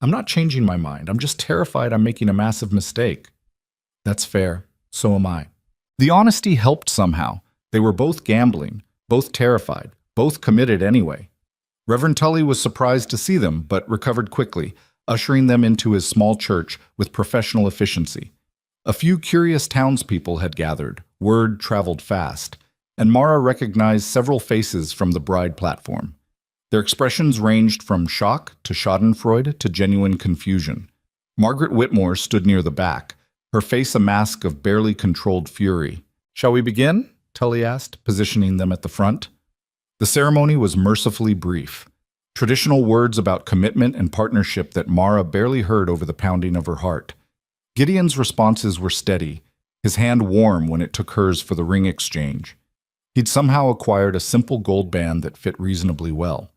"I'm not changing my mind. I'm just terrified I'm making a massive mistake." "That's fair. So am I." The honesty helped somehow. They were both gambling, both terrified, both committed anyway. Reverend Tully was surprised to see them, but recovered quickly, ushering them into his small church with professional efficiency. A few curious townspeople had gathered, word traveled fast, and Mara recognized several faces from the bride platform. Their expressions ranged from shock to schadenfreude to genuine confusion. Margaret Whitmore stood near the back, her face a mask of barely controlled fury. "Shall we begin?" Tully asked, positioning them at the front. The ceremony was mercifully brief. Traditional words about commitment and partnership that Mara barely heard over the pounding of her heart. Gideon's responses were steady, his hand warm when it took hers for the ring exchange. He'd somehow acquired a simple gold band that fit reasonably well.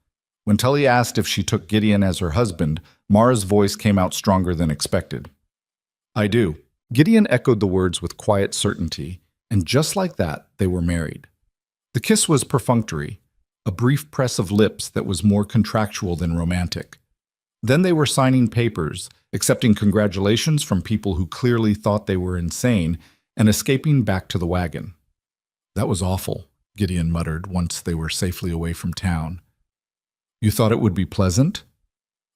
When Tully asked if she took Gideon as her husband, Mara's voice came out stronger than expected. "I do." Gideon echoed the words with quiet certainty, and just like that, they were married. The kiss was perfunctory, a brief press of lips that was more contractual than romantic. Then they were signing papers, accepting congratulations from people who clearly thought they were insane, and escaping back to the wagon. "That was awful," Gideon muttered once they were safely away from town. "You thought it would be pleasant?"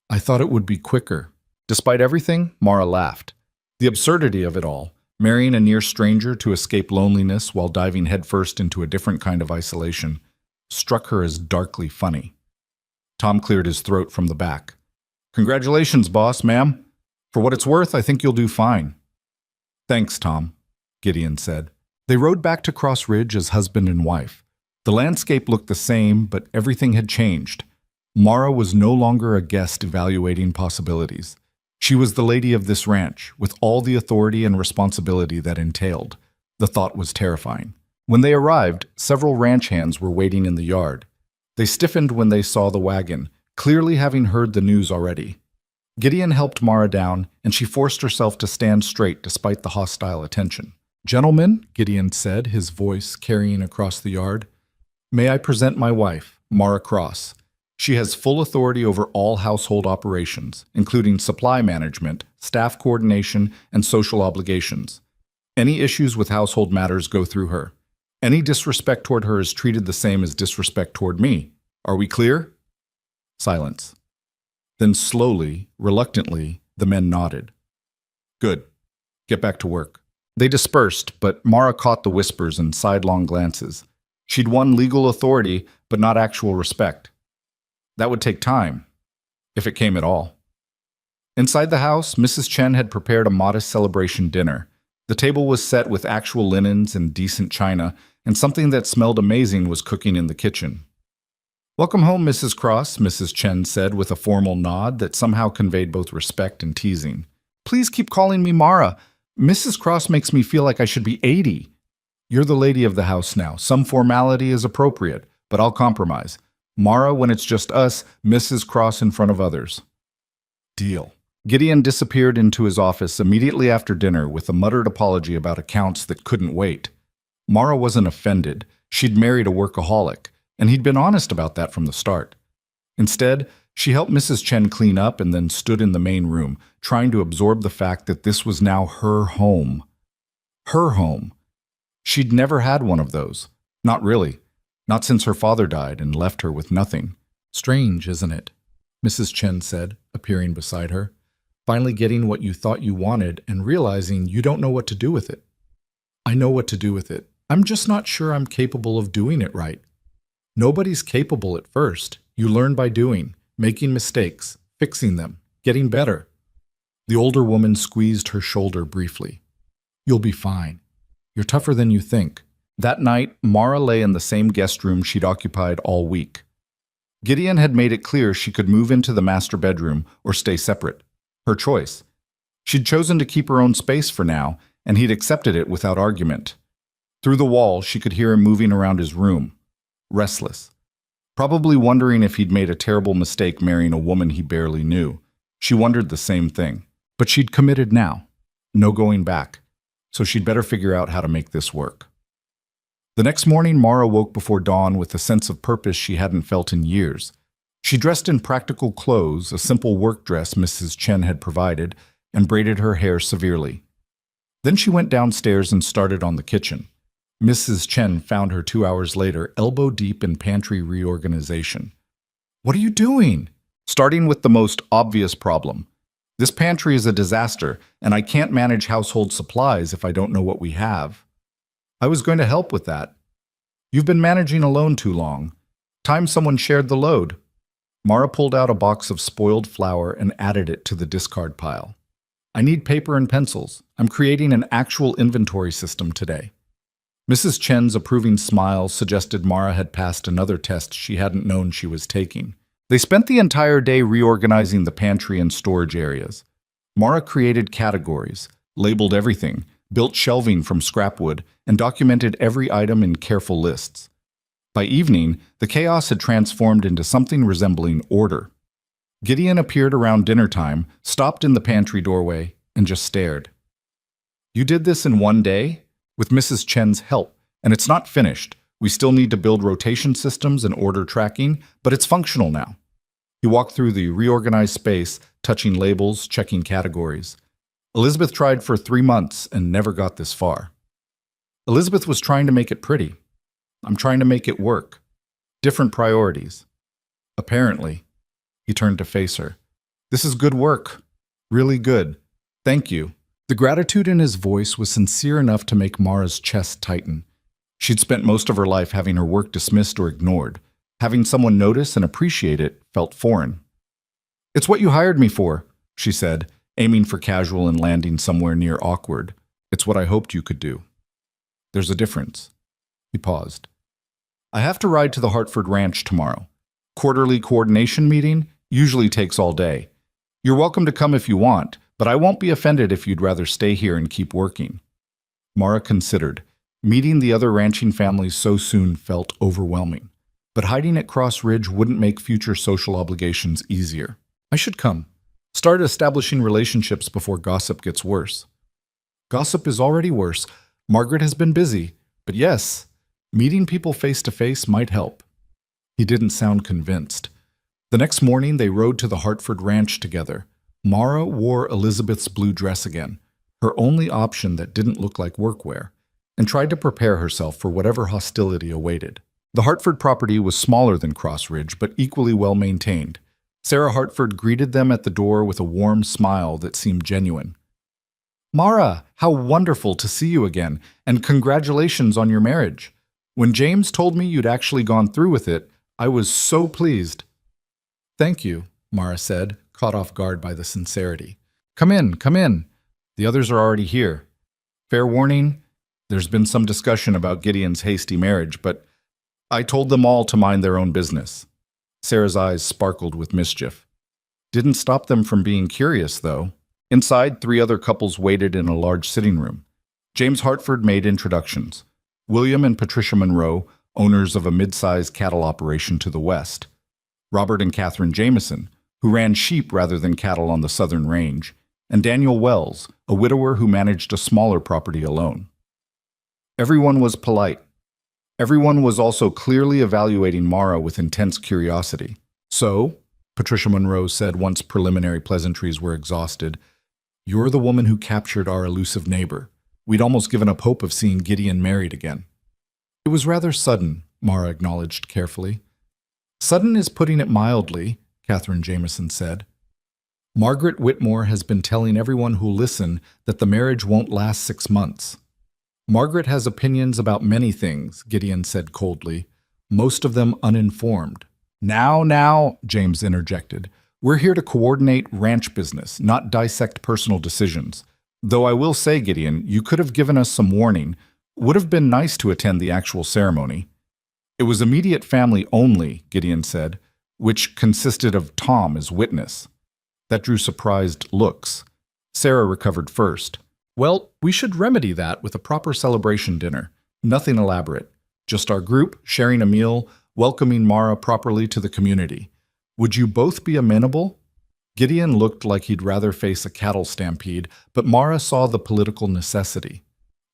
"I thought it would be quicker." Despite everything, Mara laughed. The absurdity of it all, marrying a near stranger to escape loneliness while diving headfirst into a different kind of isolation, struck her as darkly funny. Tom cleared his throat from the back. "Congratulations, boss, ma'am. For what it's worth, I think you'll do fine." "Thanks, Tom," Gideon said. They rode back to Cross Ridge as husband and wife. The landscape looked the same, but everything had changed. Mara was no longer a guest evaluating possibilities. She was the lady of this ranch, with all the authority and responsibility that entailed. The thought was terrifying. When they arrived, several ranch hands were waiting in the yard. They stiffened when they saw the wagon, clearly having heard the news already. Gideon helped Mara down, and she forced herself to stand straight despite the hostile attention. "Gentlemen," Gideon said, his voice carrying across the yard, "may I present my wife, Mara Cross. She has full authority over all household operations, including supply management, staff coordination, and social obligations. Any issues with household matters go through her. Any disrespect toward her is treated the same as disrespect toward me. Are we clear?" Silence. Then slowly, reluctantly, the men nodded. "Good. Get back to work." They dispersed, but Mara caught the whispers and sidelong glances. She'd won legal authority, but not actual respect. That would take time, if it came at all. Inside the house, Mrs. Chen had prepared a modest celebration dinner. The table was set with actual linens and decent china, and something that smelled amazing was cooking in the kitchen. "Welcome home, Mrs. Cross," Mrs. Chen said with a formal nod that somehow conveyed both respect and teasing. "Please keep calling me Mara. Mrs. Cross makes me feel like I should be 80. You're the lady of the house now. Some formality is appropriate, but I'll compromise. Mara when it's just us, Mrs. Cross in front of others." "Deal." Gideon disappeared into his office immediately after dinner with a muttered apology about accounts that couldn't wait. Mara wasn't offended. She'd married a workaholic, and he'd been honest about that from the start. Instead, she helped Mrs. Chen clean up and then stood in the main room, trying to absorb the fact that this was now her home. Her home. She'd never had one of those. Not really. Not since her father died and left her with nothing. "Strange, isn't it?" Mrs. Chen said, appearing beside her. "Finally getting what you thought you wanted and realizing you don't know what to do with it." "I know what to do with it. I'm just not sure I'm capable of doing it right." "Nobody's capable at first. You learn by doing, making mistakes, fixing them, getting better." The older woman squeezed her shoulder briefly. "You'll be fine. You're tougher than you think." That night, Mara lay in the same guest room she'd occupied all week. Gideon had made it clear she could move into the master bedroom or stay separate. Her choice. She'd chosen to keep her own space for now, and he'd accepted it without argument. Through the wall, she could hear him moving around his room, restless, probably wondering if he'd made a terrible mistake marrying a woman he barely knew. She wondered the same thing. But she'd committed now. No going back. So she'd better figure out how to make this work. The next morning, Mara woke before dawn with a sense of purpose she hadn't felt in years. She dressed in practical clothes, a simple work dress Mrs. Chen had provided, and braided her hair severely. Then she went downstairs and started on the kitchen. Mrs. Chen found her 2 hours later, elbow deep in pantry reorganization. "What are you doing?" Starting with the most obvious problem. "This pantry is a disaster, and I can't manage household supplies if I don't know what we have." "I was going to help with that." "You've been managing alone too long. Time someone shared the load." Mara pulled out a box of spoiled flour and added it to the discard pile. "I need paper and pencils. I'm creating an actual inventory system today." Mrs. Chen's approving smile suggested Mara had passed another test she hadn't known she was taking. They spent the entire day reorganizing the pantry and storage areas. Mara created categories, labeled everything, built shelving from scrap wood, and documented every item in careful lists. By evening, the chaos had transformed into something resembling order. Gideon appeared around dinner time, stopped in the pantry doorway, and just stared. "You did this in one day?" "With Mrs. Chen's help, and it's not finished. We still need to build rotation systems and order tracking, but it's functional now." He walked through the reorganized space, touching labels, checking categories. Elizabeth tried for 3 months and never got this far. Elizabeth was trying to make it pretty. I'm trying to make it work. Different priorities. Apparently. He turned to face her. "This is good work. Really good. Thank you." The gratitude in his voice was sincere enough to make Mara's chest tighten. She'd spent most of her life having her work dismissed or ignored. Having someone notice and appreciate it felt foreign. "It's what you hired me for," she said, aiming for casual and landing somewhere near awkward. "It's what I hoped you could do." "There's a difference." He paused. "I have to ride to the Hartford Ranch tomorrow. Quarterly coordination meeting usually takes all day. You're welcome to come if you want, but I won't be offended if you'd rather stay here and keep working." Mara considered. Meeting the other ranching families so soon felt overwhelming. But hiding at Cross Ridge wouldn't make future social obligations easier. "I should come. Start establishing relationships before gossip gets worse." "Gossip is already worse. Margaret has been busy. But yes, meeting people face to face might help." He didn't sound convinced. The next morning, they rode to the Hartford Ranch together. Mara wore Elizabeth's blue dress again, her only option that didn't look like workwear, and tried to prepare herself for whatever hostility awaited. The Hartford property was smaller than Cross Ridge, but equally well maintained. Sarah Hartford greeted them at the door with a warm smile that seemed genuine. "Mara, how wonderful to see you again, and congratulations on your marriage. When James told me you'd actually gone through with it, I was so pleased." "Thank you," Mara said, caught off guard by the sincerity. Come in, come in. The others are already here. Fair warning, there's been some discussion about Gideon's hasty marriage, but I told them all to mind their own business." Sarah's eyes sparkled with mischief. Didn't stop them from being curious, though. Inside, 3 other couples waited in a large sitting room. James Hartford made introductions. William and Patricia Monroe, owners of a mid-sized cattle operation to the west. Robert and Catherine Jameson, who ran sheep rather than cattle on the southern range. And Daniel Wells, a widower who managed a smaller property alone. Everyone was polite. Everyone was also clearly evaluating Mara with intense curiosity. "So," Patricia Monroe said once preliminary pleasantries were exhausted, "you're the woman who captured our elusive neighbor. We'd almost given up hope of seeing Gideon married again." "It was rather sudden," Mara acknowledged carefully. "Sudden is putting it mildly," Catherine Jameson said. "Margaret Whitmore has been telling everyone who'll listen that the marriage won't last 6 months." "Margaret has opinions about many things," Gideon said coldly, "most of them uninformed." Now, James interjected. "We're here to coordinate ranch business, not dissect personal decisions. Though I will say, Gideon, you could have given us some warning. Would have been nice to attend the actual ceremony." "It was immediate family only," Gideon said. which consisted of Tom as witness. That drew surprised looks. Sarah recovered first. Well, we should remedy that with a proper celebration dinner. Nothing elaborate. Just our group, sharing a meal, welcoming Mara properly to the community. Would you both be amenable? Gideon looked like he'd rather face a cattle stampede, but Mara saw the political necessity.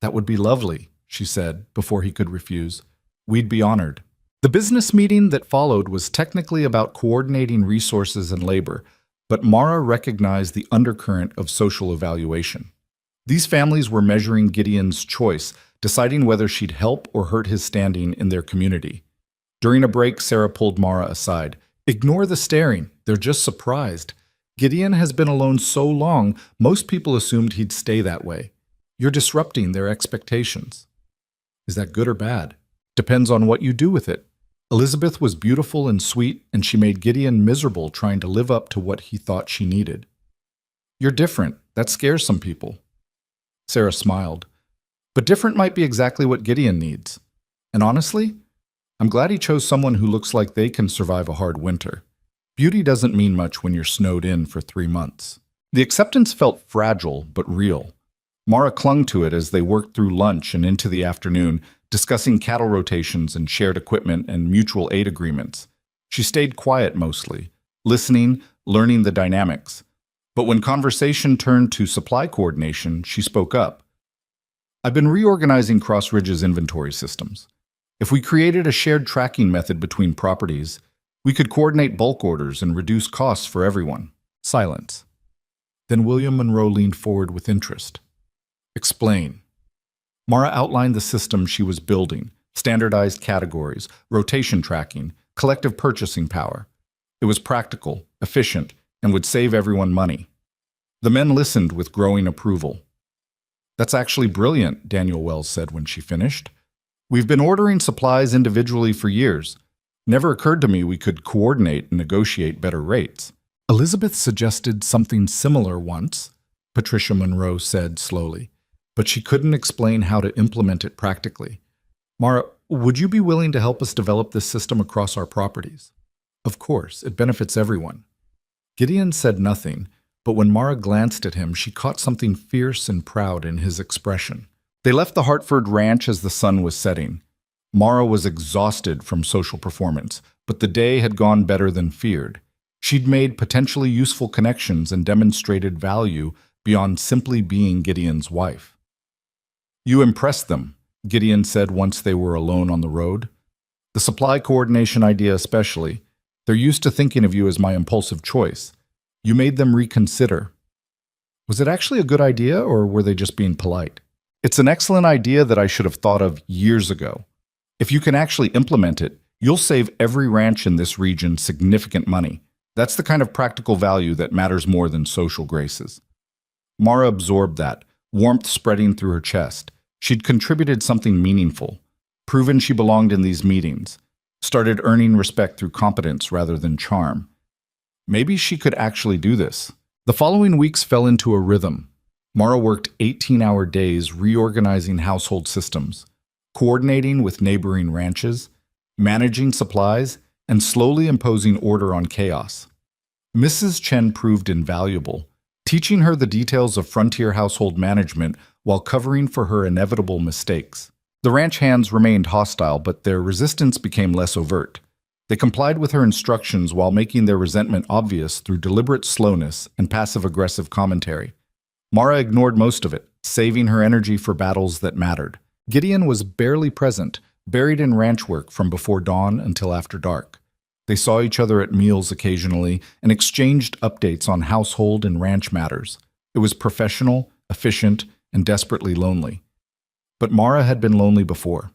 That would be lovely, she said, before he could refuse. We'd be honored. The business meeting that followed was technically about coordinating resources and labor, but Mara recognized the undercurrent of social evaluation. These families were measuring Gideon's choice, deciding whether she'd help or hurt his standing in their community. During a break, Sarah pulled Mara aside. Ignore the staring. They're just surprised. Gideon has been alone so long, most people assumed he'd stay that way. You're disrupting their expectations. Is that good or bad? Depends on what you do with it. Elizabeth was beautiful and sweet, and she made Gideon miserable trying to live up to what he thought she needed. You're different. That scares some people. Sarah smiled. But different might be exactly what Gideon needs. And honestly, I'm glad he chose someone who looks like they can survive a hard winter. Beauty doesn't mean much when you're snowed in for 3 months. The acceptance felt fragile but real. Mara clung to it as they worked through lunch and into the afternoon, discussing cattle rotations and shared equipment and mutual aid agreements. She stayed quiet mostly, listening, learning the dynamics. But when conversation turned to supply coordination, she spoke up. I've been reorganizing Cross Ridge's inventory systems. If we created a shared tracking method between properties, we could coordinate bulk orders and reduce costs for everyone. Silence. Then William Monroe leaned forward with interest. Explain. Mara outlined the system she was building, standardized categories, rotation tracking, collective purchasing power. It was practical, efficient, and would save everyone money. The men listened with growing approval. That's actually brilliant, Daniel Wells said when she finished. We've been ordering supplies individually for years. Never occurred to me we could coordinate and negotiate better rates. Elizabeth suggested something similar once, Patricia Monroe said slowly, but she couldn't explain how to implement it practically. Mara, would you be willing to help us develop this system across our properties? Of course, it benefits everyone. Gideon said nothing, but when Mara glanced at him, she caught something fierce and proud in his expression. They left the Hartford ranch as the sun was setting. Mara was exhausted from social performance, but the day had gone better than feared. She'd made potentially useful connections and demonstrated value beyond simply being Gideon's wife. You impressed them, Gideon said once they were alone on the road. The supply coordination idea especially. They're used to thinking of you as my impulsive choice. You made them reconsider. Was it actually a good idea, or were they just being polite? It's an excellent idea that I should have thought of years ago. If you can actually implement it, you'll save every ranch in this region significant money. That's the kind of practical value that matters more than social graces. Mara absorbed that, warmth spreading through her chest. She'd contributed something meaningful, proven she belonged in these meetings, started earning respect through competence rather than charm. Maybe she could actually do this. The following weeks fell into a rhythm. Mara worked 18-hour days reorganizing household systems, coordinating with neighboring ranches, managing supplies, and slowly imposing order on chaos. Mrs. Chen proved invaluable, teaching her the details of frontier household management while covering for her inevitable mistakes. The ranch hands remained hostile, but their resistance became less overt. They complied with her instructions while making their resentment obvious through deliberate slowness and passive-aggressive commentary. Mara ignored most of it, saving her energy for battles that mattered. Gideon was barely present, buried in ranch work from before dawn until after dark. They saw each other at meals occasionally and exchanged updates on household and ranch matters. It was professional, efficient, and desperately lonely. But Mara had been lonely before.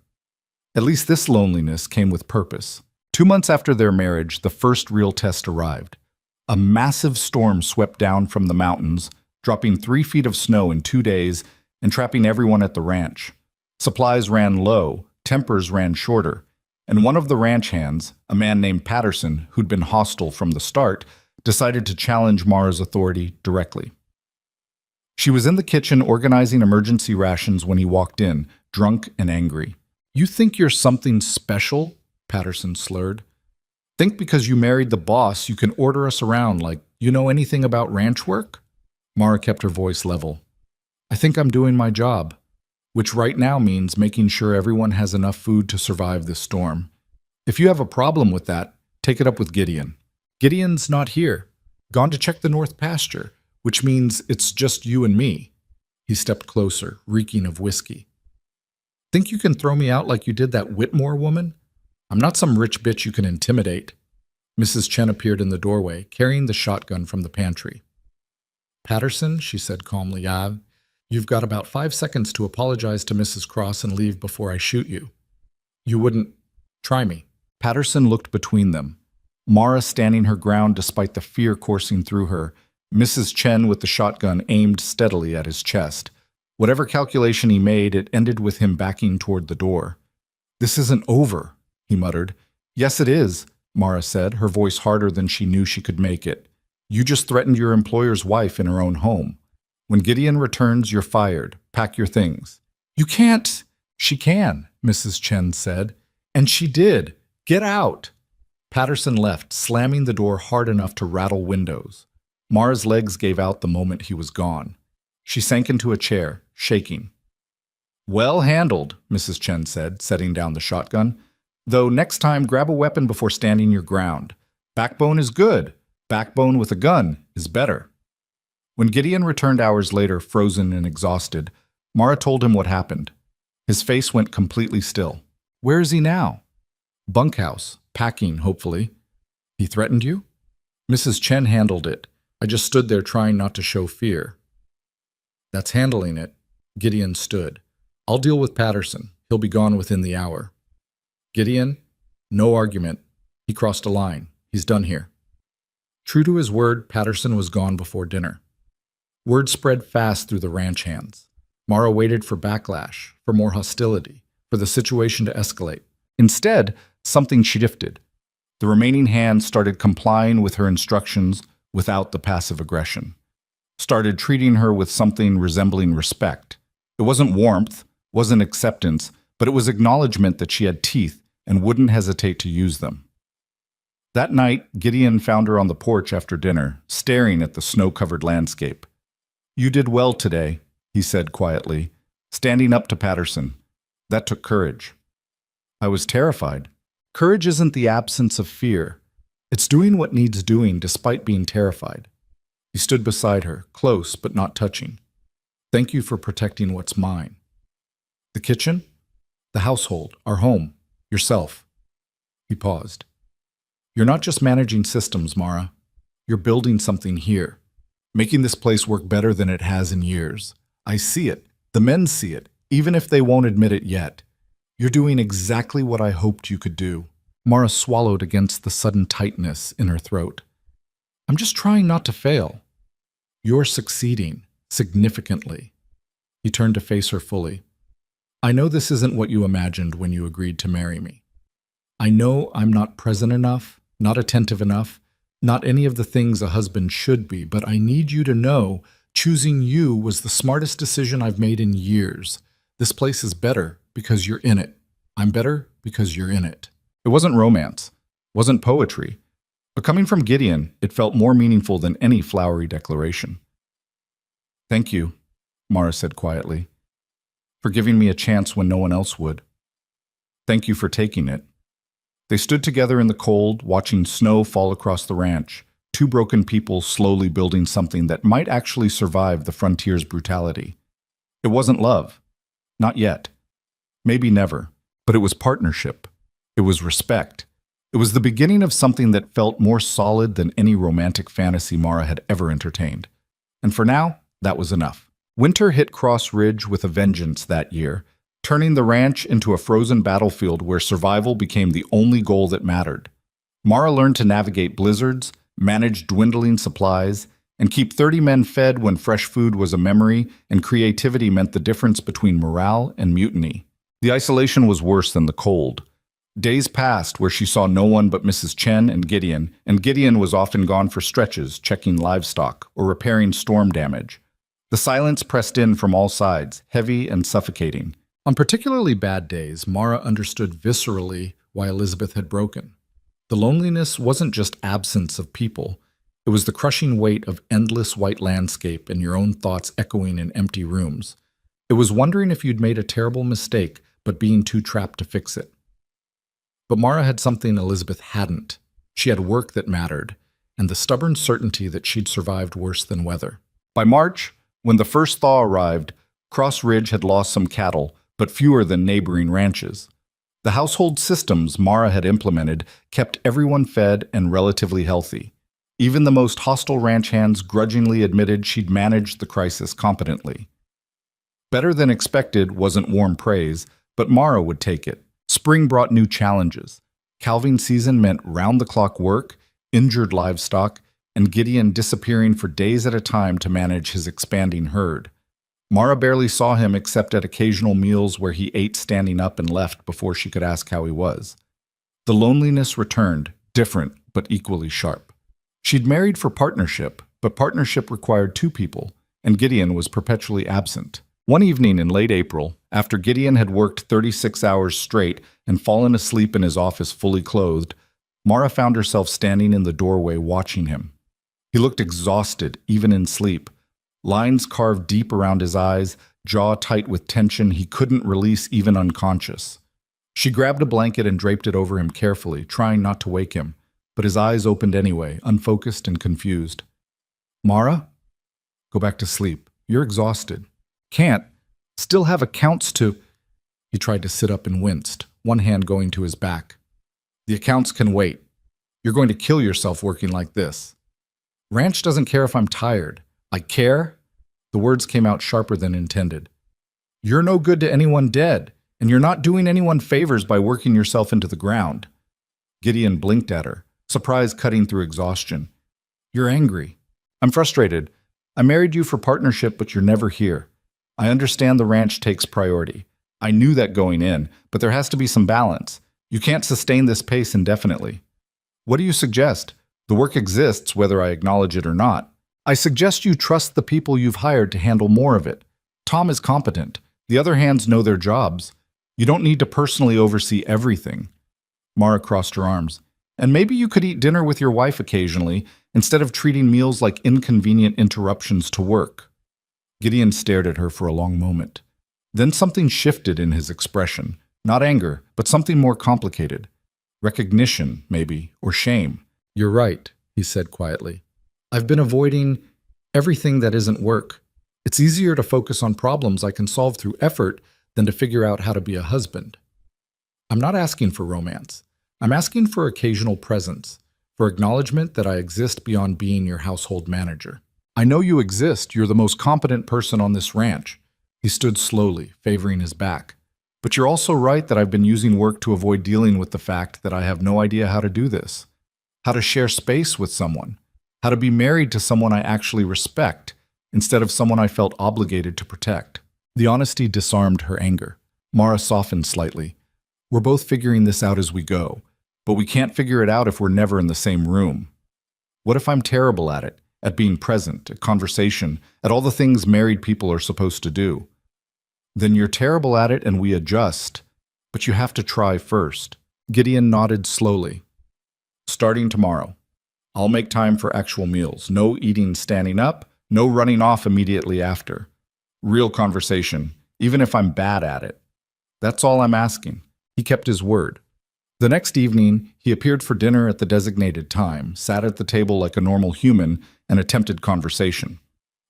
At least this loneliness came with purpose. 2 months after their marriage, the first real test arrived. A massive storm swept down from the mountains, dropping 3 feet of snow in 2 days and trapping everyone at the ranch. Supplies ran low, tempers ran shorter, and one of the ranch hands, a man named Patterson, who'd been hostile from the start, decided to challenge Mara's authority directly. She was in the kitchen organizing emergency rations when he walked in, drunk and angry. "You think you're something special?" Patterson slurred. Think because you married the boss, you can order us around like you know anything about ranch work? Mara kept her voice level. I think I'm doing my job, which right now means making sure everyone has enough food to survive this storm. If you have a problem with that, take it up with Gideon. Gideon's not here. Gone to check the north pasture, which means it's just you and me. He stepped closer, reeking of whiskey. Think you can throw me out like you did that Whitmore woman? I'm not some rich bitch you can intimidate. Mrs. Chen appeared in the doorway, carrying the shotgun from the pantry. Patterson, she said calmly, you've got about 5 seconds to apologize to Mrs. Cross and leave before I shoot you. You wouldn't try me. Patterson looked between them. Mara standing her ground despite the fear coursing through her, Mrs. Chen with the shotgun aimed steadily at his chest. Whatever calculation he made, it ended with him backing toward the door. This isn't over, he muttered. Yes, it is, Mara said, her voice harder than she knew she could make it. You just threatened your employer's wife in her own home. When Gideon returns, you're fired. Pack your things. You can't. She can, Mrs. Chen said. And she did. Get out. Patterson left, slamming the door hard enough to rattle windows. Mara's legs gave out the moment he was gone. She sank into a chair, shaking. Well handled, Mrs. Chen said, setting down the shotgun. Though next time, grab a weapon before standing your ground. Backbone is good. Backbone with a gun is better. When Gideon returned hours later, frozen and exhausted, Mara told him what happened. His face went completely still. Where is he now? Bunkhouse, packing, hopefully. He threatened you? Mrs. Chen handled it. I just stood there trying not to show fear. That's handling it. Gideon stood. I'll deal with Patterson. He'll be gone within the hour. Gideon? No argument. He crossed a line. He's done here. True to his word, Patterson was gone before dinner. Word spread fast through the ranch hands. Mara waited for backlash, for more hostility, for the situation to escalate. Instead, something shifted. The remaining hands started complying with her instructions without the passive aggression. Started treating her with something resembling respect. It wasn't warmth, wasn't acceptance, but it was acknowledgement that she had teeth and wouldn't hesitate to use them. That night, Gideon found her on the porch after dinner, staring at the snow-covered landscape. You did well today, he said quietly, standing up to Patterson. That took courage. I was terrified. Courage isn't the absence of fear. It's doing what needs doing despite being terrified. He stood beside her, close but not touching. Thank you for protecting what's mine. The kitchen? The household, our home, yourself. He paused. You're not just managing systems, Mara. You're building something here, making this place work better than it has in years. I see it. The men see it, even if they won't admit it yet. You're doing exactly what I hoped you could do. Mara swallowed against the sudden tightness in her throat. I'm just trying not to fail. You're succeeding, significantly. He turned to face her fully. I know this isn't what you imagined when you agreed to marry me. I know I'm not present enough, not attentive enough, not any of the things a husband should be, but I need you to know choosing you was the smartest decision I've made in years. This place is better because you're in it. I'm better because you're in it. It wasn't romance, wasn't poetry, but coming from Gideon, it felt more meaningful than any flowery declaration. Thank you, Mara said quietly, for giving me a chance when no one else would. Thank you for taking it. They stood together in the cold, watching snow fall across the ranch, two broken people slowly building something that might actually survive the frontier's brutality. It wasn't love. Not yet. Maybe never. But it was partnership. It was respect. It was the beginning of something that felt more solid than any romantic fantasy Mara had ever entertained. And for now, that was enough. Winter hit Cross Ridge with a vengeance that year, turning the ranch into a frozen battlefield where survival became the only goal that mattered. Mara learned to navigate blizzards, manage dwindling supplies, and keep 30 men fed when fresh food was a memory and creativity meant the difference between morale and mutiny. The isolation was worse than the cold. Days passed where she saw no one but Mrs. Chen and Gideon was often gone for stretches, checking livestock or repairing storm damage. The silence pressed in from all sides, heavy and suffocating. On particularly bad days, Mara understood viscerally why Elizabeth had broken. The loneliness wasn't just absence of people, it was the crushing weight of endless white landscape and your own thoughts echoing in empty rooms. It was wondering if you'd made a terrible mistake, but being too trapped to fix it. But Mara had something Elizabeth hadn't. She had work that mattered, and the stubborn certainty that she'd survived worse than weather. By March, when the first thaw arrived, Cross Ridge had lost some cattle, but fewer than neighboring ranches. The household systems Mara had implemented kept everyone fed and relatively healthy. Even the most hostile ranch hands grudgingly admitted she'd managed the crisis competently. Better than expected wasn't warm praise, but Mara would take it. Spring brought new challenges. Calving season meant round-the-clock work, injured livestock, and Gideon disappearing for days at a time to manage his expanding herd. Mara barely saw him except at occasional meals where he ate standing up and left before she could ask how he was. The loneliness returned, different but equally sharp. She'd married for partnership, but partnership required two people, and Gideon was perpetually absent. One evening in late April, after Gideon had worked 36 hours straight and fallen asleep in his office fully clothed, Mara found herself standing in the doorway watching him. He looked exhausted, even in sleep. Lines carved deep around his eyes, jaw tight with tension he couldn't release even unconscious. She grabbed a blanket and draped it over him carefully, trying not to wake him, but his eyes opened anyway, unfocused and confused. "Mara? Go back to sleep. You're exhausted." "Can't. Still have accounts to—" He tried to sit up and winced, one hand going to his back. "The accounts can wait. You're going to kill yourself working like this." "Ranch doesn't care if I'm tired. I care?" The words came out sharper than intended. "You're no good to anyone dead, and you're not doing anyone favors by working yourself into the ground." Gideon blinked at her, surprise cutting through exhaustion. "You're angry." "I'm frustrated. I married you for partnership, but you're never here. I understand the ranch takes priority. I knew that going in, but there has to be some balance. You can't sustain this pace indefinitely." "What do you suggest? The work exists whether I acknowledge it or not." "I suggest you trust the people you've hired to handle more of it. Tom is competent. The other hands know their jobs. You don't need to personally oversee everything." Mara crossed her arms. "And maybe you could eat dinner with your wife occasionally, instead of treating meals like inconvenient interruptions to work." Gideon stared at her for a long moment. Then something shifted in his expression. Not anger, but something more complicated. Recognition, maybe, or shame. "You're right," he said quietly. "I've been avoiding everything that isn't work. It's easier to focus on problems I can solve through effort than to figure out how to be a husband. I'm not asking for romance. I'm asking for occasional presence, for acknowledgement that I exist beyond being your household manager. I know you exist. You're the most competent person on this ranch." He stood slowly, favoring his back. "But you're also right that I've been using work to avoid dealing with the fact that I have no idea how to do this. How to share space with someone. How to be married to someone I actually respect, instead of someone I felt obligated to protect." The honesty disarmed her anger. Mara softened slightly. "We're both figuring this out as we go, but we can't figure it out if we're never in the same room. What if I'm terrible at it? At being present, at conversation, at all the things married people are supposed to do?" "Then you're terrible at it and we adjust, but you have to try first." Gideon nodded slowly. "Starting tomorrow, I'll make time for actual meals. No eating standing up, no running off immediately after. Real conversation, even if I'm bad at it. That's all I'm asking." He kept his word. The next evening, he appeared for dinner at the designated time, sat at the table like a normal human, and attempted conversation.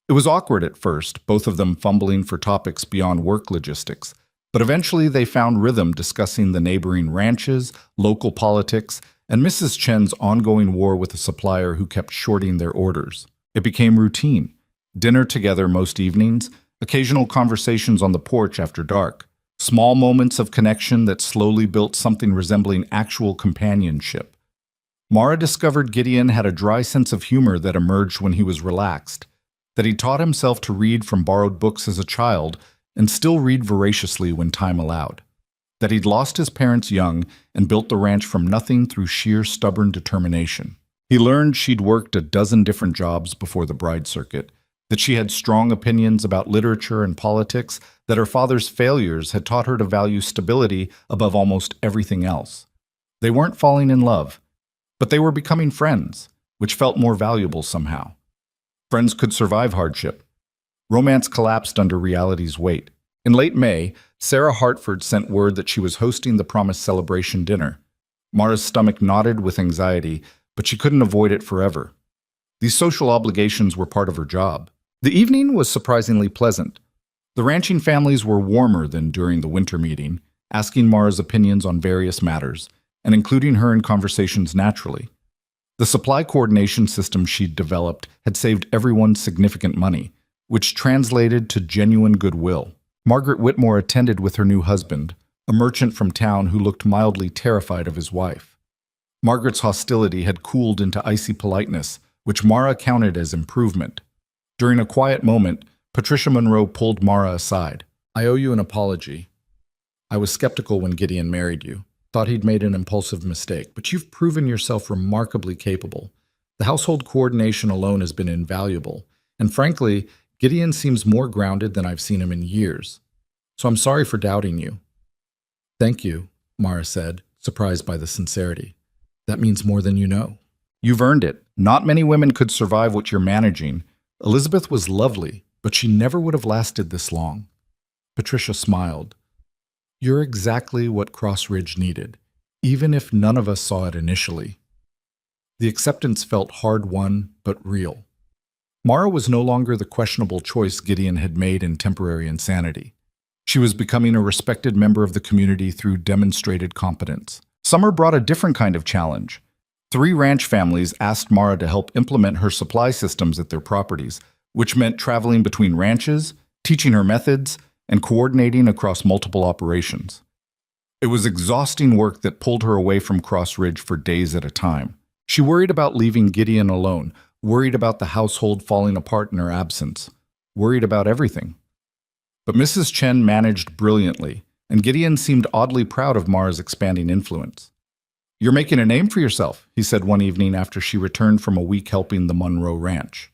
It was awkward at first, both of them fumbling for topics beyond work logistics, but eventually they found rhythm discussing the neighboring ranches, local politics, and Mrs. Chen's ongoing war with a supplier who kept shorting their orders. It became routine. Dinner together most evenings, occasional conversations on the porch after dark. Small moments of connection that slowly built something resembling actual companionship. Mara discovered Gideon had a dry sense of humor that emerged when he was relaxed, that he taught himself to read from borrowed books as a child and still read voraciously when time allowed, that he'd lost his parents young and built the ranch from nothing through sheer stubborn determination. He learned she'd worked a dozen different jobs before the bride circuit, that she had strong opinions about literature and politics, that her father's failures had taught her to value stability above almost everything else. They weren't falling in love. But they were becoming friends, which felt more valuable somehow. Friends could survive hardship. Romance collapsed under reality's weight. In late May, Sarah Hartford sent word that she was hosting the promised celebration dinner. Mara's stomach knotted with anxiety, but she couldn't avoid it forever. These social obligations were part of her job. The evening was surprisingly pleasant. The ranching families were warmer than during the winter meeting, asking Mara's opinions on various matters, and including her in conversations naturally. The supply coordination system she'd developed had saved everyone significant money, which translated to genuine goodwill. Margaret Whitmore attended with her new husband, a merchant from town who looked mildly terrified of his wife. Margaret's hostility had cooled into icy politeness, which Mara counted as improvement. During a quiet moment, Patricia Monroe pulled Mara aside. "I owe you an apology. I was skeptical when Gideon married you. Thought he'd made an impulsive mistake, but you've proven yourself remarkably capable. The household coordination alone has been invaluable, and frankly, Gideon seems more grounded than I've seen him in years. So I'm sorry for doubting you." "Thank you," Mara said, surprised by the sincerity. "That means more than you know." "You've earned it. Not many women could survive what you're managing. Elizabeth was lovely, but she never would have lasted this long." Patricia smiled. "You're exactly what Cross Ridge needed, even if none of us saw it initially." The acceptance felt hard-won, but real. Mara was no longer the questionable choice Gideon had made in temporary insanity. She was becoming a respected member of the community through demonstrated competence. Summer brought a different kind of challenge. 3 ranch families asked Mara to help implement her supply systems at their properties, which meant traveling between ranches, teaching her methods, and coordinating across multiple operations. It was exhausting work that pulled her away from Cross Ridge for days at a time. She worried about leaving Gideon alone, worried about the household falling apart in her absence, worried about everything. But Mrs. Chen managed brilliantly, and Gideon seemed oddly proud of Mara's expanding influence. "You're making a name for yourself," he said one evening after she returned from a week helping the Monroe Ranch.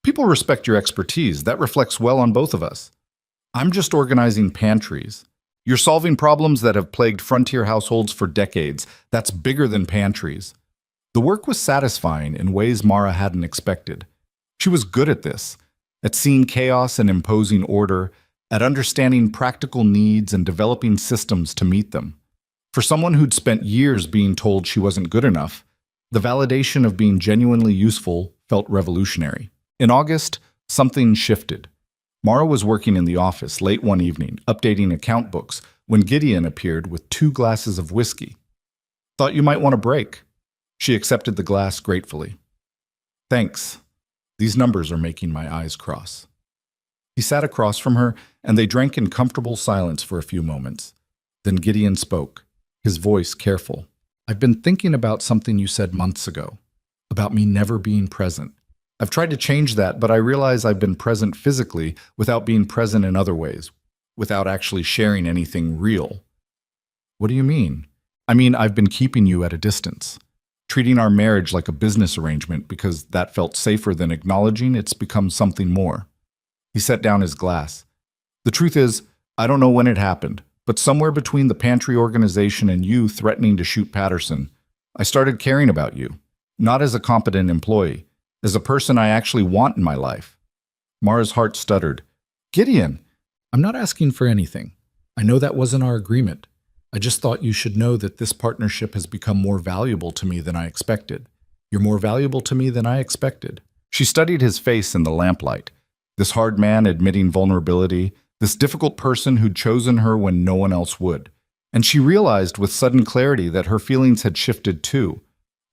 "People respect your expertise. That reflects well on both of us. I'm just organizing pantries. You're solving problems that have plagued frontier households for decades. That's bigger than pantries." The work was satisfying in ways Mara hadn't expected. She was good at this, at seeing chaos and imposing order, at understanding practical needs and developing systems to meet them. For someone who'd spent years being told she wasn't good enough, the validation of being genuinely useful felt revolutionary. In August, something shifted. Mara was working in the office late one evening, updating account books, when Gideon appeared with 2 glasses of whiskey. "Thought you might want a break." She accepted the glass gratefully. "Thanks. These numbers are making my eyes cross." He sat across from her, and they drank in comfortable silence for a few moments. Then Gideon spoke, his voice careful. "I've been thinking about something you said months ago, about me never being present. I've tried to change that, but I realize I've been present physically without being present in other ways, without actually sharing anything real." "What do you mean?" "I mean, I've been keeping you at a distance, treating our marriage like a business arrangement because that felt safer than acknowledging it's become something more." He set down his glass. "The truth is, I don't know when it happened, but somewhere between the pantry organization and you threatening to shoot Patterson, I started caring about you, not as a competent employee, as a person I actually want in my life." Mara's heart stuttered. "Gideon, I'm not asking for anything. I know that wasn't our agreement. I just thought you should know that this partnership has become more valuable to me than I expected. You're more valuable to me than I expected." She studied his face in the lamplight. This hard man admitting vulnerability, this difficult person who'd chosen her when no one else would. And she realized with sudden clarity that her feelings had shifted too.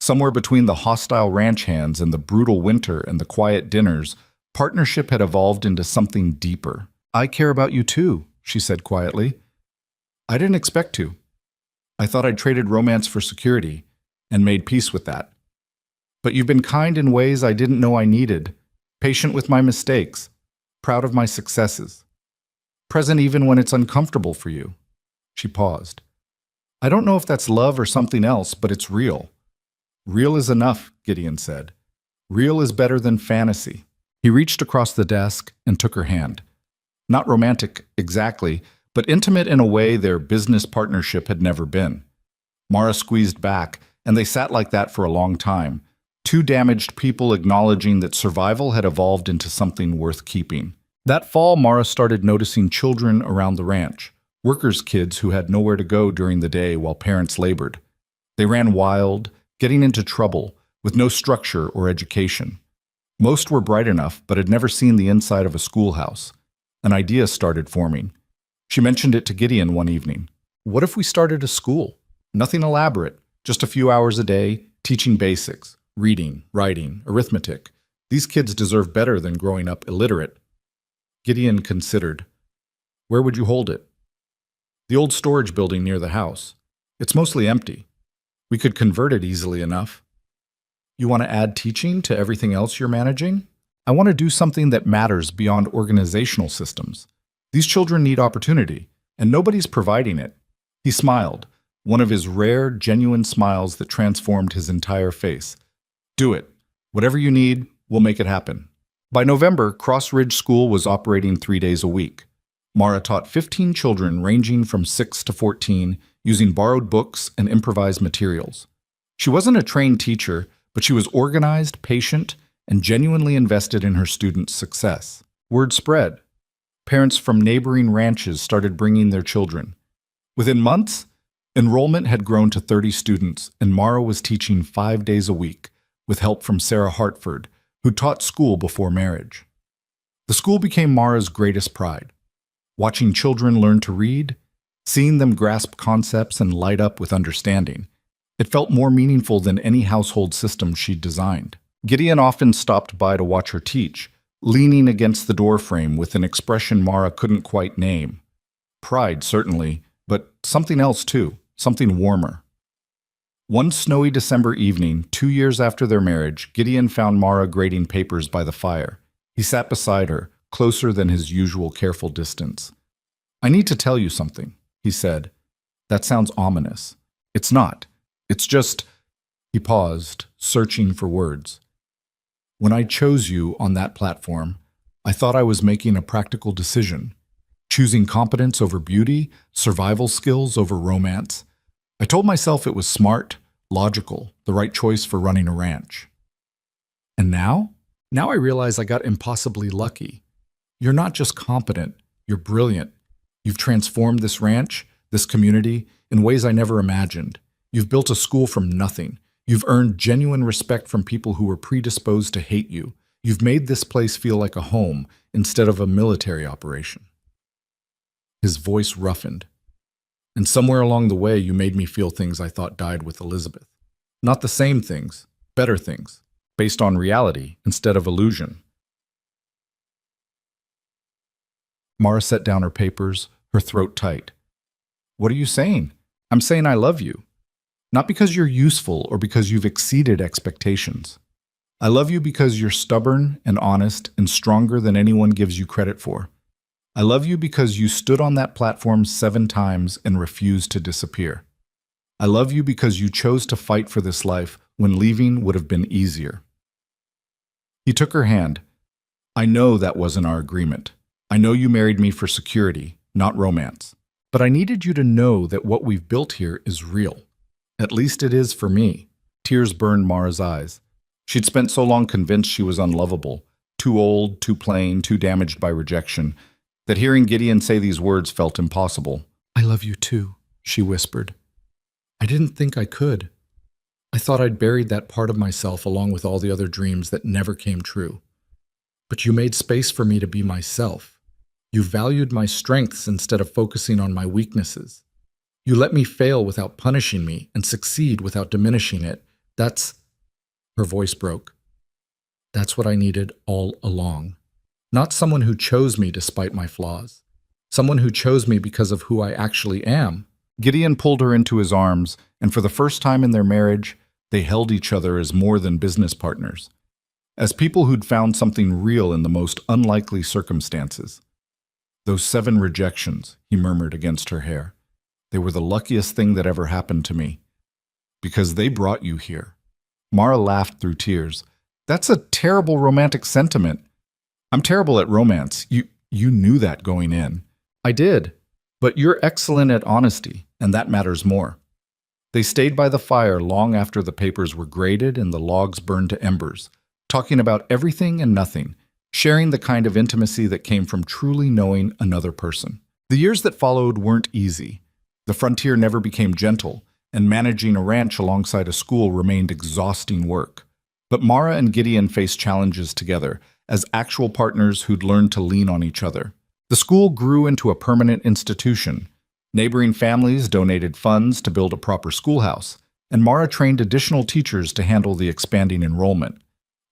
Somewhere between the hostile ranch hands and the brutal winter and the quiet dinners, partnership had evolved into something deeper. "I care about you too," she said quietly. "I didn't expect to. I thought I'd traded romance for security and made peace with that. But you've been kind in ways I didn't know I needed, patient with my mistakes, proud of my successes, present even when it's uncomfortable for you." She paused. "I don't know if that's love or something else, but it's real." "Real is enough," Gideon said. "Real is better than fantasy." He reached across the desk and took her hand. Not romantic exactly, but intimate in a way their business partnership had never been. Mara squeezed back, and they sat like that for a long time. Two damaged people acknowledging that survival had evolved into something worth keeping. That fall, Mara started noticing children around the ranch, workers' kids who had nowhere to go during the day while parents labored. They ran wild, getting into trouble, with no structure or education. Most were bright enough, but had never seen the inside of a schoolhouse. An idea started forming. She mentioned it to Gideon one evening. What if we started a school? Nothing elaborate, just a few hours a day, teaching basics, reading, writing, arithmetic. These kids deserve better than growing up illiterate. Gideon considered. Where would you hold it? The old storage building near the house. It's mostly empty. We could convert it easily enough. You want to add teaching to everything else you're managing? I want to do something that matters beyond organizational systems. These children need opportunity, and nobody's providing it. He smiled, one of his rare, genuine smiles that transformed his entire face. Do it. Whatever you need, we'll make it happen. By November, Cross Ridge School was operating 3 days a week. Mara taught 15 children ranging from 6 to 14 using borrowed books and improvised materials. She wasn't a trained teacher, but she was organized, patient, and genuinely invested in her students' success. Word spread. Parents from neighboring ranches started bringing their children. Within months, enrollment had grown to 30 students, and Mara was teaching 5 days a week, with help from Sarah Hartford, who taught school before marriage. The school became Mara's greatest pride. Watching children learn to read, seeing them grasp concepts and light up with understanding, it felt more meaningful than any household system she'd designed. Gideon often stopped by to watch her teach, leaning against the doorframe with an expression Mara couldn't quite name. Pride, certainly, but something else too, something warmer. One snowy December evening, 2 years after their marriage, Gideon found Mara grading papers by the fire. He sat beside her, closer than his usual careful distance. I need to tell you something, he said. That sounds ominous. It's not. It's just... He paused, searching for words. When I chose you on that platform, I thought I was making a practical decision, choosing competence over beauty, survival skills over romance. I told myself it was smart, logical, the right choice for running a ranch. And now? Now I realize I got impossibly lucky. You're not just competent, you're brilliant. You've transformed this ranch, this community, in ways I never imagined. You've built a school from nothing. You've earned genuine respect from people who were predisposed to hate you. You've made this place feel like a home instead of a military operation. His voice roughened. And somewhere along the way, you made me feel things I thought died with Elizabeth. Not the same things, better things, based on reality instead of illusion. Mara set down her papers, her throat tight. What are you saying? I'm saying I love you. Not because you're useful or because you've exceeded expectations. I love you because you're stubborn and honest and stronger than anyone gives you credit for. I love you because you stood on that platform 7 times and refused to disappear. I love you because you chose to fight for this life when leaving would have been easier. He took her hand. I know that wasn't our agreement. I know you married me for security, not romance. But I needed you to know that what we've built here is real. At least it is for me. Tears burned Mara's eyes. She'd spent so long convinced she was unlovable, too old, too plain, too damaged by rejection, that hearing Gideon say these words felt impossible. I love you too, she whispered. I didn't think I could. I thought I'd buried that part of myself along with all the other dreams that never came true. But you made space for me to be myself. You valued my strengths instead of focusing on my weaknesses. You let me fail without punishing me and succeed without diminishing it. Her voice broke. That's what I needed all along. Not someone who chose me despite my flaws. Someone who chose me because of who I actually am. Gideon pulled her into his arms, and for the first time in their marriage, they held each other as more than business partners, as people who'd found something real in the most unlikely circumstances. Those 7 rejections, he murmured against her hair. They were the luckiest thing that ever happened to me. Because they brought you here. Mara laughed through tears. That's a terrible romantic sentiment. I'm terrible at romance. You knew that going in. I did. But you're excellent at honesty, and that matters more. They stayed by the fire long after the papers were graded and the logs burned to embers, talking about everything and nothing, sharing the kind of intimacy that came from truly knowing another person. The years that followed weren't easy. The frontier never became gentle, and managing a ranch alongside a school remained exhausting work. But Mara and Gideon faced challenges together, as actual partners who'd learned to lean on each other. The school grew into a permanent institution. Neighboring families donated funds to build a proper schoolhouse, and Mara trained additional teachers to handle the expanding enrollment.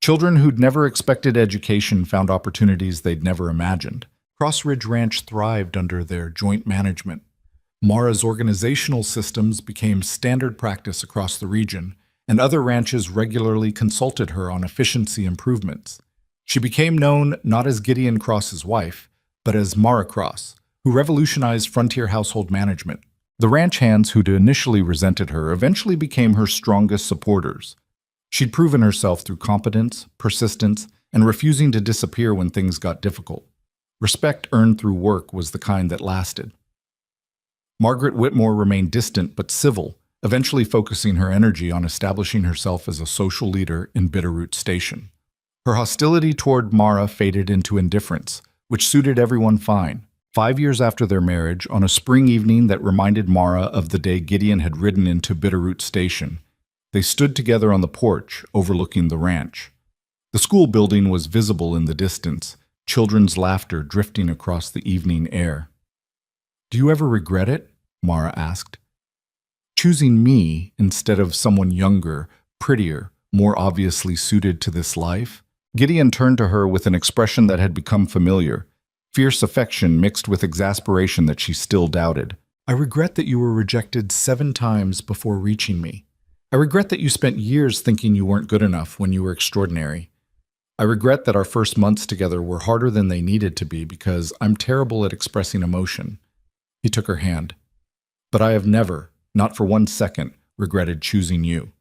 Children who'd never expected education found opportunities they'd never imagined. Cross Ridge Ranch thrived under their joint management. Mara's organizational systems became standard practice across the region, and other ranches regularly consulted her on efficiency improvements. She became known not as Gideon Cross's wife, but as Mara Cross, who revolutionized frontier household management. The ranch hands who'd initially resented her eventually became her strongest supporters. She'd proven herself through competence, persistence, and refusing to disappear when things got difficult. Respect earned through work was the kind that lasted. Margaret Whitmore remained distant but civil, eventually focusing her energy on establishing herself as a social leader in Bitterroot Station. Her hostility toward Mara faded into indifference, which suited everyone fine. 5 years after their marriage, on a spring evening that reminded Mara of the day Gideon had ridden into Bitterroot Station, they stood together on the porch overlooking the ranch. The school building was visible in the distance, children's laughter drifting across the evening air. "Do you ever regret it?" Mara asked. "Choosing me instead of someone younger, prettier, more obviously suited to this life?" Gideon turned to her with an expression that had become familiar, fierce affection mixed with exasperation that she still doubted. "I regret that you were rejected 7 times before reaching me. I regret that you spent years thinking you weren't good enough when you were extraordinary. I regret that our first months together were harder than they needed to be because I'm terrible at expressing emotion." He took her hand. "But I have never, not for 1 second, regretted choosing you.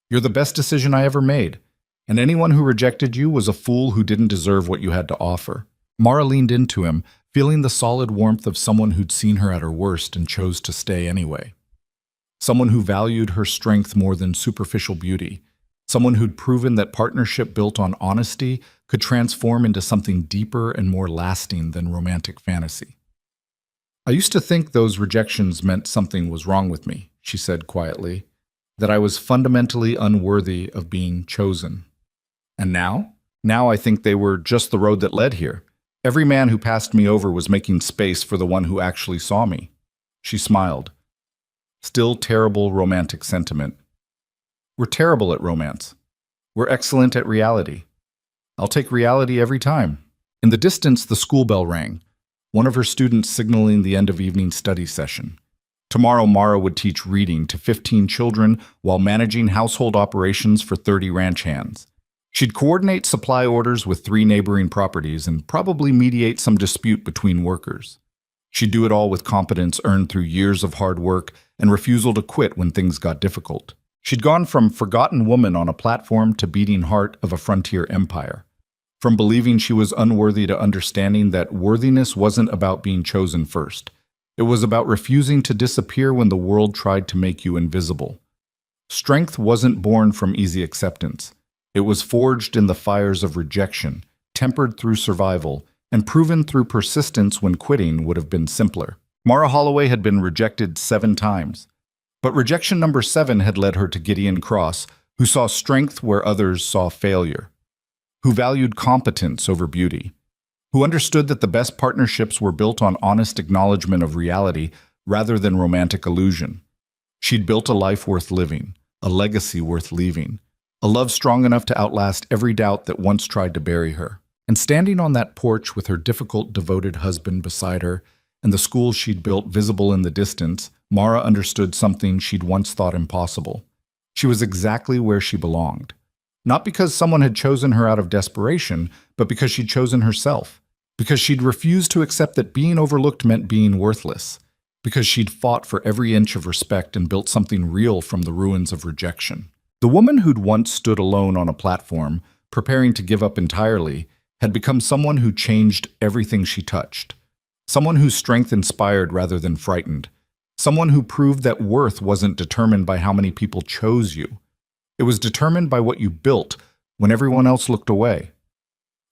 You're the best decision I ever made, and anyone who rejected you was a fool who didn't deserve what you had to offer." Mara leaned into him, feeling the solid warmth of someone who'd seen her at her worst and chose to stay anyway. Someone who valued her strength more than superficial beauty. Someone who'd proven that partnership built on honesty could transform into something deeper and more lasting than romantic fantasy. "I used to think those rejections meant something was wrong with me," she said quietly, "that I was fundamentally unworthy of being chosen. And now? Now I think they were just the road that led here. Every man who passed me over was making space for the one who actually saw me." She smiled. Still terrible romantic sentiment. "We're terrible at romance. We're excellent at reality. I'll take reality every time." In the distance, the school bell rang, one of her students signaling the end of evening study session. Tomorrow, Mara would teach reading to 15 children while managing household operations for 30 ranch hands. She'd coordinate supply orders with 3 neighboring properties and probably mediate some dispute between workers. She'd do it all with competence earned through years of hard work and refusal to quit when things got difficult. She'd gone from forgotten woman on a platform to beating heart of a frontier empire. From believing she was unworthy to understanding that worthiness wasn't about being chosen first. It was about refusing to disappear when the world tried to make you invisible. Strength wasn't born from easy acceptance. It was forged in the fires of rejection, tempered through survival, and proven through persistence when quitting would have been simpler. Mara Holloway had been rejected 7 times. But rejection number 7 had led her to Gideon Cross, who saw strength where others saw failure, who valued competence over beauty, who understood that the best partnerships were built on honest acknowledgement of reality rather than romantic illusion. She'd built a life worth living, a legacy worth leaving, a love strong enough to outlast every doubt that once tried to bury her. And standing on that porch with her difficult, devoted husband beside her and the school she'd built visible in the distance, Mara understood something she'd once thought impossible. She was exactly where she belonged. Not because someone had chosen her out of desperation, but because she'd chosen herself. Because she'd refused to accept that being overlooked meant being worthless. Because she'd fought for every inch of respect and built something real from the ruins of rejection. The woman who'd once stood alone on a platform, preparing to give up entirely, had become someone who changed everything she touched. Someone whose strength inspired rather than frightened. Someone who proved that worth wasn't determined by how many people chose you. It was determined by what you built when everyone else looked away.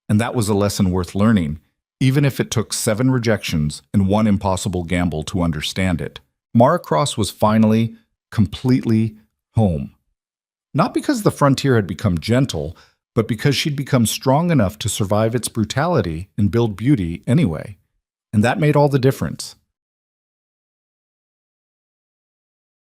And that was a lesson worth learning, even if it took 7 rejections and 1 impossible gamble to understand it. Mara Cross was finally, completely home. Not because the frontier had become gentle, but because she'd become strong enough to survive its brutality and build beauty anyway. And that made all the difference.